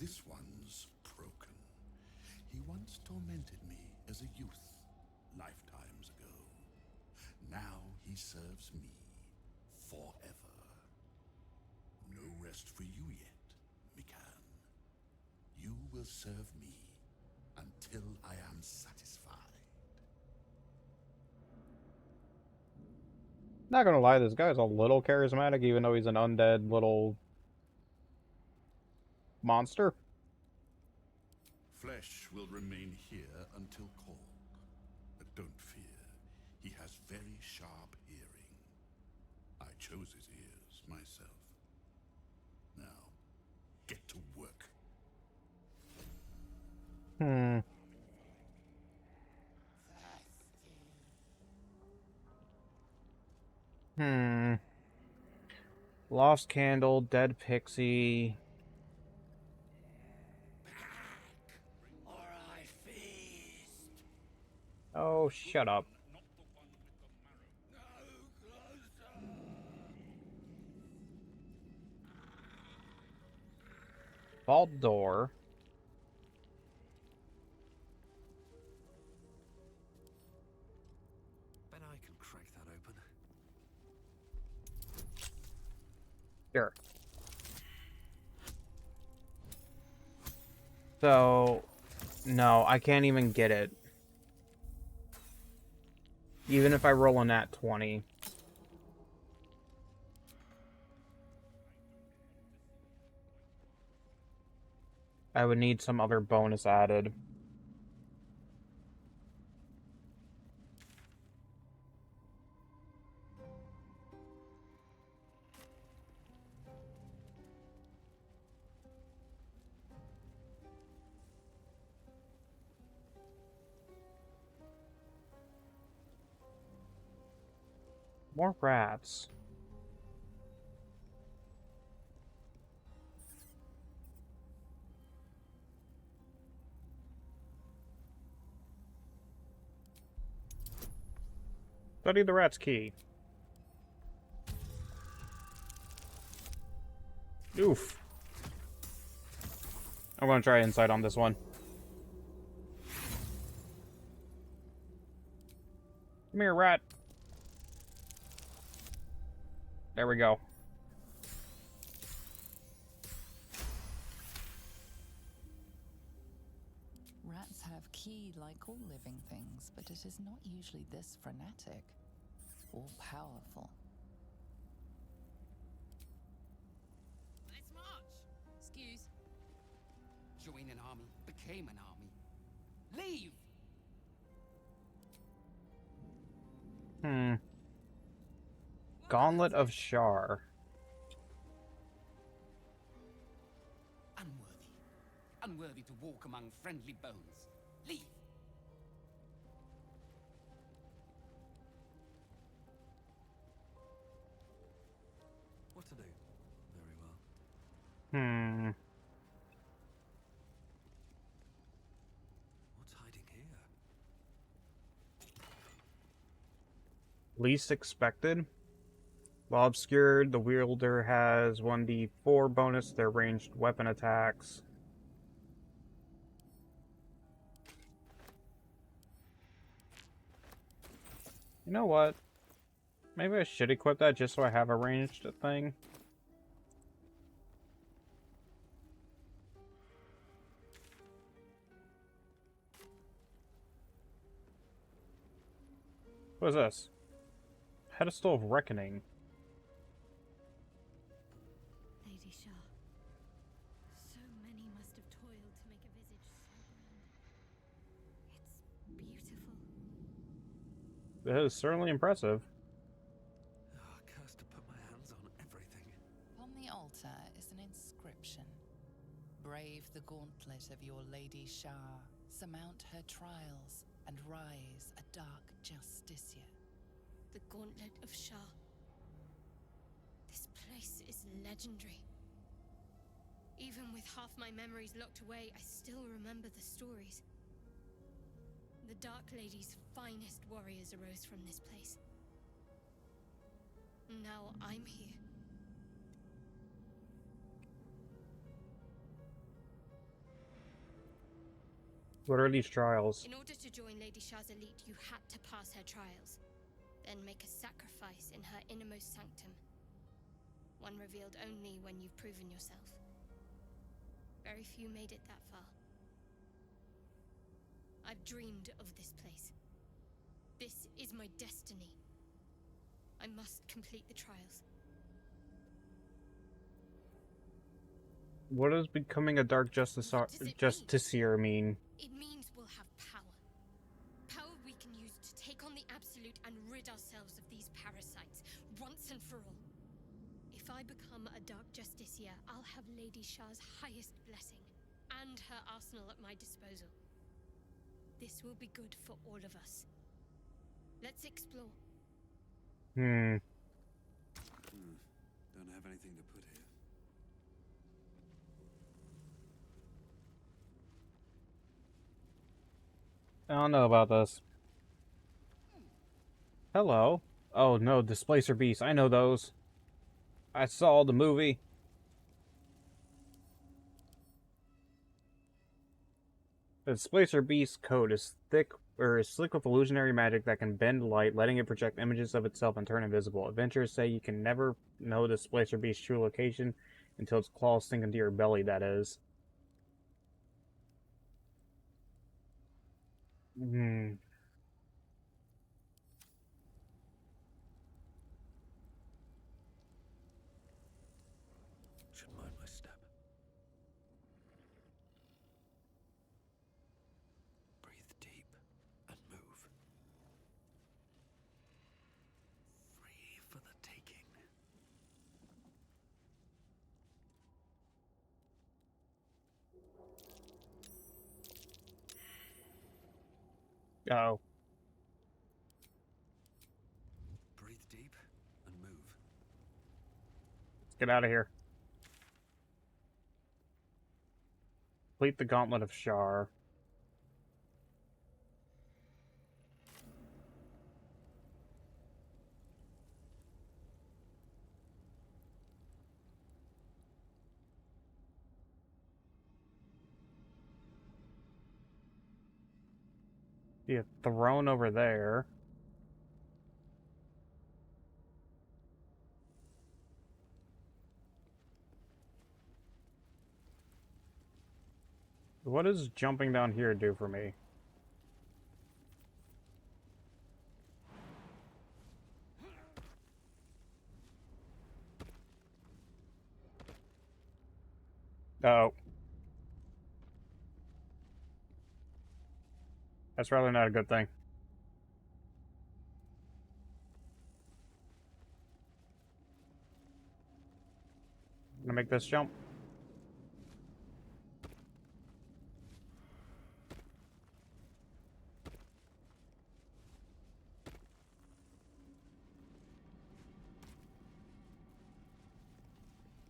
Speaker 3: This one's broken. He once tormented me as a youth, lifetimes ago. Now he serves me forever. No rest for you yet, Mikan. You will serve me until I am satisfied.
Speaker 1: Not gonna lie, this guy's a little charismatic, even though he's an undead little monster.
Speaker 3: Flesh will remain here until called. But don't fear, he has very sharp hearing. I chose his ears myself. Now, get to work.
Speaker 1: Lost candle, dead pixie.
Speaker 14: Or I feast.
Speaker 1: Oh, shut up. Baldur.
Speaker 13: Bet I can crack that open.
Speaker 1: Sure. So, no, I can't even get it. Even if I roll a nat 20. I would need some other bonus added. More rats. Study the rat's key. Oof. I'm gonna try insight on this one. Come here, rat. There we go.
Speaker 6: have ki like all living things, but it is not usually this frenetic or powerful.
Speaker 11: Let's march! Excuse.
Speaker 14: Join an army, became an army. Leave!
Speaker 1: Gauntlet of Shar.
Speaker 14: Unworthy. Unworthy to walk among friendly bones. Leave!
Speaker 13: What to do? Very well. What's hiding here?
Speaker 1: Least expected. While obscured, the wielder has 1d4 bonus to their ranged weapon attacks. You know what? Maybe I should equip that just so I have a ranged thing. What is this? Pedestal of Reckoning.
Speaker 8: Lady Shah. So many must have toiled to make a visage so grand. It's beautiful.
Speaker 1: That is certainly impressive.
Speaker 13: Oh, cursed to put my hands on everything.
Speaker 6: On the altar is an inscription. Brave the gauntlet of your Lady Shah, surmount her trials, and rise a dark justiciar.
Speaker 8: The Gauntlet of Shah. This place is legendary. Even with half my memories locked away, I still remember the stories. The Dark Lady's finest warriors arose from this place. Now I'm here.
Speaker 1: What are these trials?
Speaker 8: In order to join Lady Shah's elite, you had to pass her trials. Then make a sacrifice in her innermost sanctum. One revealed only when you've proven yourself. Very few made it that far. I've dreamed of this place. This is my destiny. I must complete the trials.
Speaker 1: What does becoming a Dark Justiciar mean?
Speaker 8: It means we'll have power. Power we can use to take on the Absolute and rid ourselves of these parasites, once and for all. If I become a Dark Justiciar, I'll have Lady Shah's highest blessing, and her arsenal at my disposal. This will be good for all of us. Let's explore.
Speaker 13: Don't have anything to put here.
Speaker 1: I don't know about this. Hello. Oh no, Displacer Beast. I know those. I saw the movie. The Displacer Beast code is slick with illusionary magic that can bend light, letting it project images of itself and turn invisible. Adventurers say you can never know the Displacer Beast's true location until its claws sink into your belly, that is.
Speaker 13: Should mind my step. Breathe deep and move. Free for the taking.
Speaker 1: Oh.
Speaker 13: Breathe deep and move.
Speaker 1: Let's get out of here. Complete the Gauntlet of Shar. See a throne over there. What does jumping down here do for me? Uh-oh. That's probably not a good thing. I'm gonna make this jump.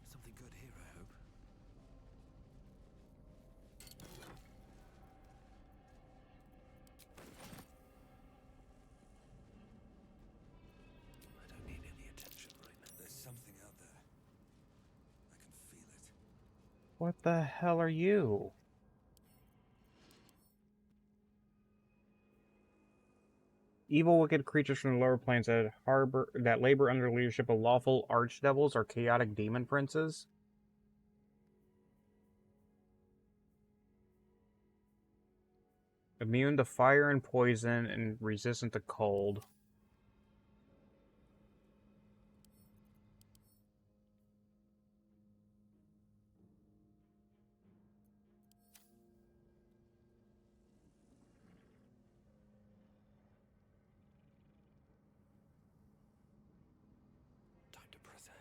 Speaker 13: Something good here, I hope. I don't need any attention right now. There's something out there. I can feel it.
Speaker 1: What the hell are you? Evil, wicked creatures from the lower planes that labor under the leadership of lawful archdevils or chaotic demon princes. Immune to fire and poison and resistant to cold.
Speaker 13: Time to press ahead.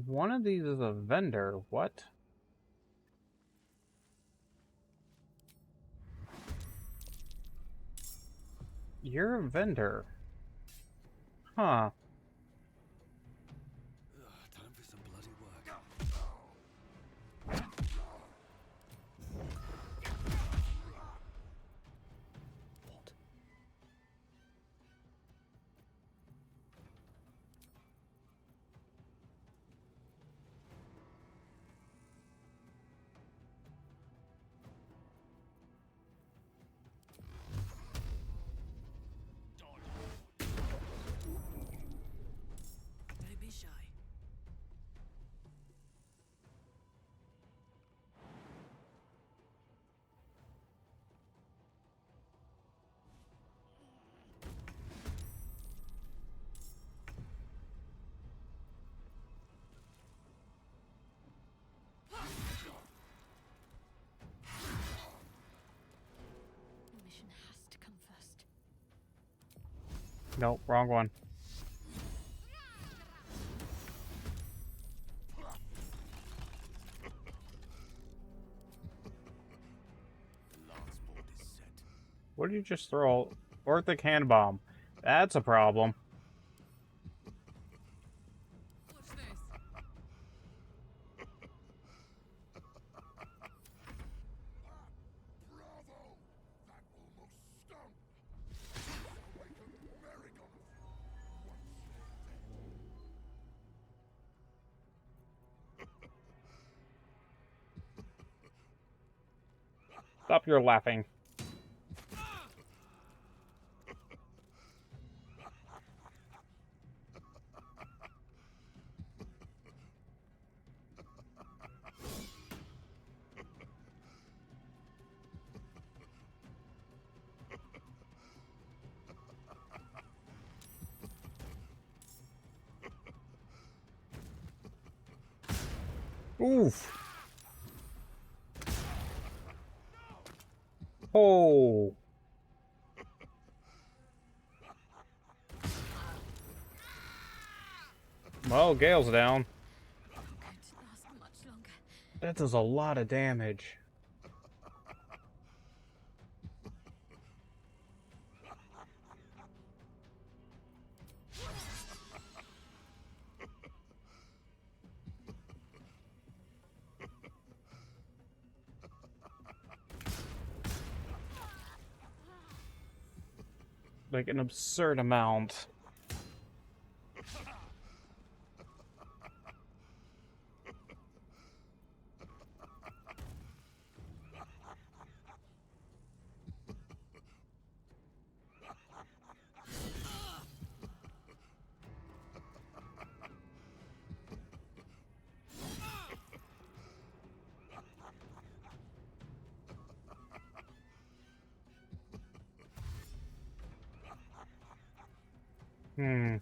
Speaker 1: One of these is a vendor. What? You're a vendor. Huh.
Speaker 13: Time for some bloody work. What?
Speaker 11: Don't be shy.
Speaker 8: The mission has to come first.
Speaker 1: Nope, wrong one.
Speaker 13: The last board is set.
Speaker 1: What did you just throw? Orthic hand bomb. That's a problem.
Speaker 11: Watch this.
Speaker 3: Bravo! That almost stung! Awaken Marigold! Once
Speaker 1: Stop your laughing. Oof. Oh. Well, Gale's down.
Speaker 8: Not going to last much longer.
Speaker 1: That does a lot of damage. Like an absurd amount. Hmm.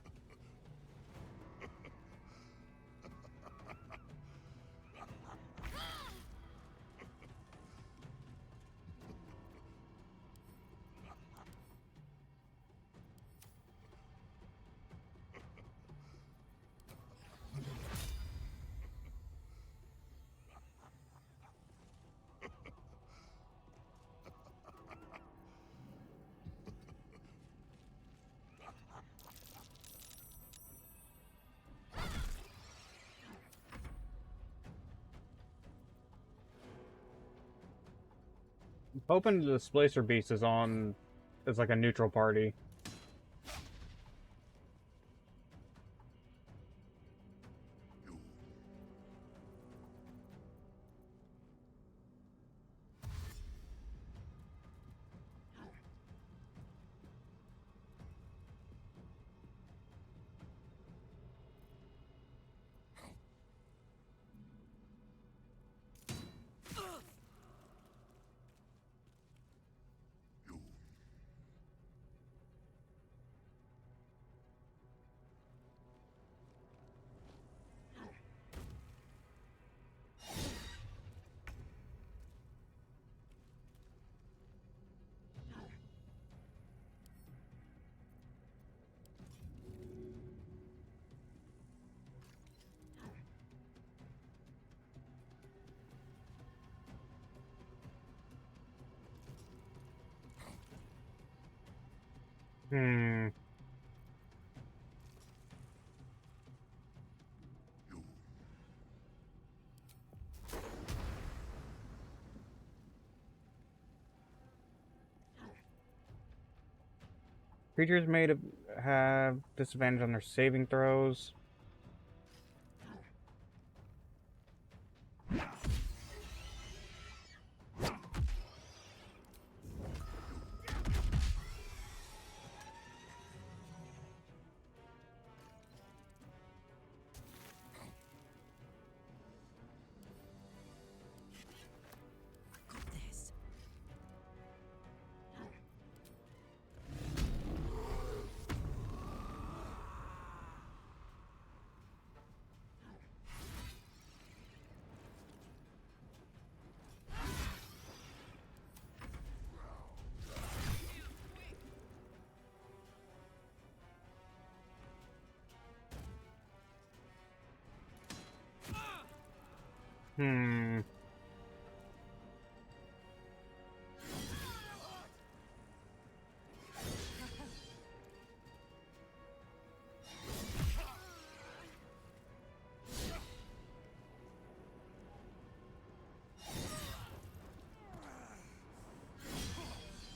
Speaker 1: Hoping the Displacer Beast is on as like a neutral party. Hmm. Creatures may have disadvantage on their saving throws. Hmm.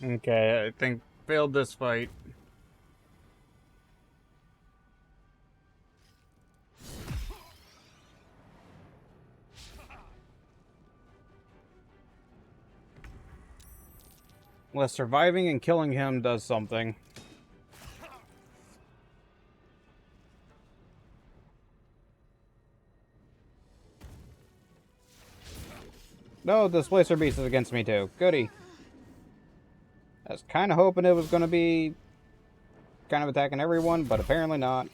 Speaker 1: Okay, I think failed this fight. Unless surviving and killing him does something. No, Displacer Beast is against me too. Goody. I was kind of hoping it was going to be kind of attacking everyone, but apparently not.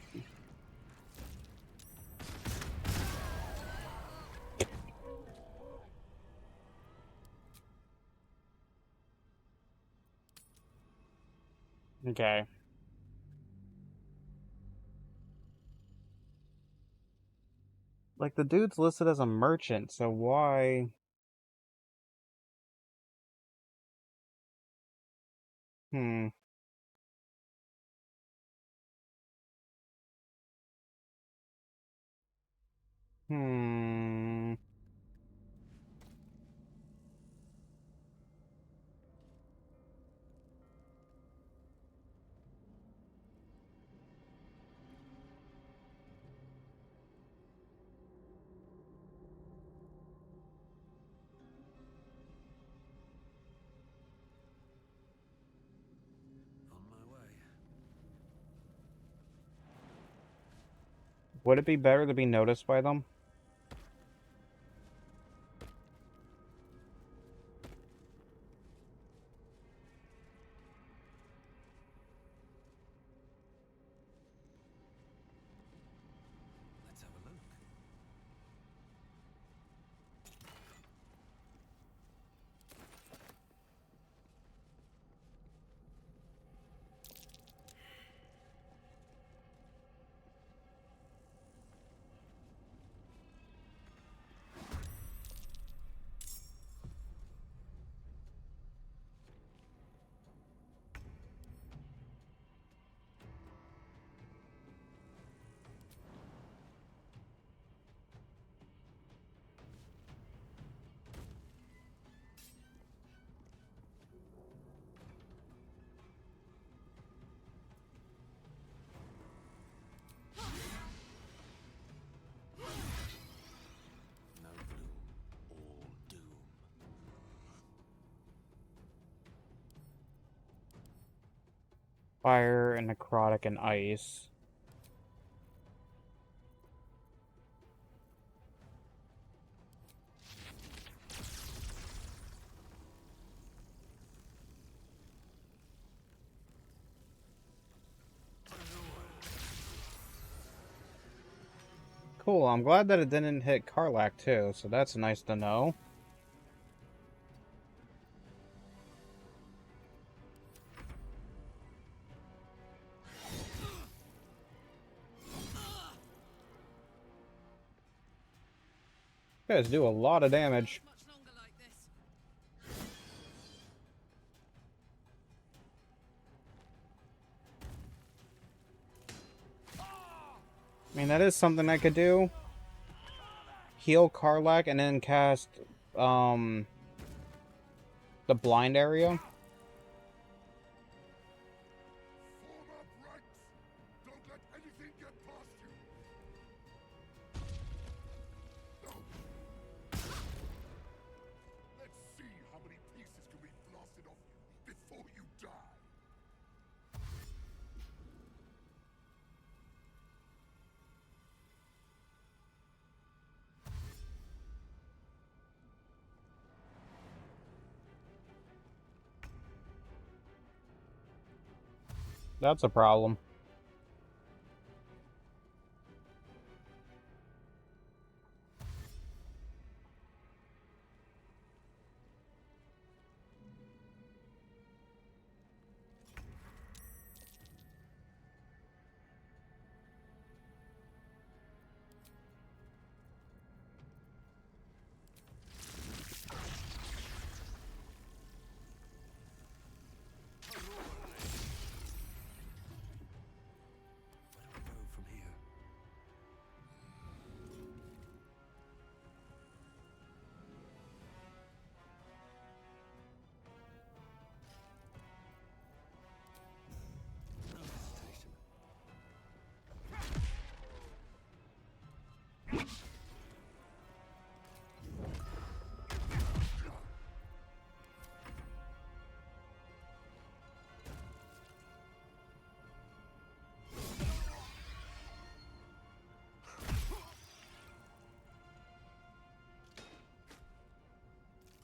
Speaker 1: Okay. Like, the dude's listed as a merchant, so why... Hmm. Hmm.
Speaker 13: On my way.
Speaker 1: Would it be better to be noticed by them? Fire and necrotic and ice. Cool, I'm glad that it didn't hit Karlach too, so that's nice to know. You guys do a lot of damage. I mean, that is something I could do. Heal Karlach and then cast, the blind area. That's a problem.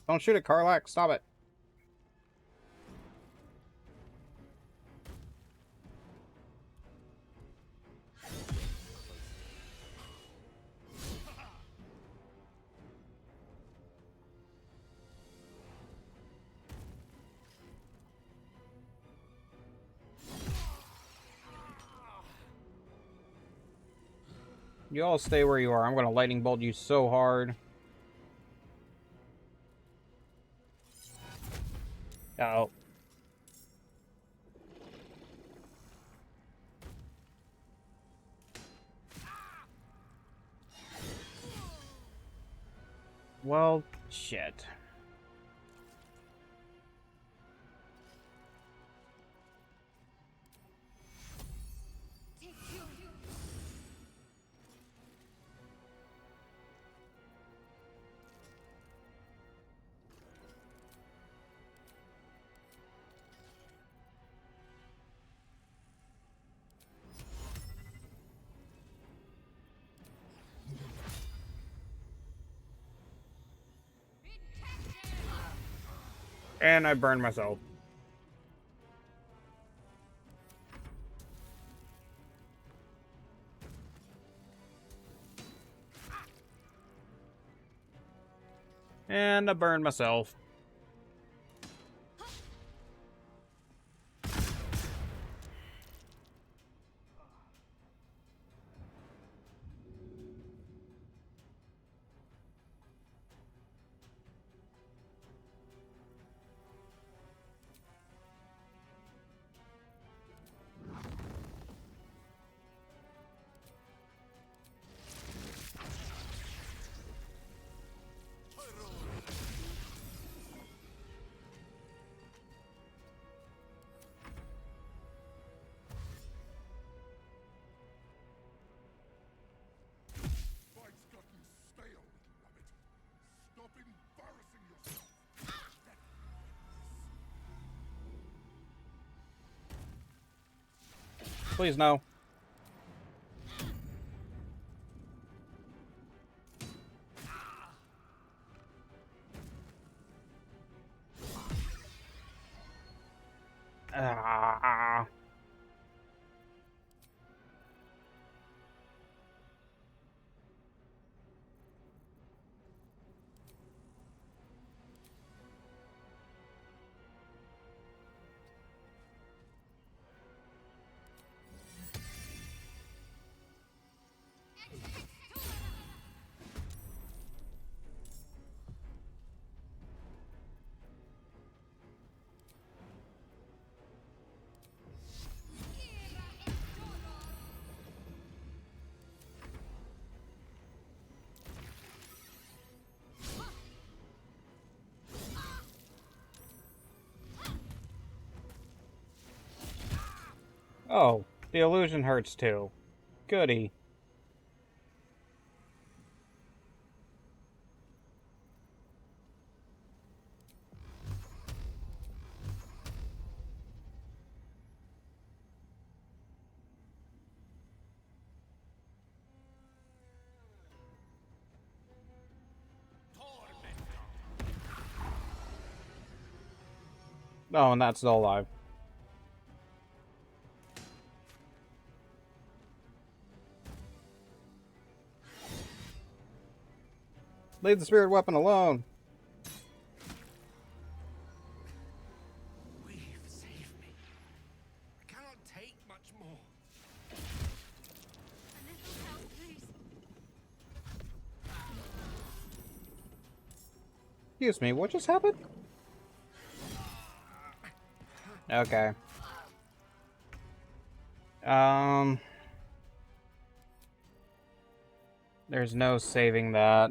Speaker 1: Don't shoot it, Karlach. Stop it. You all stay where you are. I'm gonna lightning bolt you so hard. Uh-oh. Well, shit. And I burned myself. And I burned myself. Please, no. Ah. Oh, the illusion hurts too. Goody. Oh, and that's still alive. Leave the spirit weapon alone.
Speaker 7: We've saved me. I cannot take much more.
Speaker 8: A little help, please.
Speaker 1: Excuse me, what just happened? Okay. There's no saving that.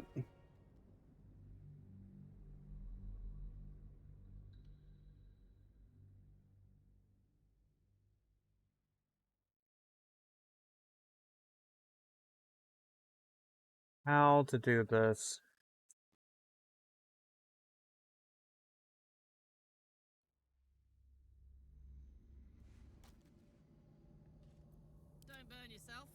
Speaker 1: How to do this?
Speaker 11: Don't burn yourself.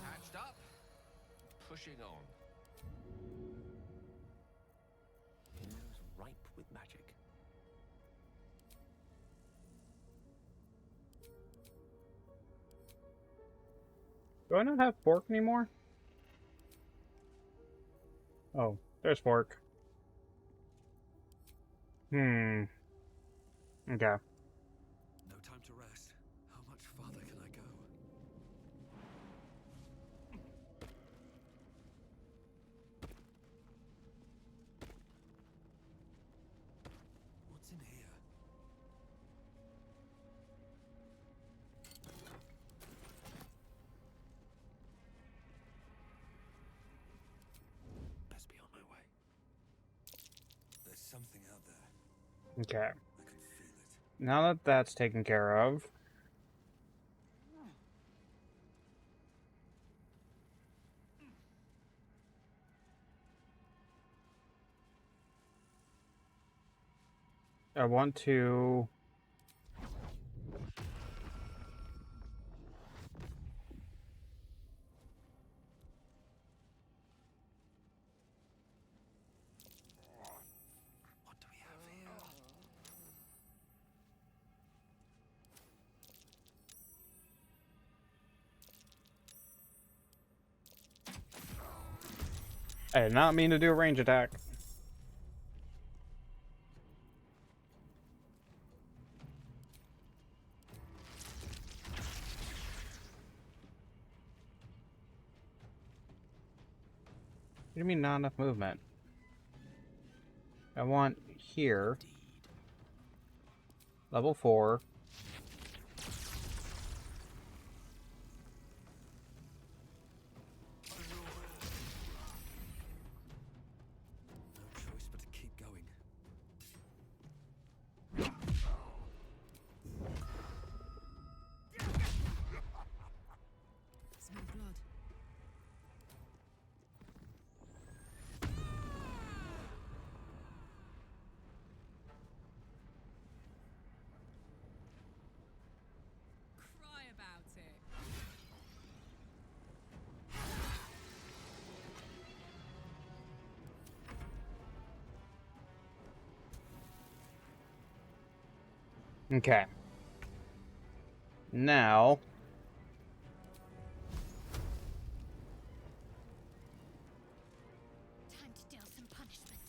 Speaker 7: Patched up. Pushing on. Here's ripe with magic.
Speaker 1: Do I not have fork anymore? Oh, there's fork. Okay.
Speaker 13: No time to rest. How much farther can I go? What's in here? Best be on my way. There's something out there.
Speaker 1: Okay.
Speaker 13: I can feel it.
Speaker 1: Now that that's taken care of. I want to...
Speaker 13: What do we have here?
Speaker 1: I did not mean to do a range attack. What do you mean not enough movement? I want here. Level 4.
Speaker 13: No choice but to keep going.
Speaker 11: Smell blood.
Speaker 1: Okay. Now...
Speaker 8: Time to deal some punishment.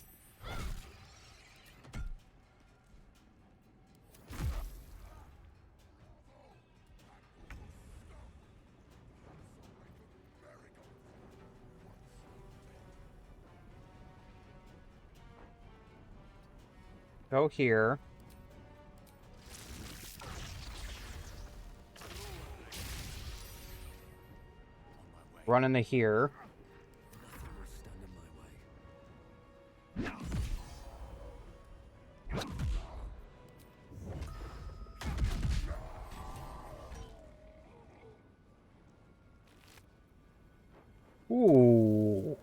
Speaker 1: Go here. Run into here. Ooh.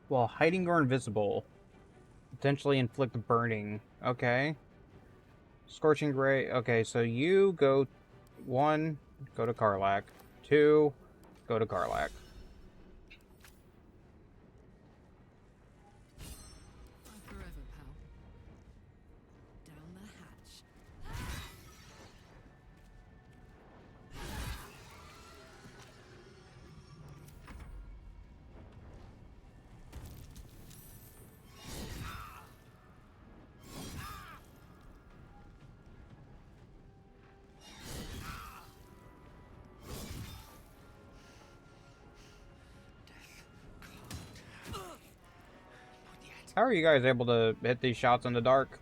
Speaker 1: While hiding or invisible. Potentially inflict burning. Okay. Scorching Ray. Okay, so you go... 1, go to Karlach. 2, go to Karlach.
Speaker 11: Bye forever, pal. Down the hatch.
Speaker 1: How are you guys able to hit these shots in the dark?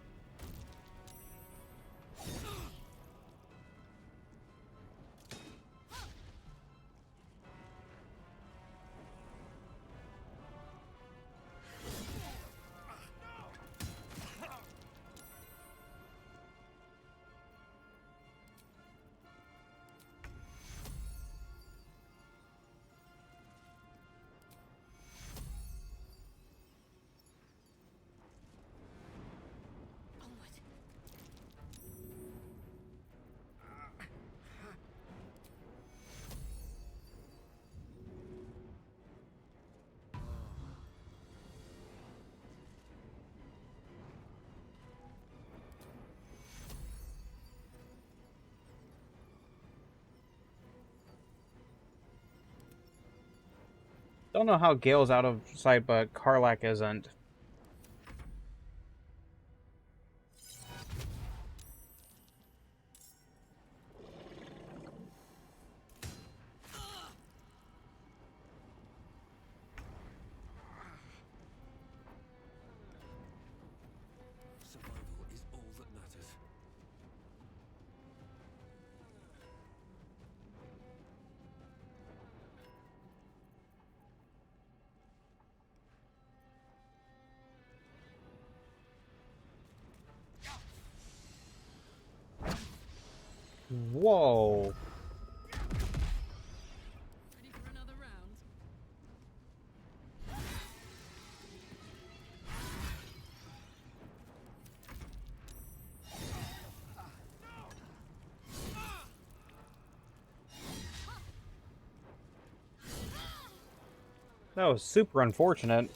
Speaker 1: Don't know how Gale's out of sight, but Karlach isn't.
Speaker 13: Survival is all that matters.
Speaker 1: Whoa.
Speaker 11: Ready for another round?
Speaker 1: That was super unfortunate.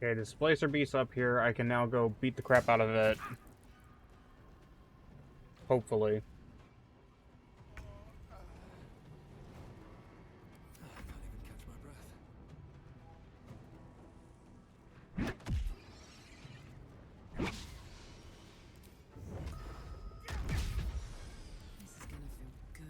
Speaker 1: Okay, Displacer Beast up here. I can now go beat the crap out of it. Hopefully.
Speaker 13: I can't even catch my breath.
Speaker 11: This is gonna feel good.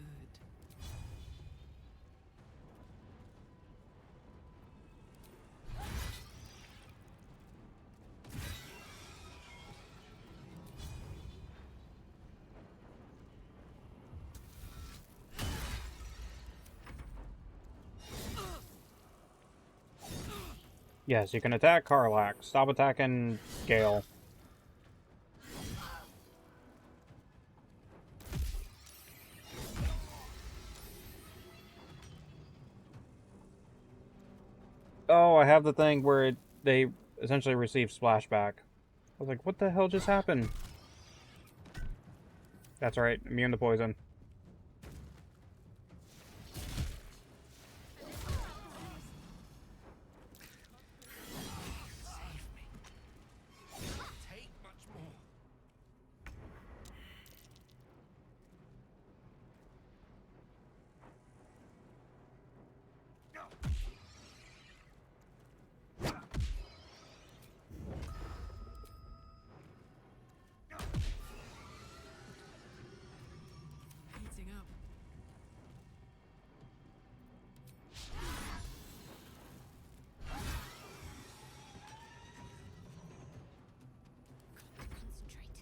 Speaker 1: Yes, you can attack Karlach. Stop attacking Gale. Oh, I have the thing where they essentially receive splashback. I was like, what the hell just happened? That's right, immune to poison.
Speaker 7: Take much more.
Speaker 11: Heating up.
Speaker 4: Concentrate.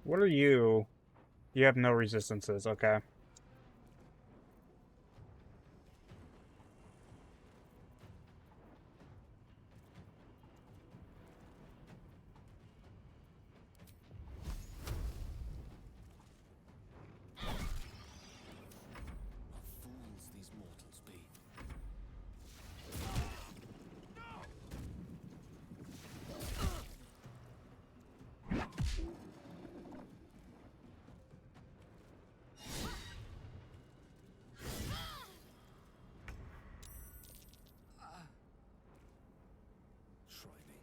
Speaker 1: What are you? You have no resistances, okay.
Speaker 7: What fools these mortals be. Try me.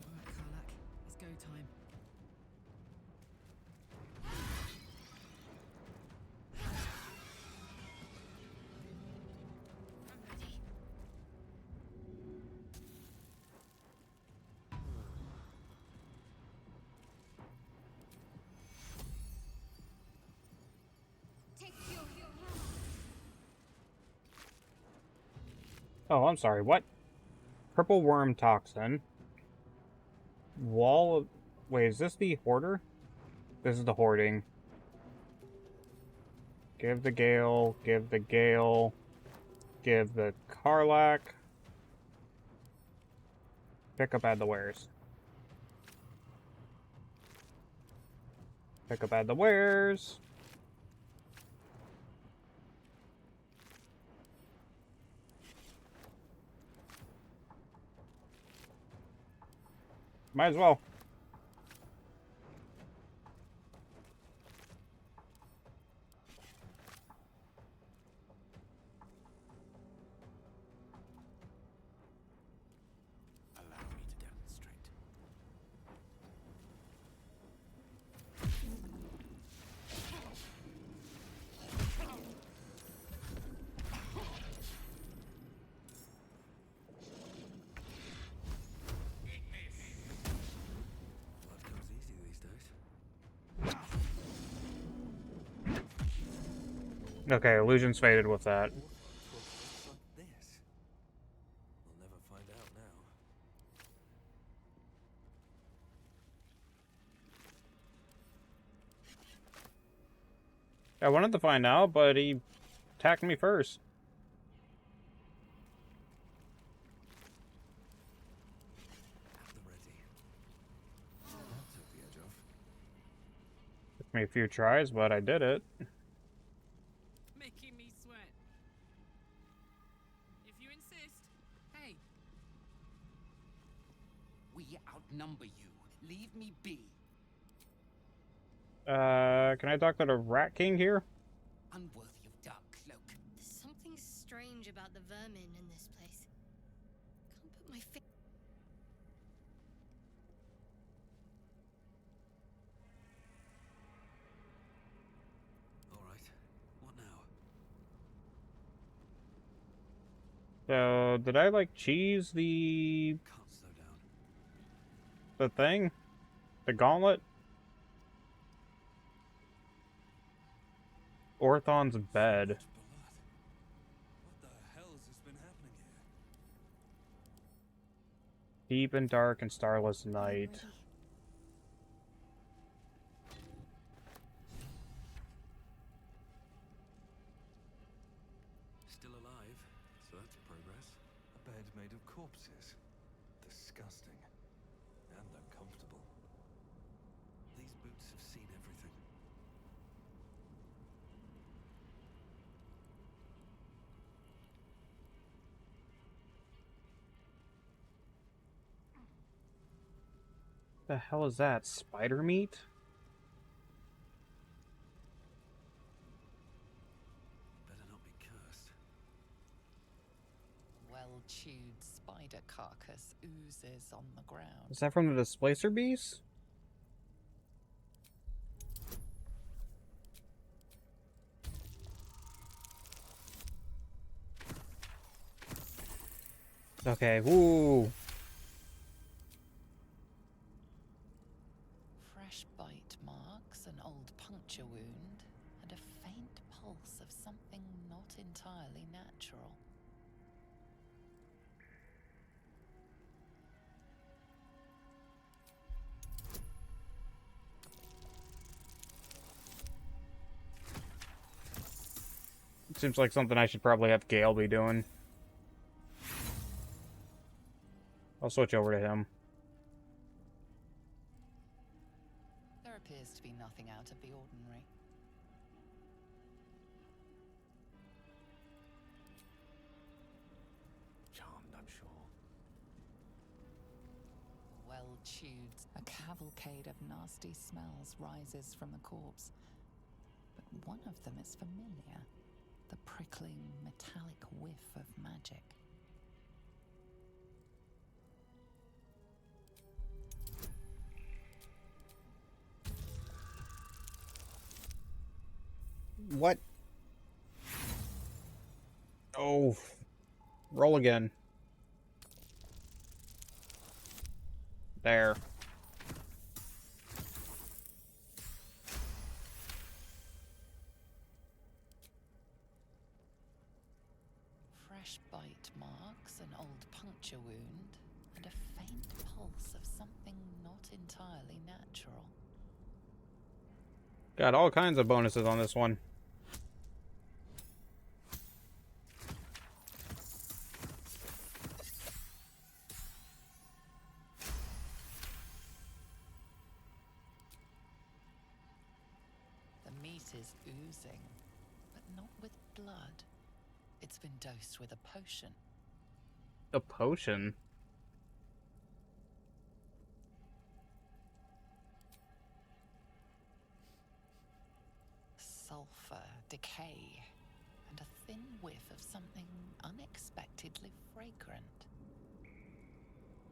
Speaker 11: Alright, Karlach. It's go time.
Speaker 4: I'm ready. Take your
Speaker 1: Oh, I'm sorry, what? Purple worm toxin. Wall of... Wait, is this the hoarder? This is the hoarding. Give the Gale, give the Gale, give the Karlach. Pick up add the wares. Pick up add the wares. Might as well.
Speaker 7: Allow me to demonstrate.
Speaker 13: Blood comes easy these days.
Speaker 1: Okay, illusions faded with that.
Speaker 13: Or it was like this. We'll never find out now.
Speaker 1: I wanted to find out, but he attacked me first.
Speaker 13: At the ready. That took the edge off.
Speaker 1: Took me a few tries, but I did it.
Speaker 11: Making me sweat. If you insist. Hey,
Speaker 14: We outnumber you. Leave me be.
Speaker 1: Can I talk to the Rat King here?
Speaker 14: Unworthy of Dark Cloak.
Speaker 8: There's something strange about the vermin in this place. Can't put my finger.
Speaker 13: All right. What now?
Speaker 1: So, did I, like, cheese the
Speaker 13: Can't slow down.
Speaker 1: thing? The gauntlet? Orthon's bed.
Speaker 13: Much blood. What the hell's
Speaker 1: Deep and dark and starless night.
Speaker 13: Still alive, so that's progress. A bed made of corpses. Disgusting. And uncomfortable. These boots have seen everything.
Speaker 1: The hell is that? Spider meat?
Speaker 13: Better not be cursed.
Speaker 6: Well-chewed spider carcass oozes on the ground.
Speaker 1: Is that from the Displacer Beast? Okay, woo!
Speaker 6: Fresh bite marks, an old puncture wound, and a faint pulse of something not entirely natural.
Speaker 1: Seems like something I should probably have Gale be doing. I'll switch over to him.
Speaker 6: There appears to be nothing out of the ordinary.
Speaker 13: Charmed, I'm sure.
Speaker 6: Well-chewed, a cavalcade of nasty smells rises from the corpse. But one of them is familiar. The prickling, metallic whiff of magic.
Speaker 1: What? Oh. Roll again. There.
Speaker 6: Fresh bite marks, an old puncture wound, and a faint pulse of something not entirely natural.
Speaker 1: Got all kinds of bonuses on this one.
Speaker 6: The meat is oozing, but not with blood. It's been dosed with a potion.
Speaker 1: A potion?
Speaker 6: Sulfur, decay, and a thin whiff of something unexpectedly fragrant.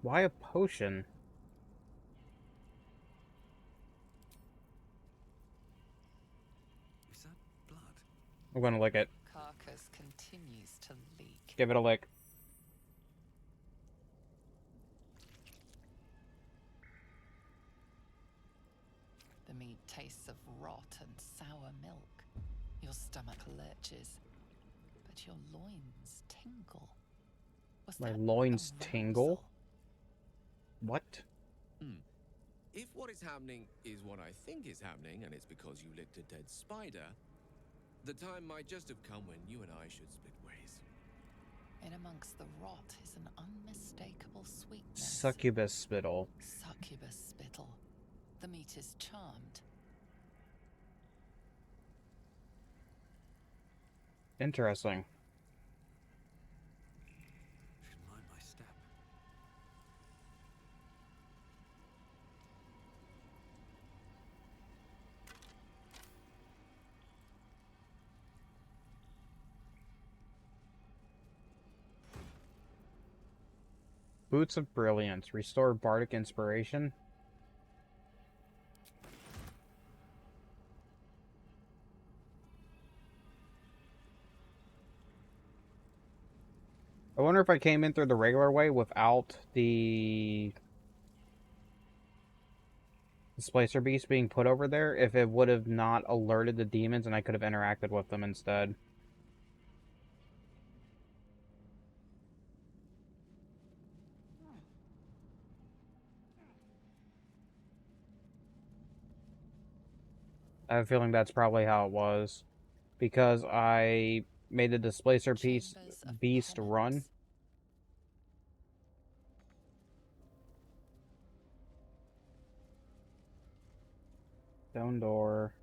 Speaker 1: Why a potion?
Speaker 13: Is that blood?
Speaker 1: I'm gonna lick it.
Speaker 6: Carcass continues to leak.
Speaker 1: Give it a lick.
Speaker 6: The meat tastes of rot and sour milk. Your stomach lurches, but your loins tingle. Was
Speaker 1: My
Speaker 6: that
Speaker 1: loins
Speaker 6: a
Speaker 1: tingle?
Speaker 6: morsel?
Speaker 1: What?
Speaker 7: If what is happening is what I think is happening, and it's because you licked a dead spider, the time might just have come when you and I should split ways.
Speaker 6: In amongst the rot is an unmistakable sweetness.
Speaker 1: Succubus spittle.
Speaker 6: Succubus spittle. The meat is charmed.
Speaker 1: Interesting.
Speaker 13: Should mind my step.
Speaker 1: Boots of Brilliance. Restore bardic inspiration. I wonder if I came in through the regular way without the Displacer Beast being put over there, if it would have not alerted the demons and I could have interacted with them instead. I have a feeling that's probably how it was. Because I made the Displacer piece beast run. Stone door.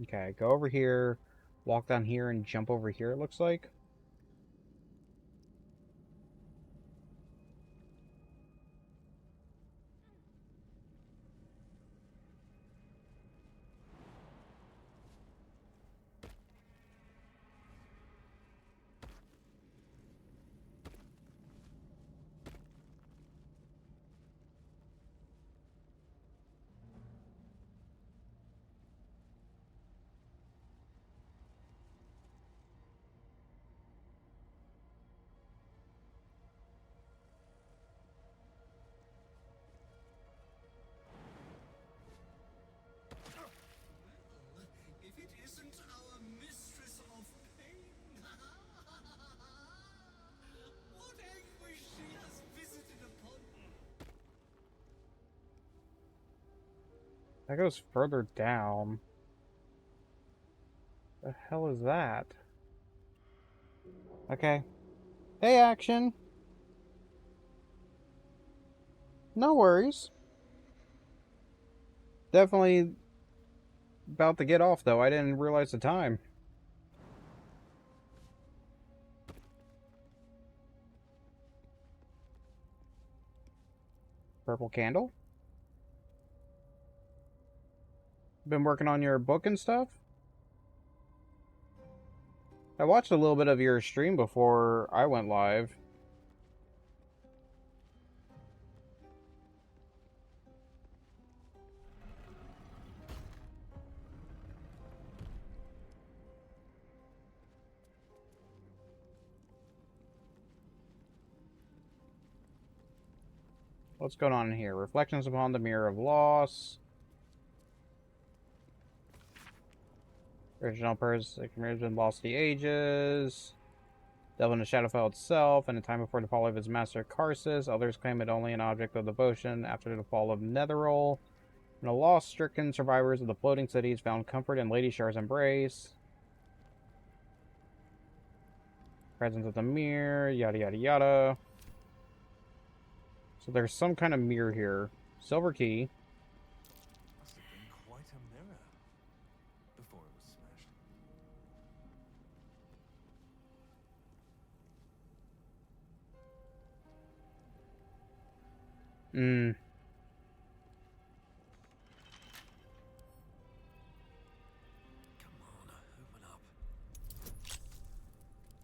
Speaker 1: Okay, go over here, walk down here, and jump over here, it looks like.
Speaker 5: If it isn't our mistress of pain, what anguish she has visited upon me.
Speaker 1: That goes further down. The hell is that? Okay. Hey, action! No worries. Definitely about to get off, though. I didn't realize the time. Purple candle? Been working on your book and stuff? I watched a little bit of your stream before I went live. What's going on here? Reflections upon the Mirror of Loss. Original person has been lost to the ages. Delve into Shadowfell itself. In a time before the fall of his master Karsus, others claim it only an object of devotion. After the fall of Netheril, and the lost-stricken survivors of the floating cities found comfort in Lady Shar's embrace. Presence of the mirror, yada yada yada. So there's some kind of mirror here. Silver key.
Speaker 13: Must have been quite a mirror before it was smashed.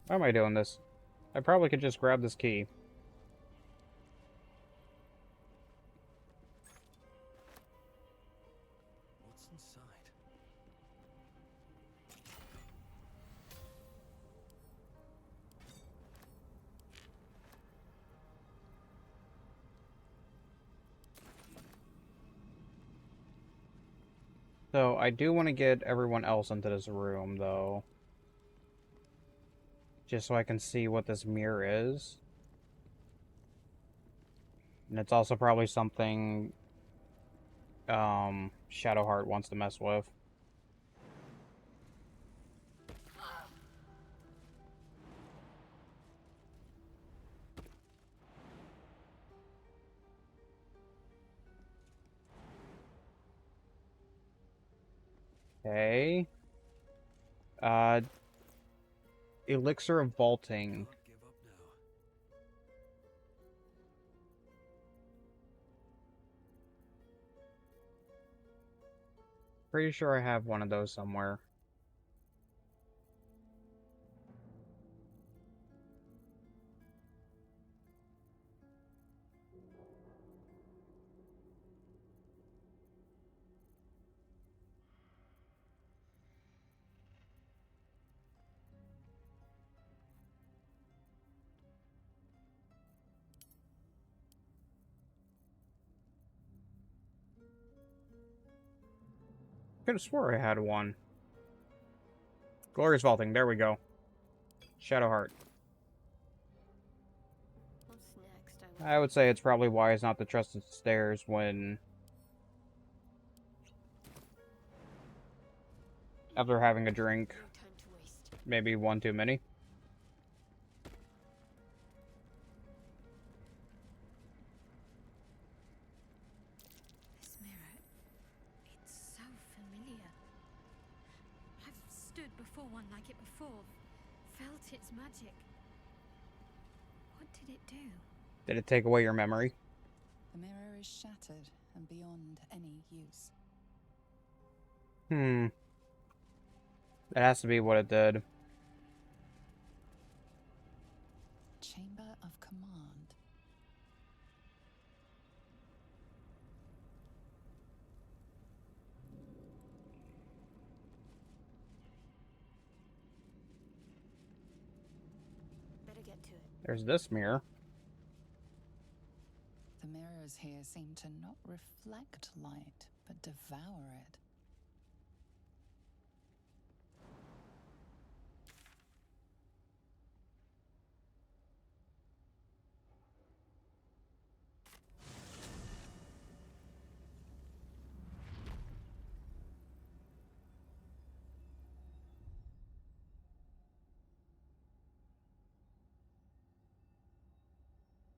Speaker 1: Why am I doing this? I probably could just grab this key.
Speaker 13: What's inside?
Speaker 1: So, I do want to get everyone else into this room, though. Just so I can see what this mirror is. And it's also probably something Shadowheart wants to mess with. Okay. Elixir of Vaulting. Pretty sure I have one of those somewhere. Could have swore I had one. Glorious Vaulting, there we go. Shadowheart.
Speaker 8: What's next, I
Speaker 1: I would say it's probably wise not to trust the stairs when... after having a drink. Maybe one too many.
Speaker 8: This mirror, it's so familiar. I've stood before one like it before, felt its magic. What did it do?
Speaker 1: Did it take away your memory?
Speaker 6: The mirror is shattered and beyond any use.
Speaker 1: That has to be what it did.
Speaker 6: Chamber of Command.
Speaker 4: Better get to it.
Speaker 1: There's this mirror.
Speaker 6: The mirrors here seem to not reflect light, but devour it.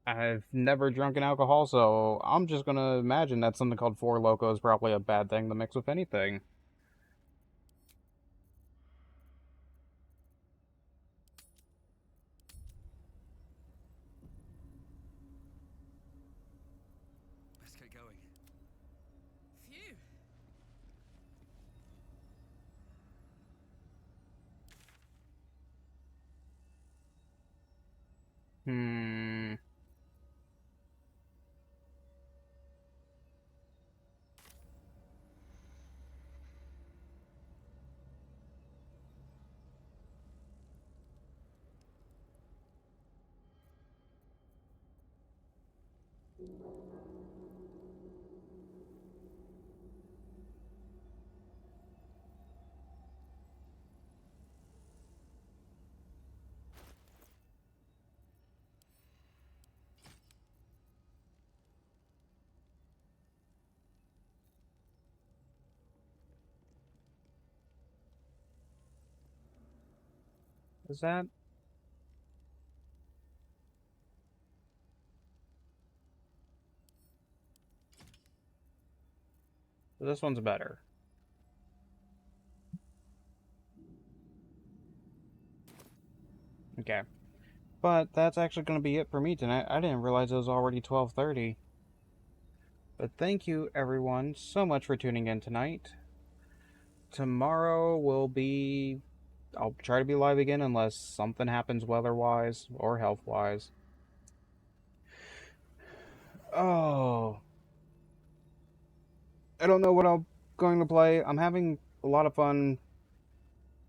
Speaker 1: I've never drunk alcohol, so I'm just gonna imagine that something called Four Loko is probably a bad thing to mix with anything.
Speaker 13: Best get going.
Speaker 11: Phew!
Speaker 1: Is that... this one's better. Okay. But that's actually going to be it for me tonight. I didn't realize it was already 12:30. But thank you, everyone, so much for tuning in tonight. Tomorrow will be... I'll try to be live again unless something happens weather-wise or health-wise. Oh... I don't know what I'm going to play. I'm having a lot of fun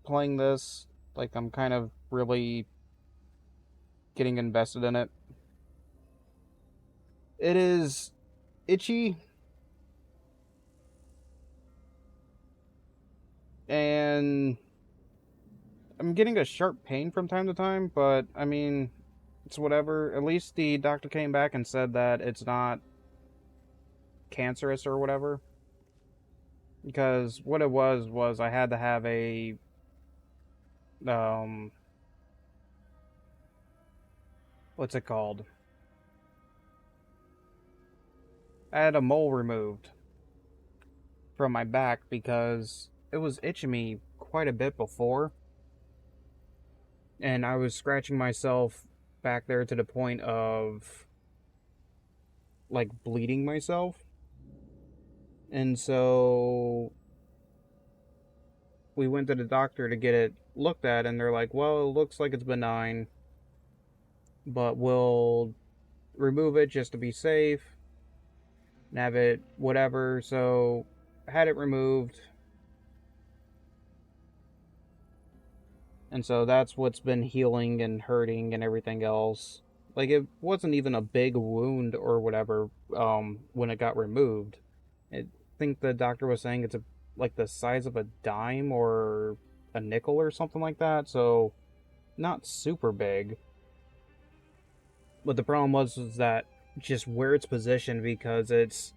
Speaker 1: playing this. Like, I'm kind of really getting invested in it. It is itchy. And I'm getting a sharp pain from time to time, but, I mean, it's whatever. At least the doctor came back and said that it's not cancerous or whatever. Because what it was I had to have a... what's it called? I had a mole removed from my back because it was itching me quite a bit before. And I was scratching myself back there to the point of, like, bleeding myself. And so we went to the doctor to get it looked at, and they're like, well, it looks like it's benign, but we'll remove it just to be safe and have it whatever. So I had it removed. And so that's what's been healing and hurting and everything else. Like, it wasn't even a big wound or whatever when it got removed. I think the doctor was saying it's like the size of a dime or a nickel or something like that. So not super big. But the problem was that just where it's positioned because it's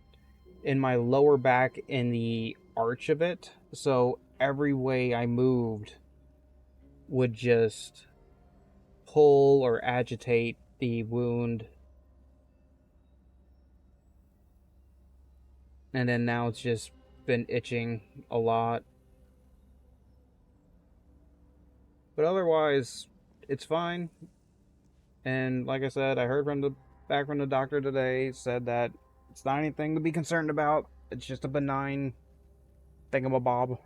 Speaker 1: in my lower back in the arch of it. So every way I moved would just pull or agitate the wound. And then now it's just been itching a lot. But otherwise, it's fine. And like I said, I heard back from the doctor today, said that it's not anything to be concerned about. It's just a benign thingamabob.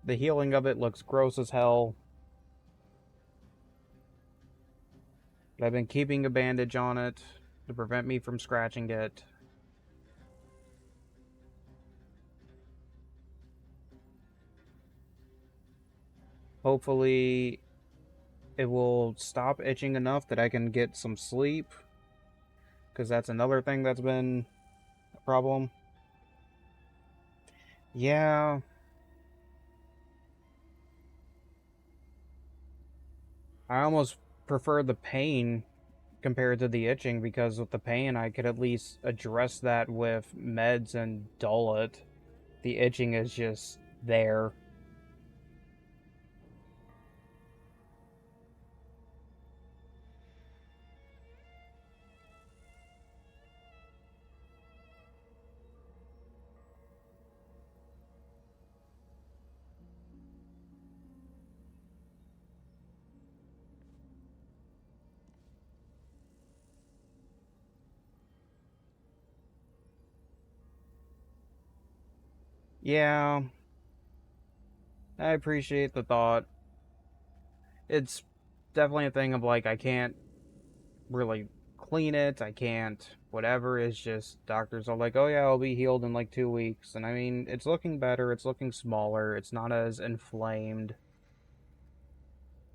Speaker 1: The healing of it looks gross as hell. But I've been keeping a bandage on it to prevent me from scratching it. Hopefully, it will stop itching enough that I can get some sleep. Because that's another thing that's been a problem. Yeah. I almost prefer the pain compared to the itching because with the pain I could at least address that with meds and dull it. The itching is just there. Yeah, I appreciate the thought. It's definitely a thing of like I can't really clean it, I can't whatever. It's just doctors are like, oh yeah, I'll be healed in like 2 weeks. And I mean, it's looking better, it's looking smaller, it's not as inflamed.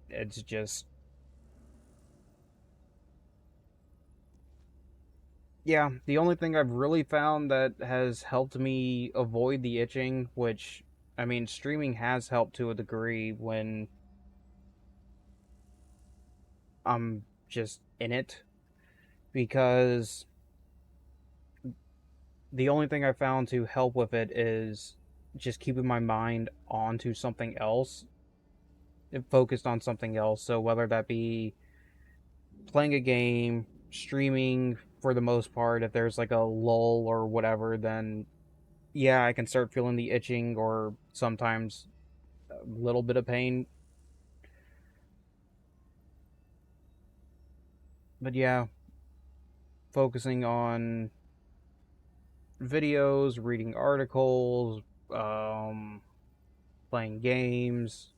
Speaker 1: It's just, yeah, the only thing I've really found that has helped me avoid the itching, which, I mean, streaming has helped to a degree when I'm just in it, because the only thing I found to help with it is just keeping my mind onto something else, focused on something else. So whether that be playing a game, streaming for the most part, if there's like a lull or whatever, then yeah, I can start feeling the itching or sometimes a little bit of pain. But yeah, focusing on videos, reading articles, um, playing games,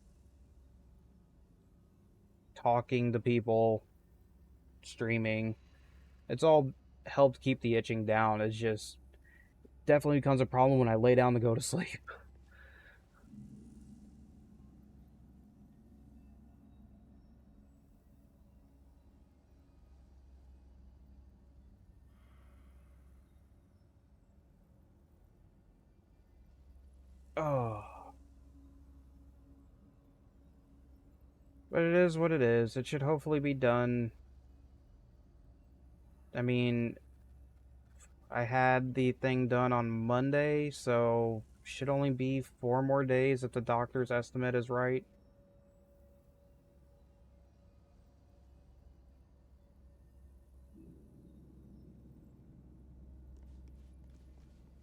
Speaker 1: talking to people, streaming. It's all helped keep the itching down. It's just definitely becomes a problem when I lay down to go to sleep. Oh, but it is what it is. It should hopefully be done. I mean, I had the thing done on Monday, so should only be 4 more days if the doctor's estimate is right.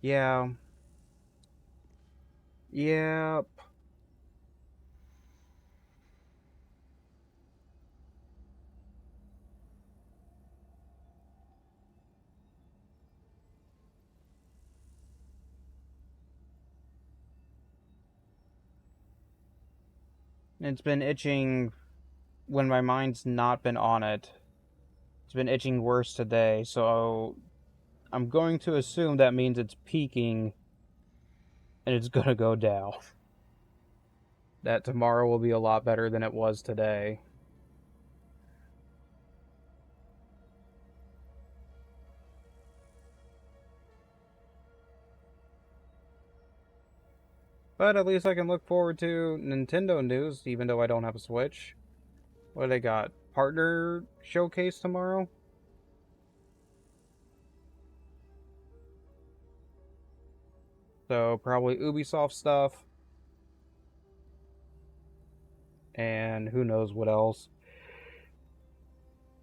Speaker 1: Yeah. Yep. It's been itching when my mind's not been on it. It's been itching worse today, so I'm going to assume that means it's peaking and it's gonna go down. That tomorrow will be a lot better than it was today. But at least I can look forward to Nintendo news, even though I don't have a Switch. What do they got? Partner showcase tomorrow? So probably Ubisoft stuff. And who knows what else.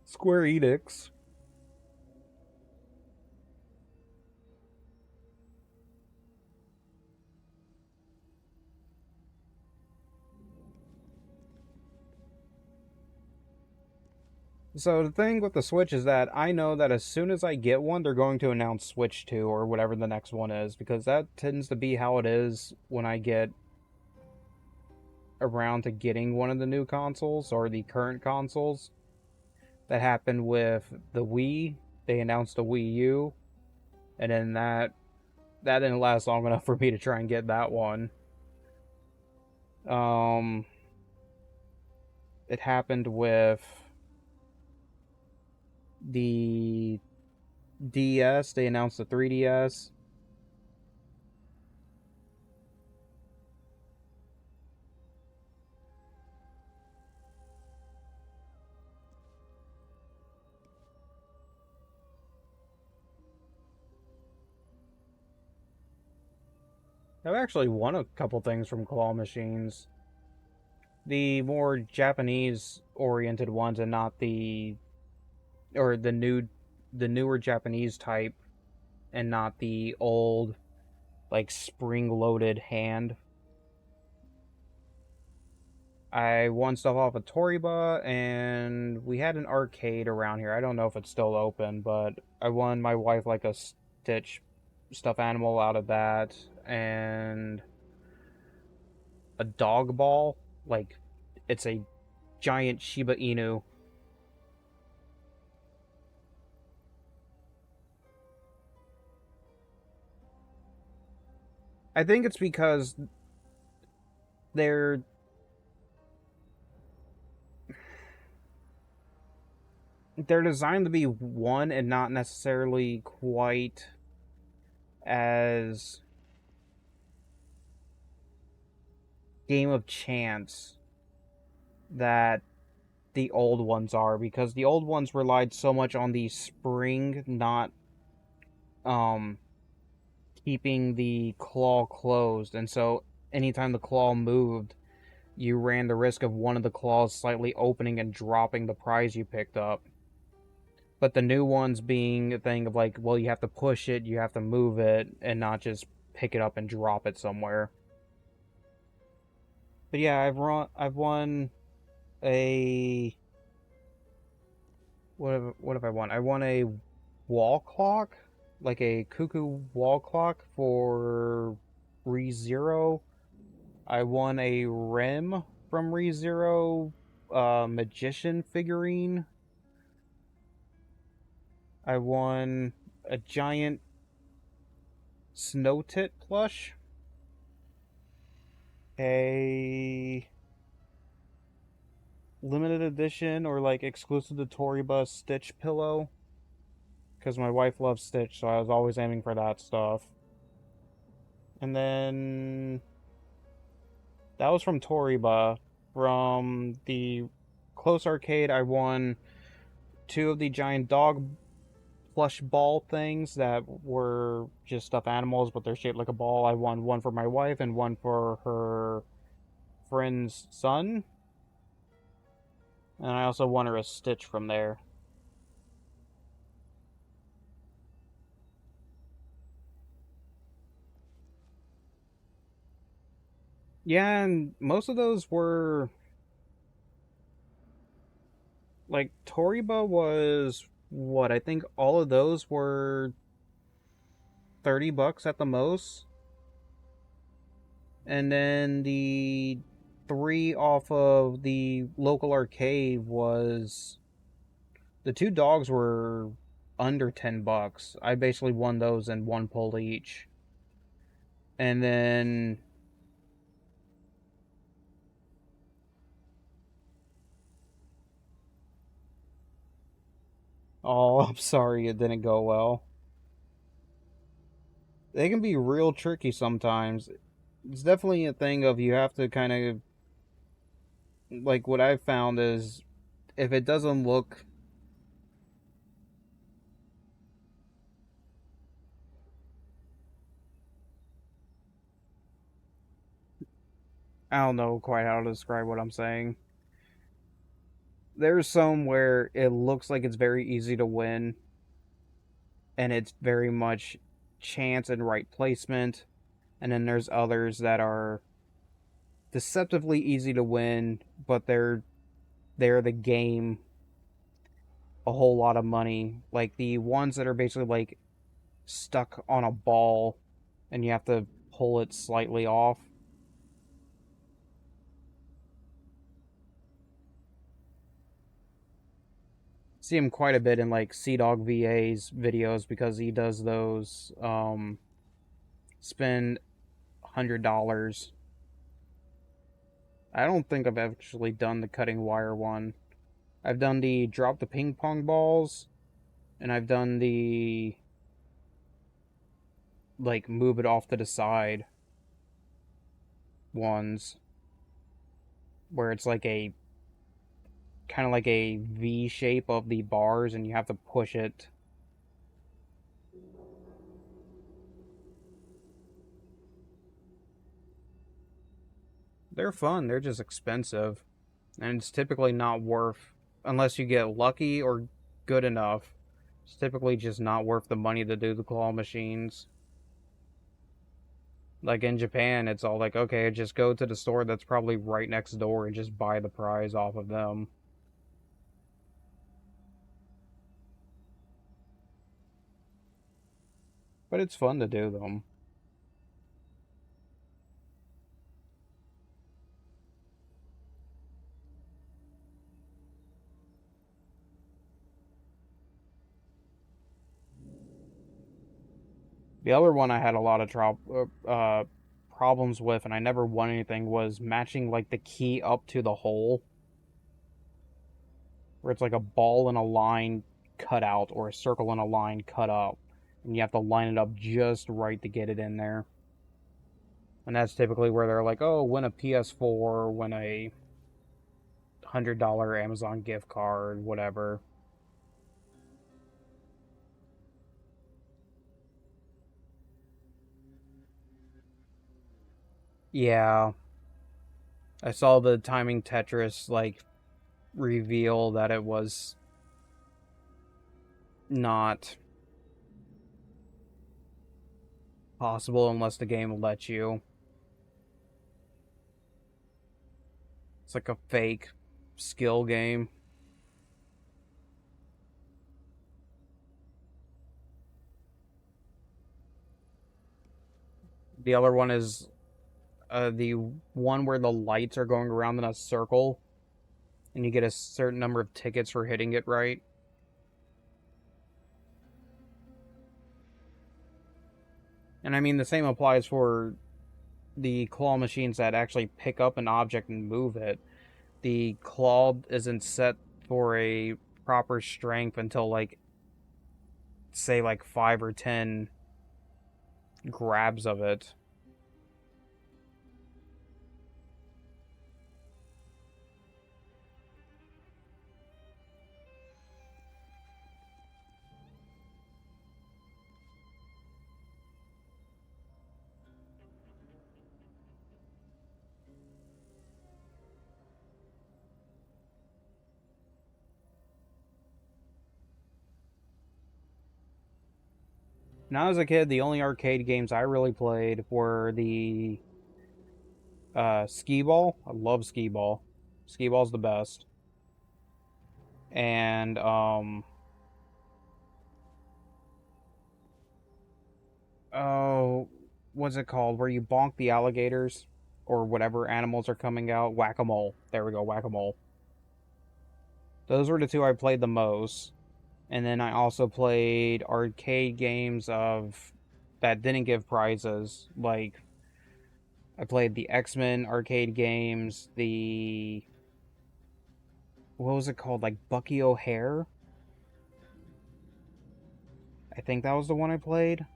Speaker 1: Square Enix. So the thing with the Switch is that I know that as soon as I get one, they're going to announce Switch 2 or whatever the next one is, because that tends to be how it is when I get around to getting one of the new consoles or the current consoles. That happened with the Wii. They announced a Wii U, and then that didn't last long enough for me to try and get that one. It happened with the DS. They announced the 3DS. I've actually won a couple things from claw machines. The more Japanese oriented ones and not the or the newer Japanese type and not the old like spring loaded hand. I won stuff off of Toriba, and we had an arcade around here. I don't know if it's still open, but I won my wife like a Stitch stuffed animal out of that, and a dog ball. Like, it's a giant Shiba Inu. I think it's because they're they're designed to be one and not necessarily quite as game of chance that the old ones are, because the old ones relied so much on the spring not um keeping the claw closed, and so anytime the claw moved, you ran the risk of one of the claws slightly opening and dropping the prize you picked up. But the new ones being a thing of like, well, you have to push it, you have to move it, and not just pick it up and drop it somewhere. But yeah, I've won a what have I won? I won a wall clock, like a cuckoo wall clock for ReZero. I won a Rem from ReZero, magician figurine. I won a giant snow tit plush. A limited edition or like exclusive to Toriba Stitch pillow. Because my wife loves Stitch, so I was always aiming for that stuff. And then that was from Toriba. From the Close Arcade, I won two of the giant dog plush ball things that were just stuffed animals, but they're shaped like a ball. I won one for my wife and one for her friend's son. And I also won her a Stitch from there. Yeah, and most of those were like Toriba was what? I think all of those were $30 at the most. And then the three off of the local arcade was the two dogs were under $10. I basically won those in one pull each. And then oh, I'm sorry it didn't go well. They can be real tricky sometimes. it's definitely a thing of you have to kind of, like, what I've found is if it doesn't look, I don't know quite how to describe what I'm saying. There's some where it looks like it's very easy to win, and it's very much chance and right placement. And then there's others that are deceptively easy to win, but they're the game a whole lot of money. Like the ones that are basically like stuck on a ball and you have to pull it slightly off. See him quite a bit in like Sea Dog VA's videos because he does those spend $100. I don't think I've actually done the cutting wire one. I've done the drop the ping pong balls, and I've done the like move it off to the side ones where it's like a kind of like a V shape of the bars and you have to push it. They're fun, they're just expensive. And it's typically not worth, unless you get lucky or good enough, it's typically just not worth the money to do the claw machines. Like in Japan, it's all like, okay, just go to the store that's probably right next door and just buy the prize off of them. But it's fun to do them. The other one I had a lot of problems with, and I never won anything, was matching like the key up to the hole, where it's like a ball in a line cut out or a circle in a line cut up, and you have to line it up just right to get it in there. And that's typically where they're like, "Oh, win a PS4, win a $100 Amazon gift card, whatever." Yeah, I saw the timing Tetris like reveal that it was not possible unless the game will let you. It's like a fake skill game. The other one is the one where the lights are going around in a circle and you get a certain number of tickets for hitting it right. And I mean, the same applies for the claw machines that actually pick up an object and move it. The claw isn't set for a proper strength until, like, say, like 5 or 10 grabs of it. Now, as a kid, the only arcade games I really played were the skee ball. I love skee ball. Skee ball's the best. And oh, what's it called? Where you bonk the alligators or whatever animals are coming out. Whack a mole. There we go. Whack a mole. Those were the two I played the most. And then I also played arcade games of that didn't give prizes. Like I played the X-Men arcade games. The what was it called? Like Bucky O'Hare. I think that was the one I played.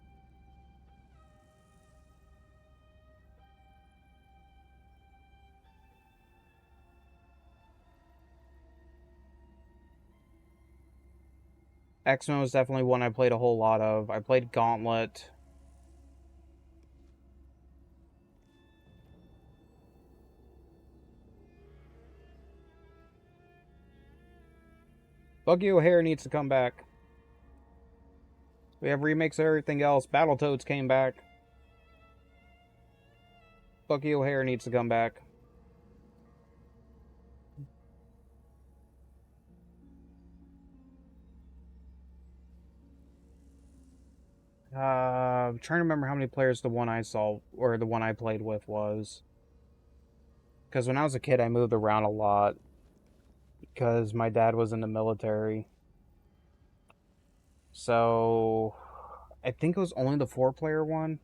Speaker 1: X-Men was definitely one I played a whole lot of. I played Gauntlet. Bucky O'Hare needs to come back. We have remakes of everything else. Battletoads came back. Bucky O'Hare needs to come back. I'm trying to remember how many players the one I saw, or the one I played with was. Because when I was a kid, I moved around a lot. Because my dad was in the military. So, I think it was only the 4-player one.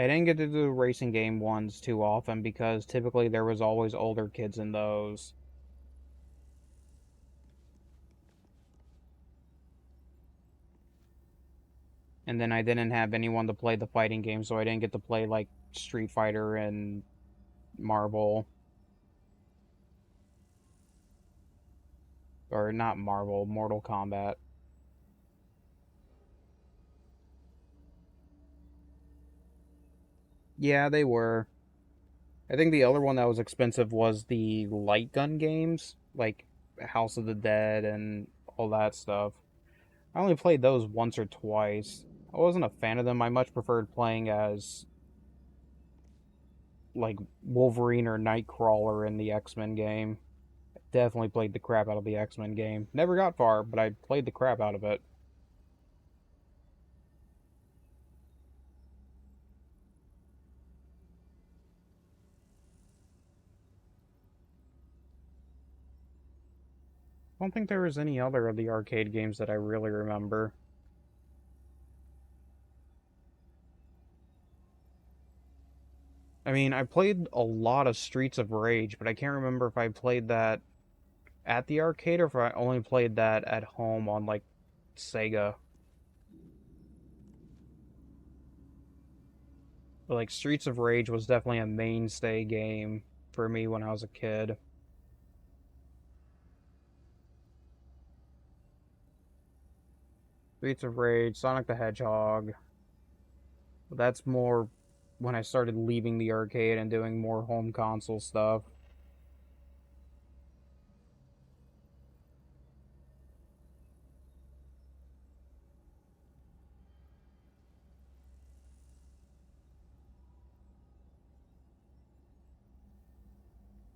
Speaker 1: I didn't get to do the racing game ones too often because typically there was always older kids in those. And then I didn't have anyone to play the fighting game, so I didn't get to play like Street Fighter and Marvel. Or not Marvel, Mortal Kombat. Yeah, they were. I think the other one that was expensive was the light gun games, like House of the Dead and all that stuff. I only played those once or twice. I wasn't a fan of them. I much preferred playing as like Wolverine or Nightcrawler in the X-Men game. Definitely played the crap out of the X-Men game. Never got far, but I played the crap out of it. I don't think there was any other of the arcade games that I really remember. I mean, I played a lot of Streets of Rage, but I can't remember if I played that at the arcade or if I only played that at home on, like, Sega. But, like, Streets of Rage was definitely a mainstay game for me when I was a kid. Streets of Rage, Sonic the Hedgehog. But that's more when I started leaving the arcade and doing more home console stuff.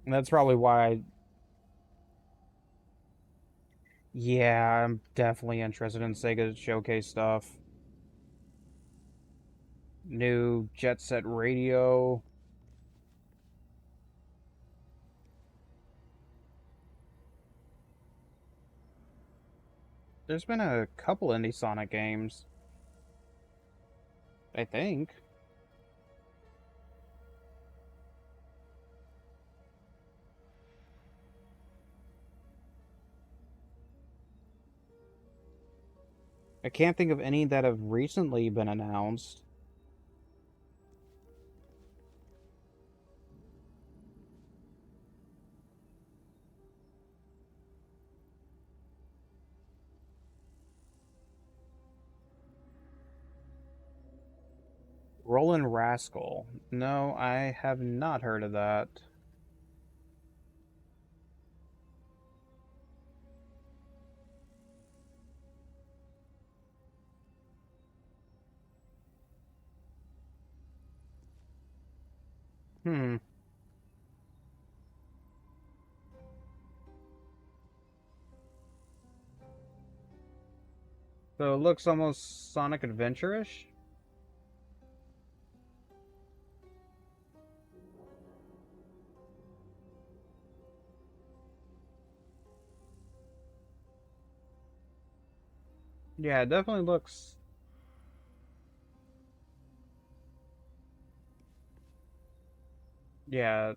Speaker 1: And that's probably why yeah, I'm definitely interested in Sega Showcase stuff. New Jet Set Radio. There's been a couple indie Sonic games, I think. I can't think of any that have recently been announced. Roland Rascal. No, I have not heard of that. Hmm. So it looks almost Sonic Adventure-ish? Yeah, it definitely looks... Yeah.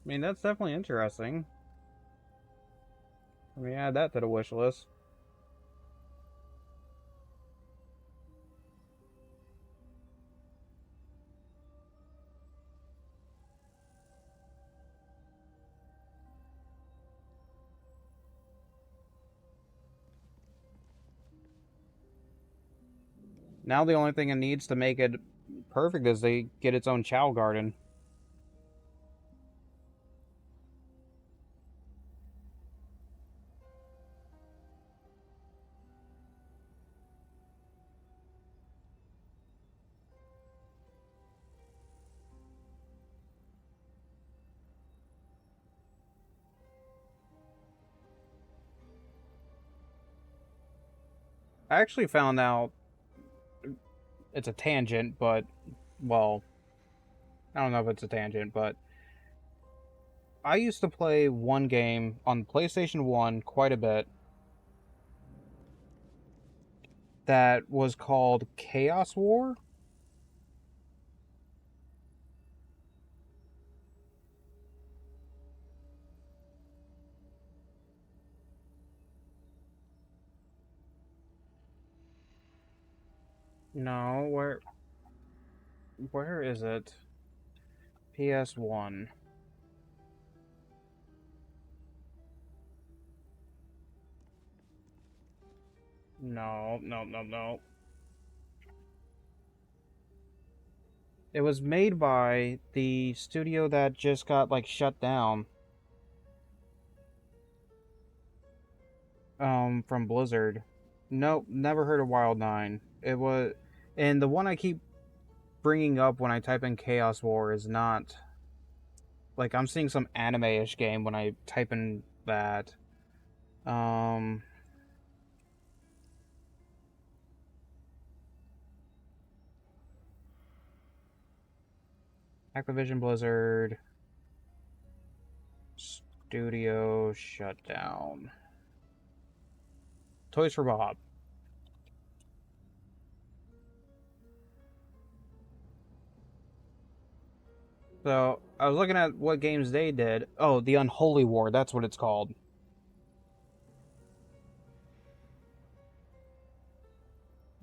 Speaker 1: I mean, that's definitely interesting. Let me add that to the wish list. Now the only thing it needs to make it perfect is they get its own Chow Garden. I actually found out it's a tangent, but, well, I don't know if it's a tangent, but I used to play one game on PlayStation 1 quite a bit that was called Chaos War. No, where is it? PS1. No. It was made by the studio that just got, like, shut down. From Blizzard. Nope, never heard of Wild 9. It was... And the one I keep bringing up when I type in Chaos War is not... Like, I'm seeing some anime-ish game when I type in that. Activision Blizzard... Studio shut down. Toys for Bob. So, I was looking at what games they did. Oh, The Unholy War, that's what it's called.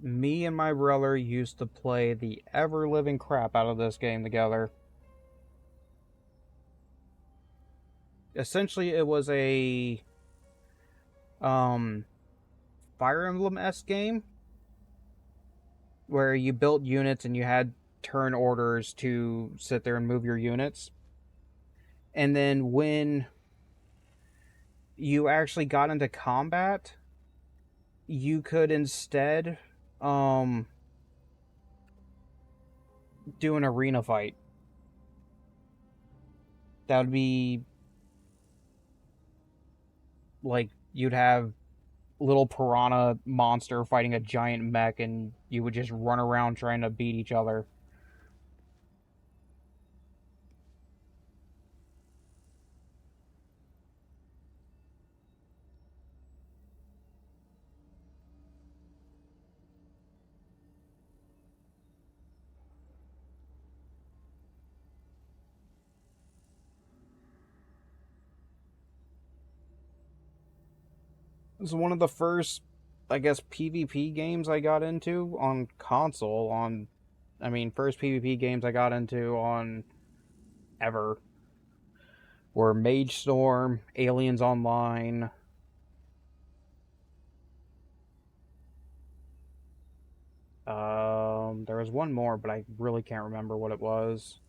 Speaker 1: Me and my brother used to play the ever-living crap out of this game together. Essentially, it was a Fire Emblem-esque game where you built units and you had turn orders to sit there and move your units. And then when you actually got into combat, you could instead do an arena fight. That would be like you'd have little piranha monster fighting a giant mech and you would just run around trying to beat each other. It was one of the first, I guess, PvP games I got into on console. First PvP games I got into on ever were Mage Storm, Aliens Online. There was one more, but I really can't remember what it was.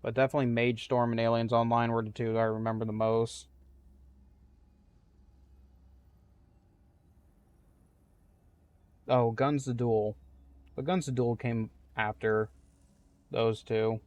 Speaker 1: But definitely Mage Storm and Aliens Online were the two that I remember the most. Oh, Guns the Duel. But Guns the Duel came after those two.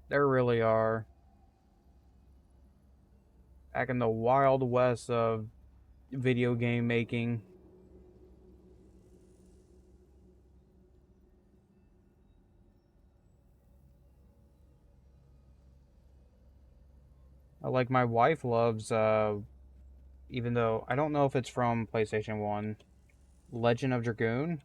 Speaker 1: There really are. Back in the wild west of video game making. Like my wife loves, even though I don't know if it's from PlayStation 1, Legend of Dragoon.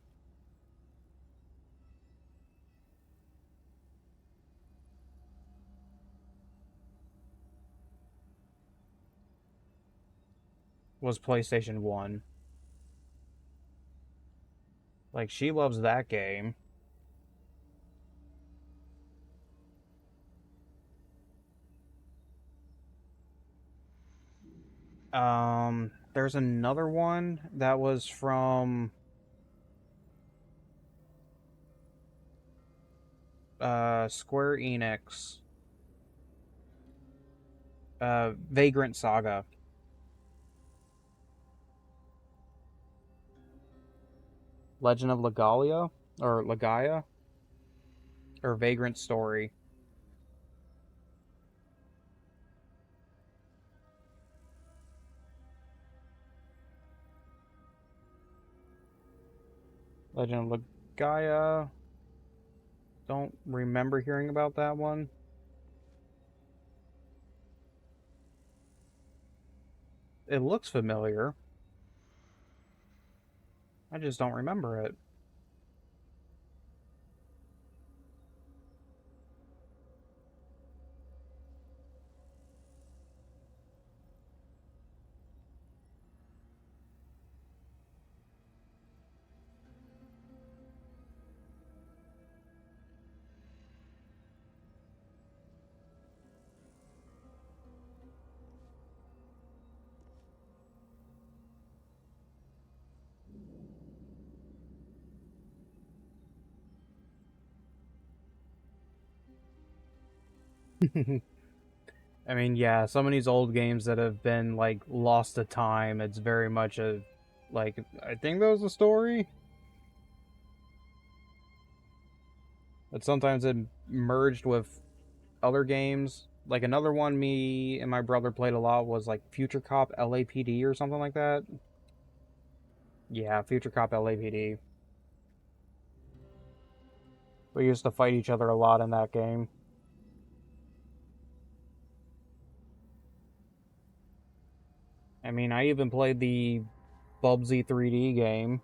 Speaker 1: Was PlayStation 1. Like, she loves that game. There's another one that was from Square Enix. Vagrant Saga. Legend of Legalia? Or Legaia? Or Vagrant Story. Legend of Legaia. Don't remember hearing about that one. It looks familiar. I just don't remember it. I mean, yeah, some of these old games that have been, like, lost to time, it's very much a, like, I think that was a story? But sometimes it merged with other games. Like, another one me and my brother played a lot was, like, Future Cop LAPD or something like that. Yeah, Future Cop LAPD. We used to fight each other a lot in that game. I mean, I even played the Bubsy 3D game.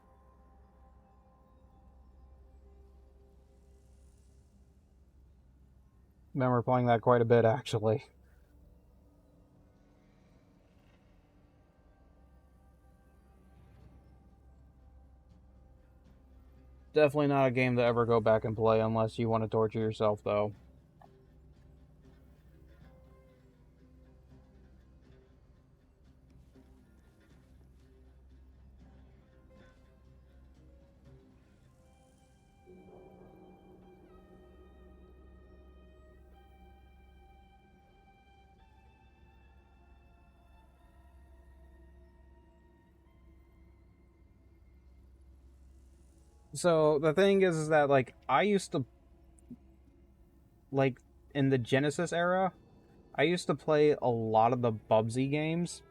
Speaker 1: Remember playing that quite a bit, actually. Definitely not a game to ever go back and play unless you want to torture yourself, though. So the thing is that, like, I used to, like, in the Genesis era, I used to play a lot of the Bubsy games.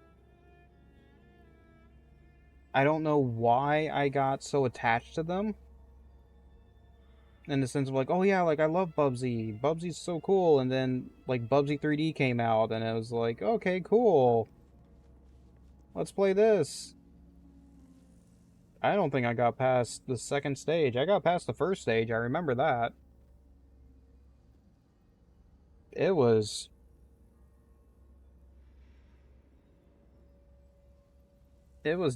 Speaker 1: I don't know why I got so attached to them. In the sense of, like, oh yeah, like, I love Bubsy. Bubsy's so cool. And then, like, Bubsy 3D came out, and it was like, okay, cool. Let's play this. I don't think I got past the second stage. I got past the first stage. I remember that. It was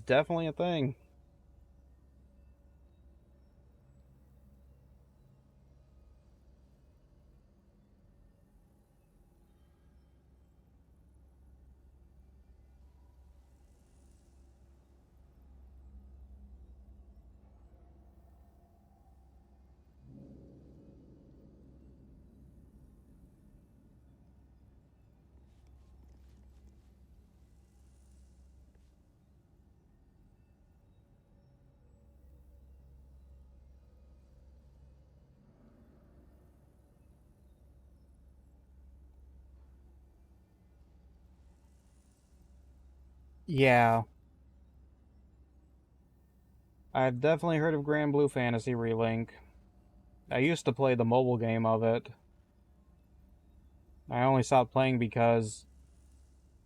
Speaker 1: definitely a thing. Yeah. I've definitely heard of Grand Blue Fantasy Relink. I used to play the mobile game of it. I only stopped playing because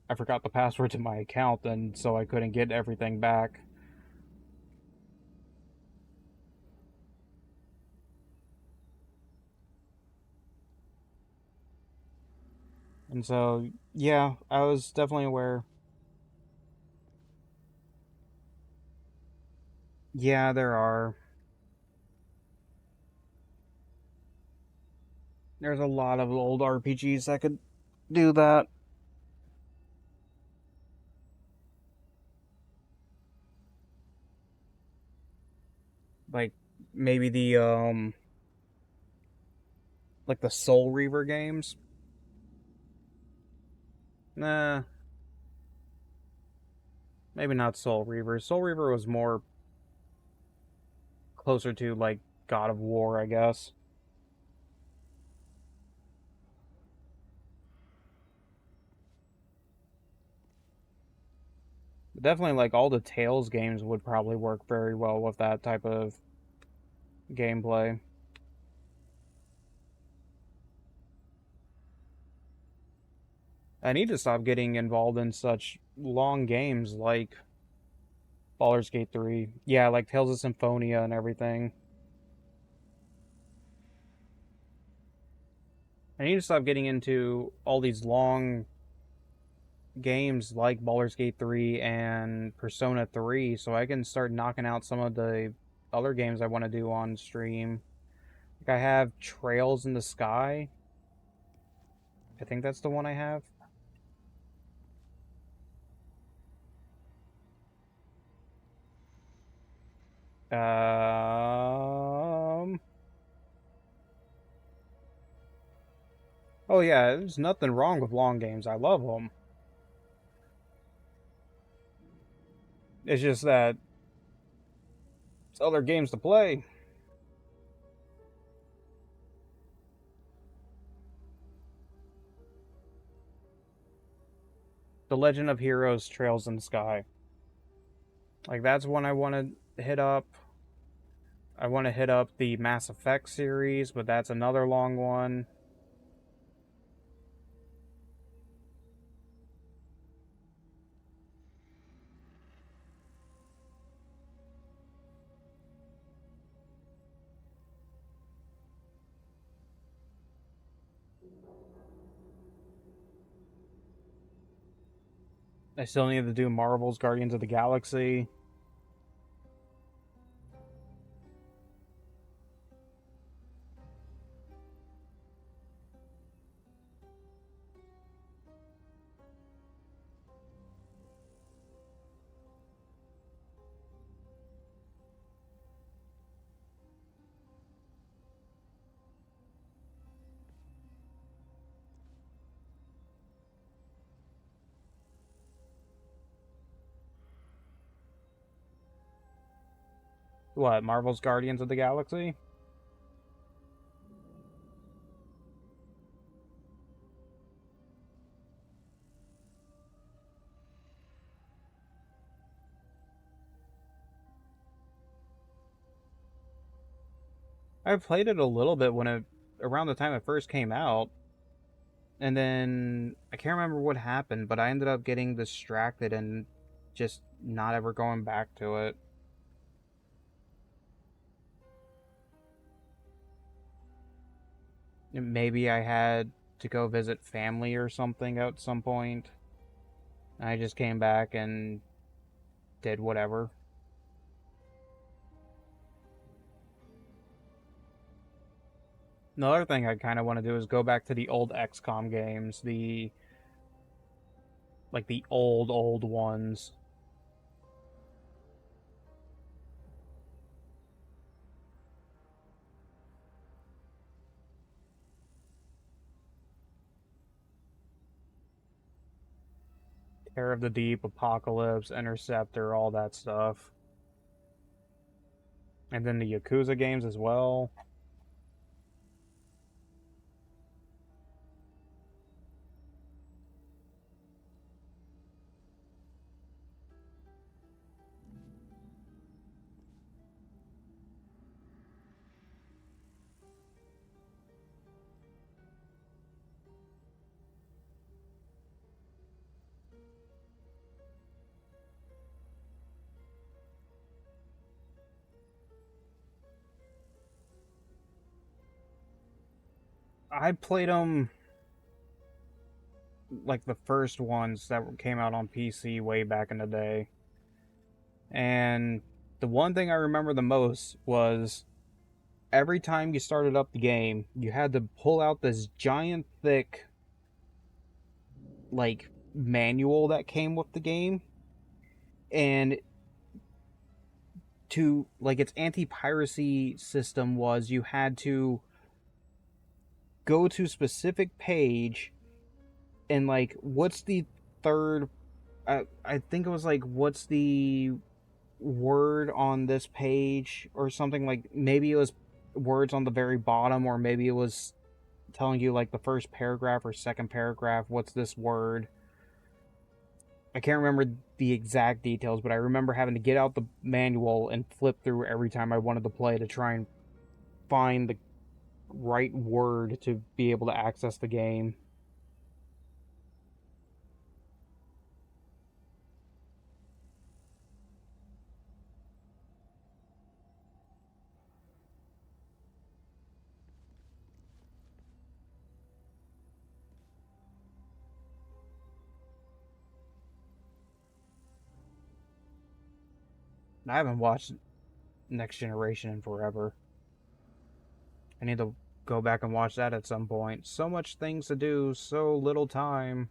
Speaker 1: I forgot the password to my account, and so I couldn't get everything back. And so, yeah, I was definitely aware. Yeah, there are. There's a lot of old RPGs that could do that. Like maybe the Soul Reaver games. Nah, maybe not Soul Reaver. Soul Reaver was more closer to like God of War, I guess. But definitely like all the Tales games would probably work very well with that type of gameplay. I need to stop getting involved in such long games like Baldur's Gate 3. Yeah, like Tales of Symphonia and everything. I need to stop getting into all these long games like Baldur's Gate 3 and Persona 3 so I can start knocking out some of the other games I want to do on stream. Like I have Trails in the Sky. I think that's the one I have. Um Oh yeah, there's nothing wrong with long games. I love them. It's just that it's other games to play. The Legend of Heroes Trails in the Sky. Like that's one I want to hit up. I want to hit up the Mass Effect series, but that's another long one. I still need to do Marvel's Guardians of the Galaxy. What, Marvel's Guardians of the Galaxy? I played it a little bit when it around the time it first came out, and then I can't remember what happened, but I ended up getting distracted and just not ever going back to it. Maybe I had to go visit family or something at some point. I just came back and did whatever. Another thing I kind of want to do is go back to the old XCOM games, the old ones. Terror of the Deep, Apocalypse, Interceptor, all that stuff. And then the Yakuza games as well. I played them like the first ones that came out on PC way back in the day. And the one thing I remember the most was every time you started up the game, you had to pull out this giant thick like manual that came with the game, and to like its anti-piracy system was you had to go to specific page and like what's the third I think it was like what's the word on this page or something, like maybe it was words on the very bottom, or maybe it was telling you like the first paragraph or second paragraph, what's this word. I can't remember the exact details, but I remember having to get out the manual and flip through every time I wanted to play to try and find the right word to be able to access the game. I haven't watched Next Generation in forever. I need to go back and watch that at some point. So much things to do, so little time.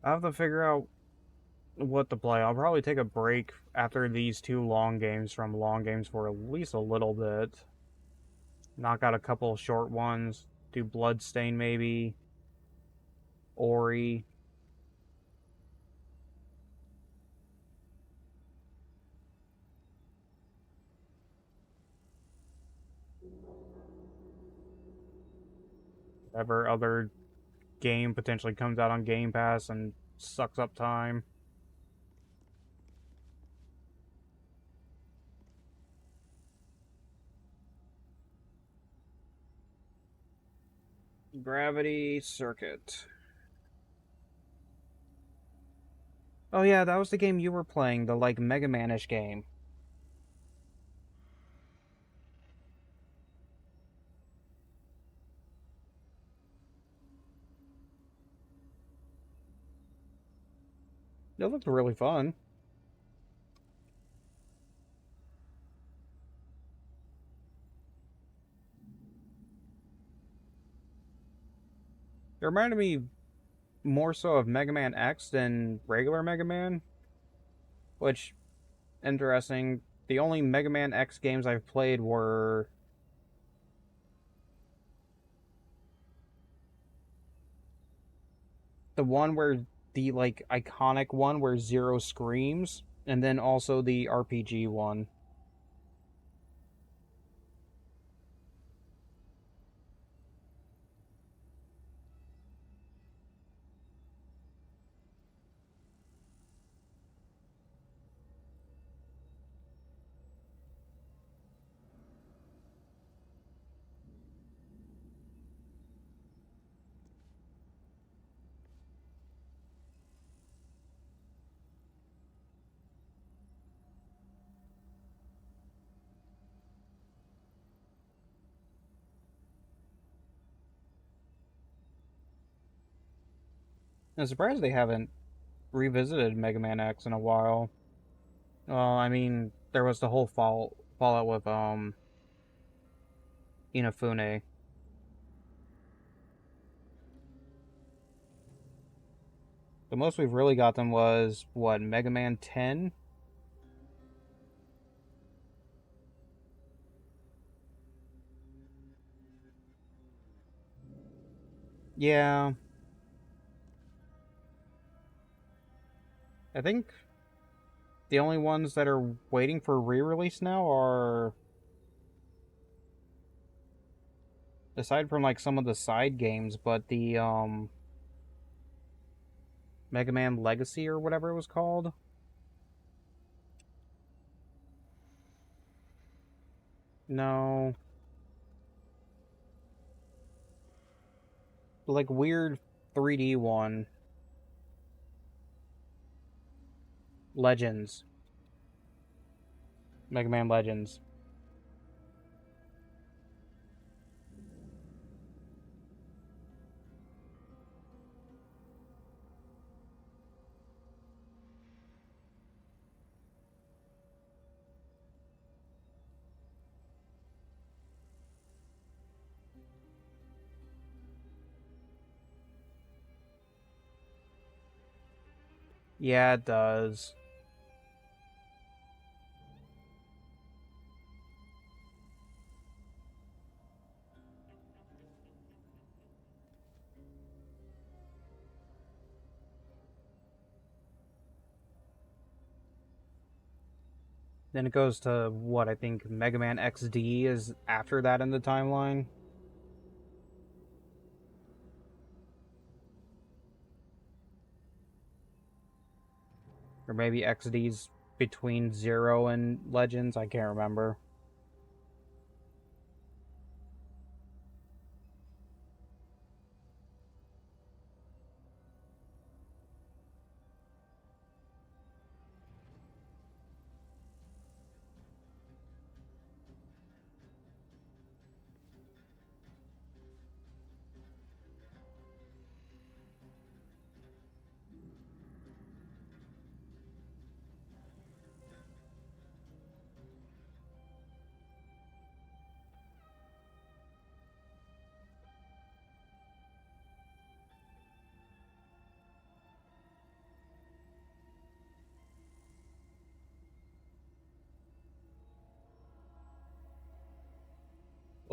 Speaker 1: I have to figure out what to play. I'll probably take a break after these two long games from long games for at least a little bit. Knock out a couple short ones. Do Bloodstain maybe. Ori. Whatever other game potentially comes out on Game Pass and sucks up time. Gravity Circuit. Oh yeah, that was the game you were playing, the like Mega Man-ish game. It looked really fun. It reminded me more so of Mega Man X than regular Mega Man, which, interesting. The only Mega Man X games I've played were the one where the like iconic one where Zero screams, and then also the RPG one. I'm surprised they haven't revisited Mega Man X in a while. Well, I mean, there was the whole fallout with Inafune. The most we've really got them was what, Mega Man 10? Yeah, I think the only ones that are waiting for re-release now are, aside from like some of the side games, but the Mega Man Legacy or whatever it was called. No. Like weird 3D one. Legends. Mega Man Legends. Yeah, it does. Then it goes to what I think Mega Man XD is after that in the timeline. Or maybe XD's between Zero and Legends, I can't remember.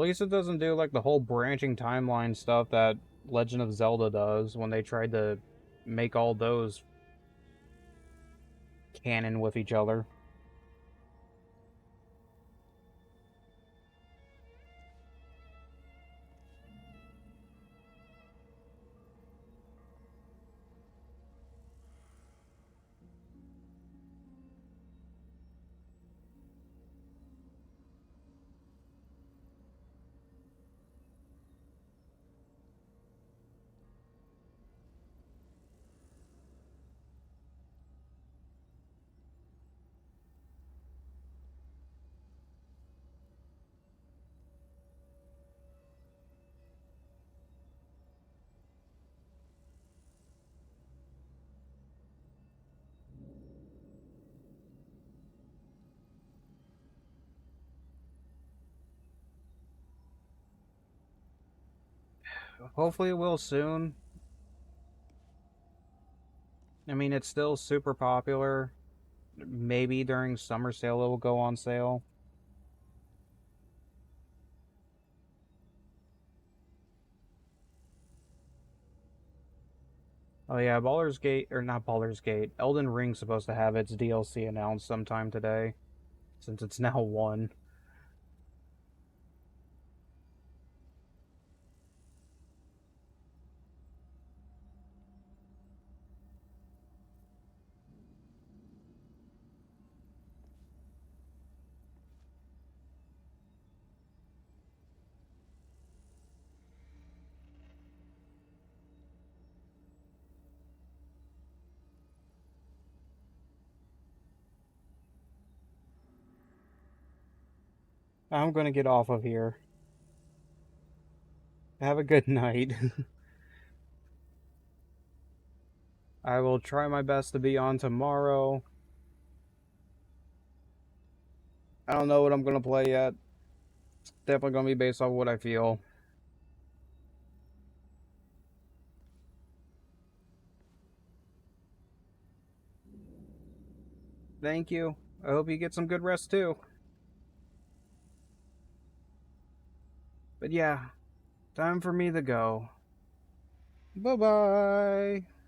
Speaker 1: At least it doesn't do like the whole branching timeline stuff that Legend of Zelda does when they tried to make all those canon with each other. Hopefully it will soon. I mean, it's still super popular. Maybe during summer sale it will go on sale. Oh yeah, Baldur's Gate, or not Baldur's Gate, Elden Ring's supposed to have its DLC announced sometime today, since it's now one. I'm gonna get off of here. Have a good night. I will try my best to be on tomorrow. I don't know what I'm gonna play yet. It's definitely gonna be based off what I feel. Thank you. I hope you get some good rest too. But yeah, time for me to go. Bye bye.